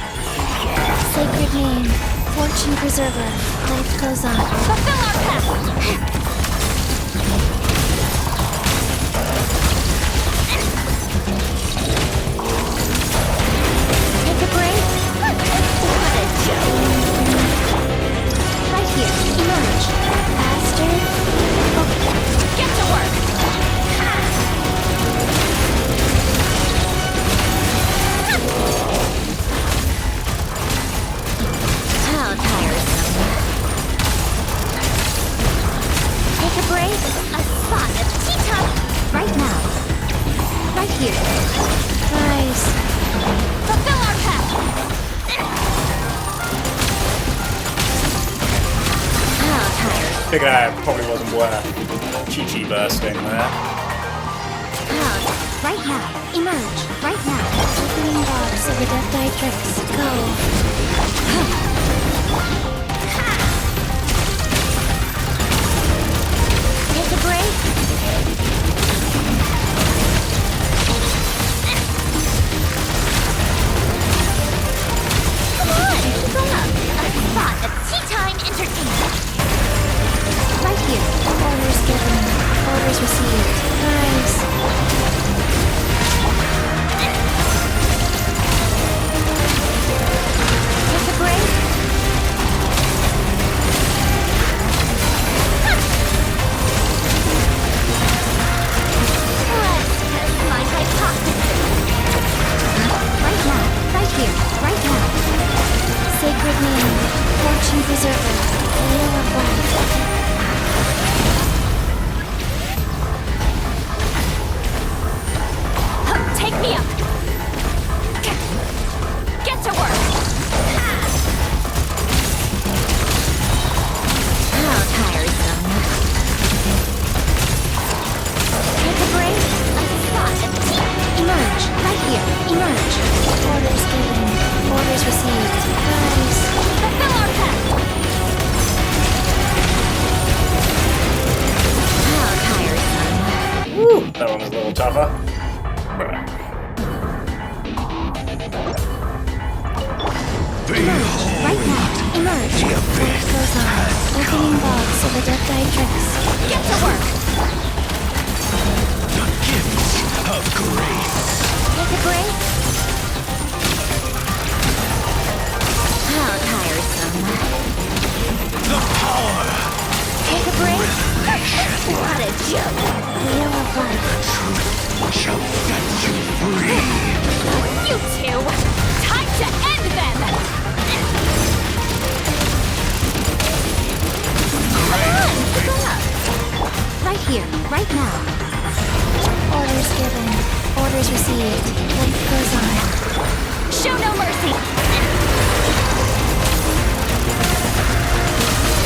Sacred name, fortune preserver, life goes on. Fulfill our path! Take a break? What a joke! Right here, emerge. Faster. Okay. Get to work! How tiresome. Take a break. A spot of tea time. Right now. Right here. Rise. Fulfill our path. How tiresome. Figured I probably wasn't worth Chi-Chi bursting there. Out. Right now. Emerge. Right now. Opening box of the Death Eye tricks. Go. Take a break. Come on, keep up. A spot of tea time entertainment. Right here. Orders given. Orders received. Rise. Take a break. Let's test my hypothesis. Right now, right here, right now. Sacred name, fortune preserver, wheel of life. Take me up. Get to work. How tiresome. Take a break. A spot of tea. Emerge. Right here. Emerge. Orders given. Orders received. Rise. Fulfill our path. How tiresome. Woo! That one was a little tougher. Emerge. Right now. Emerge. Life goes on. Opening box of the Death Eye tricks. Get to work. The gifts of grace. Take a break. How tiresome. The power. Take a break. What a joke. Wheel of life. Truth shall set you free. You two! Time to end them! Come on, keep up. Right here, right now. Orders given. Orders received. Life goes on. Show no mercy!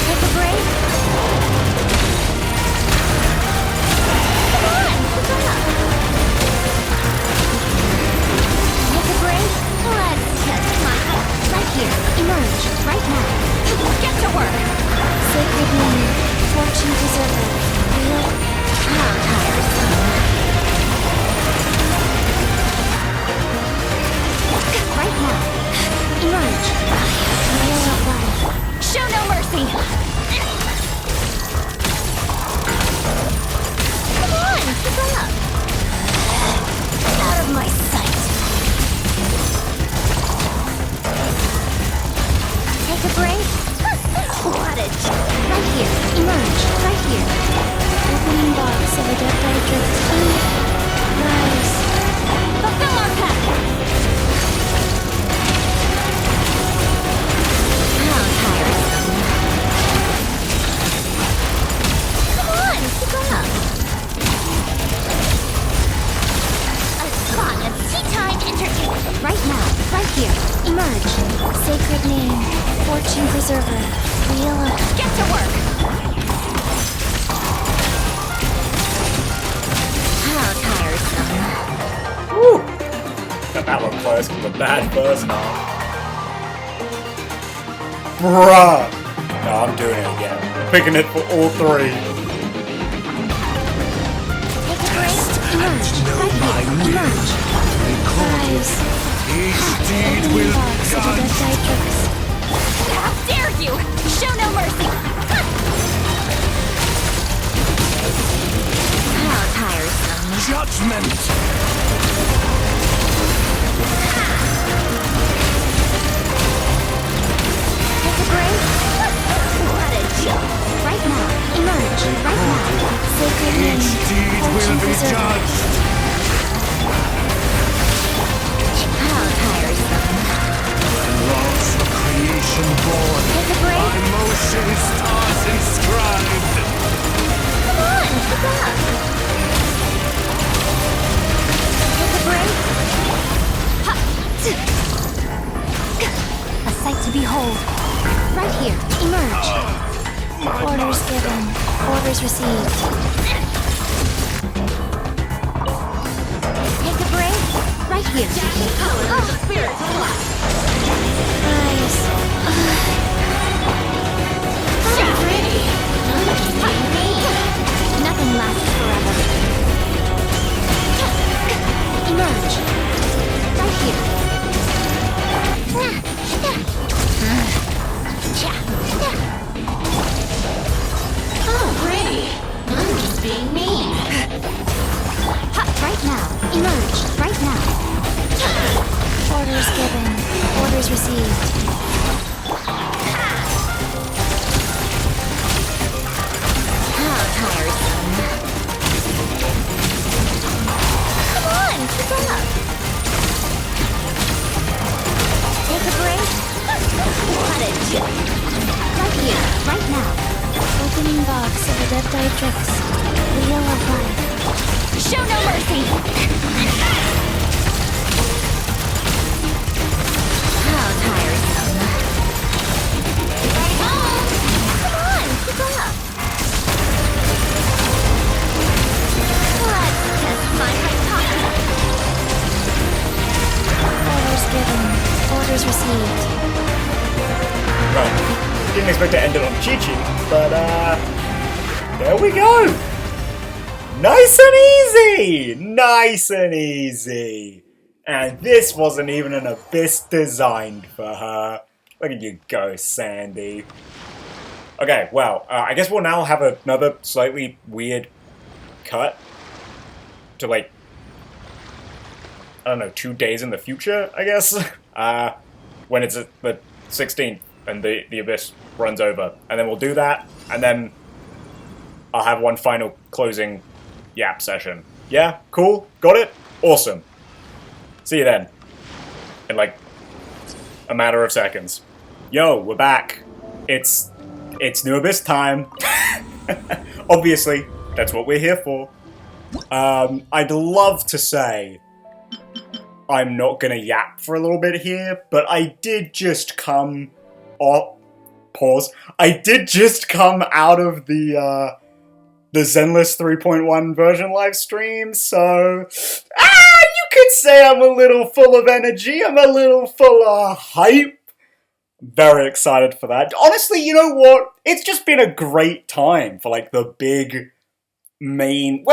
Take a break. Come on, keep up. Fortune preserver. Real. How tiresome. Right now. Emerge. Real of life. Show no mercy! Come on, keep up. Out of my sight. Take a break. What a right here. Emerge. Right here. Opening box of a death matrix. Rise. Fulfill our pact! How tiresome. Come on, keep up. A spot of tea time entertainment. Right now, right here. Emerge. Sacred name. Fortune preserver. Wheel of... Get to work! How tiresome. Woo! That one close was a bad first half. Bruh! No, I'm doing it again. Picking it for all three. Take a break. Emerge. Right here. Emerge. Rise. Each deed Opening will box of a judge. death matrix. How dare you! Show no mercy! How tiresome. Judgment. Take a break. What a joke. Right now. Emerge. Right now. Sacred name. Each deed will Fortune be preserver. judged. How tiresome. Laws of creation born. Take a break. By motion stars inscribed. Come on, keep up. Take a break. Ha. A sight to behold. Right here. Emerge. Orders given. Orders received. Take a break. Right here. Spirits alive! Rise. Nothing lasts forever. Emerge. Right here. Oh, pretty. I'm just being mean. Right now. Emerge. Right now. Orders given. Orders received. How tiresome. Come on, keep up. Take a break. What a joke. Right here, right now. Opening box of a death matrix. Wheel of life. Show no mercy! How tiresome. Right home! Come on, keep up. Let's test my hypothesis. Orders given. Orders received. Well, didn't expect to end it on Chi-Chi, but there we go! Nice and easy! Nice and easy! And this wasn't even an abyss designed for her. Look at you go, Sandy. Okay, well, I guess we'll now have another slightly weird cut to, like, I don't know, 2 days in the future, I guess? When it's the 16th and the abyss runs over. And then we'll do that, and then I'll have one final closing yap session. Yeah? Cool? Got it? Awesome. See you then. In, like, a matter of seconds. Yo, we're back. It's New Abyss time. Obviously, that's what we're here for. I'd love to say I'm not gonna yap for a little bit here, but I did just come pause. I did just come out of the Zenless 3.1 version live stream, so you could say I'm a little full of energy, I'm a little full of hype. Very excited for that. Honestly, you know what? It's just been a great time for, like, the big mainstream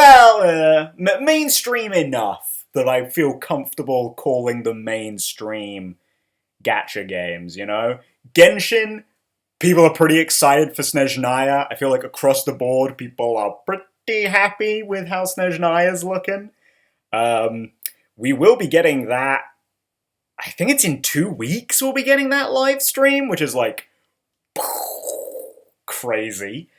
enough that I feel comfortable calling them mainstream gacha games, you know? Genshin, people are pretty excited for Snezhnaya. I feel like across the board, people are pretty happy with how Snezhnaya's looking. We will be getting that. I think it's in 2 weeks we'll be getting that live stream, which is like crazy.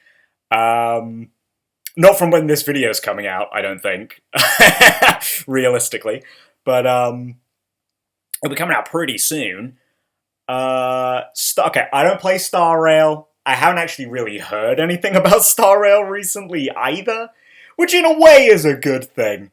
Not from when this video is coming out, I don't think, realistically, but it'll be coming out pretty soon. Okay, I don't play Star Rail. I haven't actually really heard anything about Star Rail recently either, which in a way is a good thing.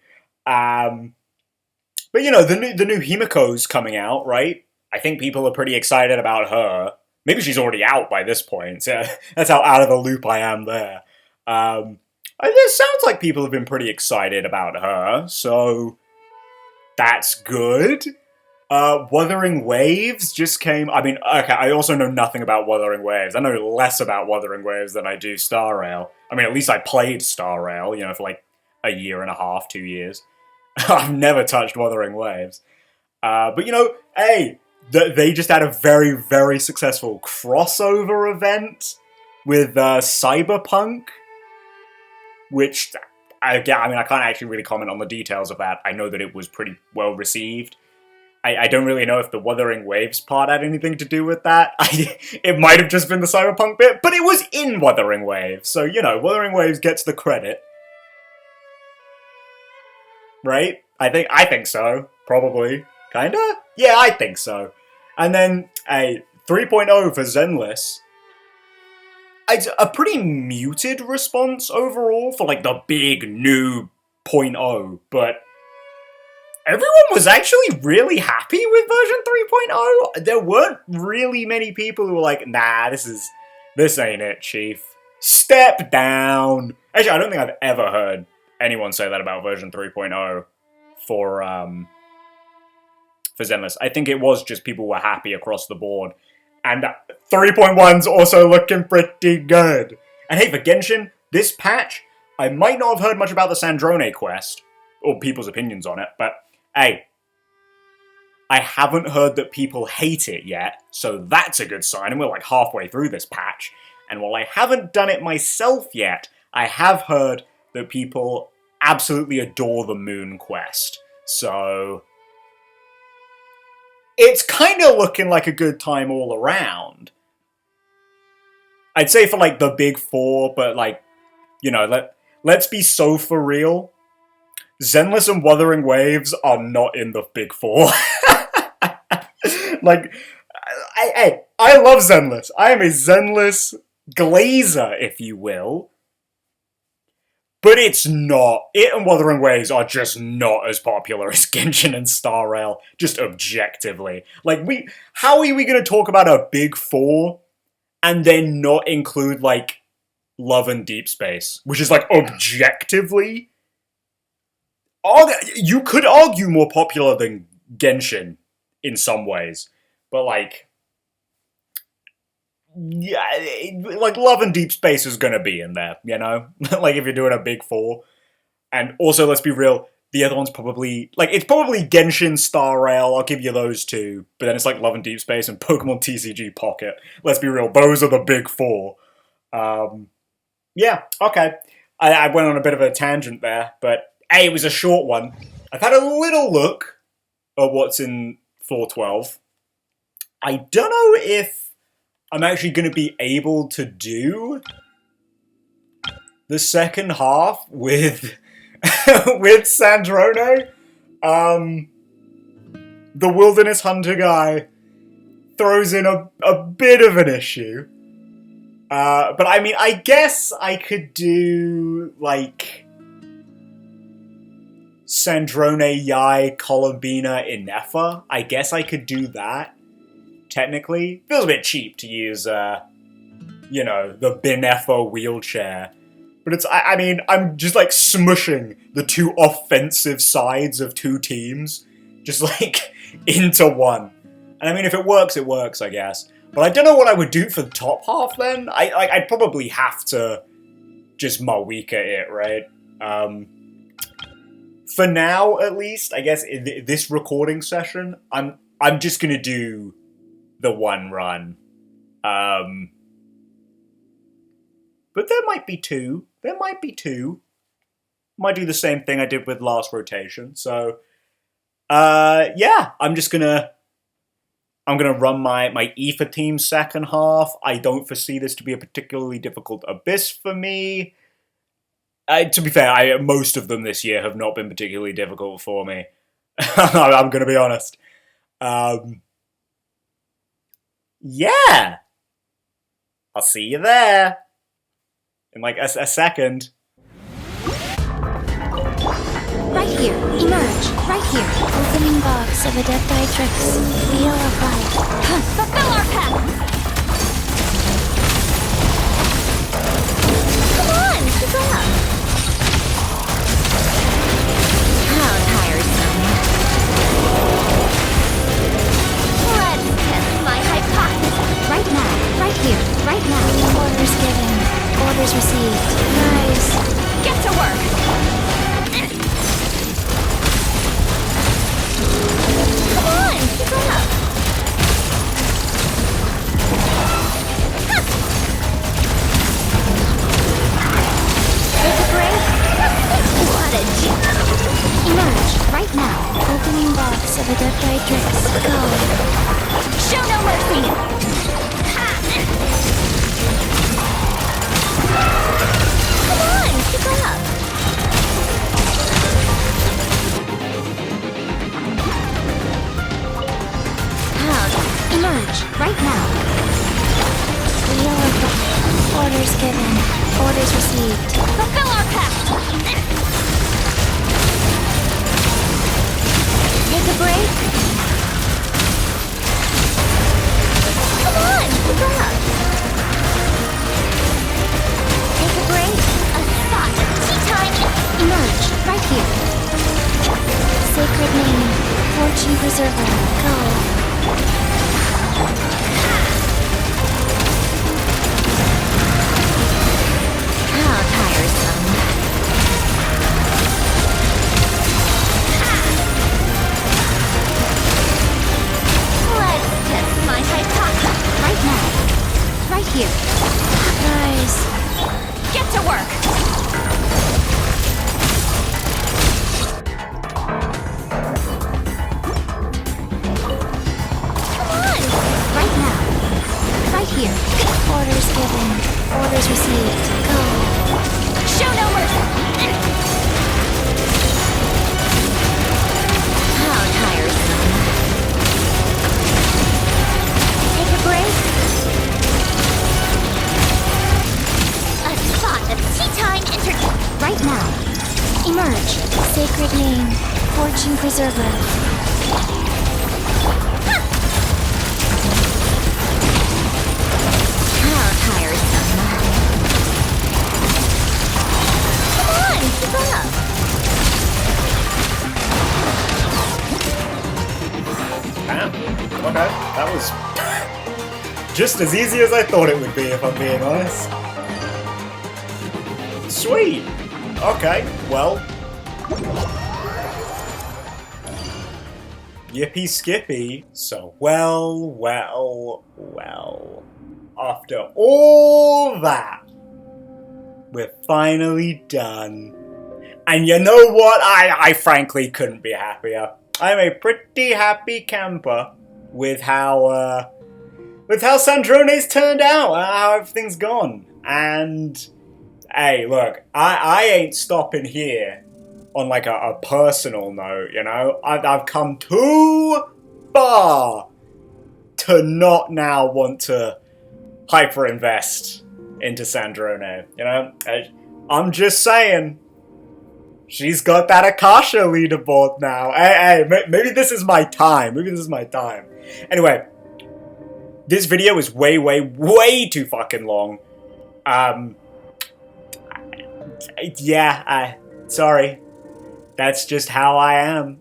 But you know, the new Himiko's coming out, right? I think people are pretty excited about her. Maybe she's already out by this point. So that's how out of the loop I am there. It sounds like people have been pretty excited about her, so that's good. Wuthering Waves just came. I mean, okay, I also know nothing about Wuthering Waves. I know less about Wuthering Waves than I do Star Rail. I mean, at least I played Star Rail, you know, for like a year and a half, 2 years. I've never touched Wuthering Waves. But you know, hey, they just had a very, very successful crossover event with Cyberpunk, which, I mean, I can't actually really comment on the details of that. I know that it was pretty well received. I don't really know if the Wuthering Waves part had anything to do with that. It might have just been the Cyberpunk bit, but it was in Wuthering Waves, so, you know, Wuthering Waves gets the credit. Right? I think so. Probably. Kinda? Yeah, I think so. And then a 3.0 for Zenless. It's a pretty muted response overall for like the big new 0.0, but everyone was actually really happy with version 3.0. There weren't really many people who were like, nah, this ain't it, Chief. Step down. Actually, I don't think I've ever heard anyone say that about version 3.0 for Zenless. I think it was just people were happy across the board. And 3.1's also looking pretty good. And hey, for Genshin, this patch, I might not have heard much about the Sandrone quest, or people's opinions on it, but hey, I haven't heard that people hate it yet, so that's a good sign, and we're like halfway through this patch. And while I haven't done it myself yet, I have heard that people absolutely adore the Moon quest. So it's kind of looking like a good time all around. I'd say for like the big four, but like, you know, let's be so for real. Zenless and Wuthering Waves are not in the big four. Like, I love Zenless. I am a Zenless glazer, if you will. But it's not. It and Wuthering Waves are just not as popular as Genshin and Star Rail, just objectively. Like, how are we going to talk about a big four and then not include, like, Love and Deep Space, which is, like, objectively... You could argue more popular than Genshin in some ways, but, like... Yeah, like, Love and Deep Space is gonna be in there, you know? Like, if you're doing a big four. And also, let's be real, the other one's probably... Like, it's probably Genshin, Star Rail, I'll give you those two. But then it's like Love and Deep Space and Pokemon TCG Pocket. Let's be real, those are the big four. Yeah, okay. I went on a bit of a tangent there, but hey, it was a short one. I've had a little look at what's in 412. I don't know if I'm actually going to be able to do the second half with with Sandrone. The Wilderness Hunter guy throws in a bit of an issue. But I mean, I guess I could do, like, Sandrone, Yai, Columbina, Inefa. I guess I could do that. Technically. Feels a bit cheap to use, you know, the Binefa wheelchair. But it's, I mean, I'm just, like, smushing the two offensive sides of two teams. Just, like, into one. And I mean, if it works, I guess. But I don't know what I would do for the top half then. I'd probably have to just Mawika it, right? For now, at least, I guess in this recording session, I'm just gonna do the one run. But there might be two. There might be two. Might do the same thing I did with last rotation. So, yeah, I'm gonna run my Aoife team second half. I don't foresee this to be a particularly difficult abyss for me. To be fair, most of them this year have not been particularly difficult for me. I'm gonna be honest. Yeah, I'll see you there in like a second. Right here, emerge. Right here, opening box of Adepti-Trix. Wheel of life. Fulfill our path! Come on, keep up. How tiresome. Let's test my hypothesis. Right now, right here, right now. Orders given. Orders received. Rise. Get to work! Come on, keep up. Take a break. What a job. Emerge. Right now. Opening box of Adepti-Trix. Go. Show no mercy! Come on, keep up. Emerge. Right now. Wheel of life. Orders given. Orders received. Fulfill our path! Take a break. Come on, keep up. Take a break. A spot of tea time. Emerge. Right here. Sacred name. Fortune preserver. Go. How tiresome. Let's test my hypothesis. Right now. Right here. Rise. Get to work! Right now. Right here. Orders given. Orders received. Go. Show no mercy! How tiresome. Take a break. A spot of tea time entered. Right now. Emerge. Sacred name. Fortune preserver. How tiresome. Come on, keep up. Damn. Okay, that was just as easy as I thought it would be, if I'm being honest. Sweet. Okay, well. Yippee skippy. So, well. After all that, we're finally done. And you know what? I frankly couldn't be happier. I'm a pretty happy camper with how Sandrone's turned out, how everything's gone. And hey, look, I ain't stopping here on like a personal note, you know? I've come too far to not now want to hyper-invest into Sandrone, you know? I'm just saying, she's got that Akasha leaderboard now. Hey, maybe this is my time. Anyway, this video is way too fucking long. Yeah, sorry. That's just how I am.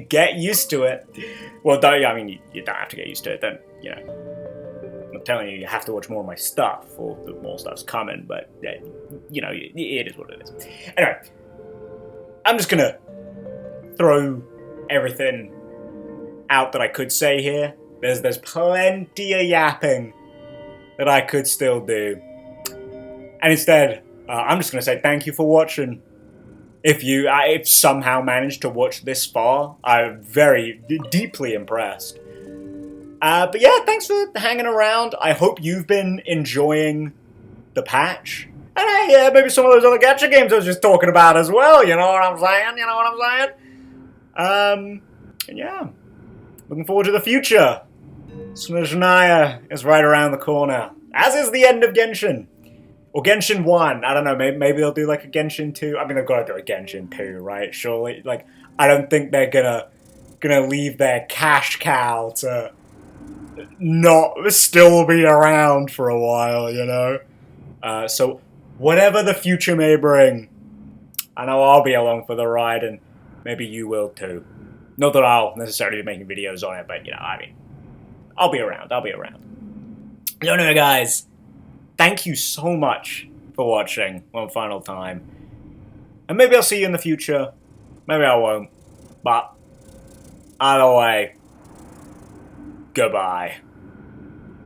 Get used to it. Well, you don't have to get used to it, then, you know. not telling you have to watch more of my stuff, or the more stuff's coming, but, you know, it is what it is. Anyway, I'm just gonna throw everything out that I could say here. There's plenty of yapping that I could still do. And instead, I'm just gonna say thank you for watching. If you somehow managed to watch this far, I'm very deeply impressed. But yeah, thanks for hanging around. I hope you've been enjoying the patch. And hey, yeah, maybe some of those other gacha games I was just talking about as well, you know what I'm saying? You know what I'm saying? And yeah, looking forward to the future. Sandrone is right around the corner, as is the end of Genshin. Or Genshin 1, I don't know, maybe they'll do like a Genshin 2. I mean, they've got to do a Genshin 2, right? Surely, like, I don't think they're gonna leave their cash cow to not still be around for a while, you know? So, whatever the future may bring, I know I'll be along for the ride, and maybe you will too. Not that I'll necessarily be making videos on it, but, you know, I mean, I'll be around. So anyway, guys, thank you so much for watching one final time. And maybe I'll see you in the future. Maybe I won't. But either way, goodbye.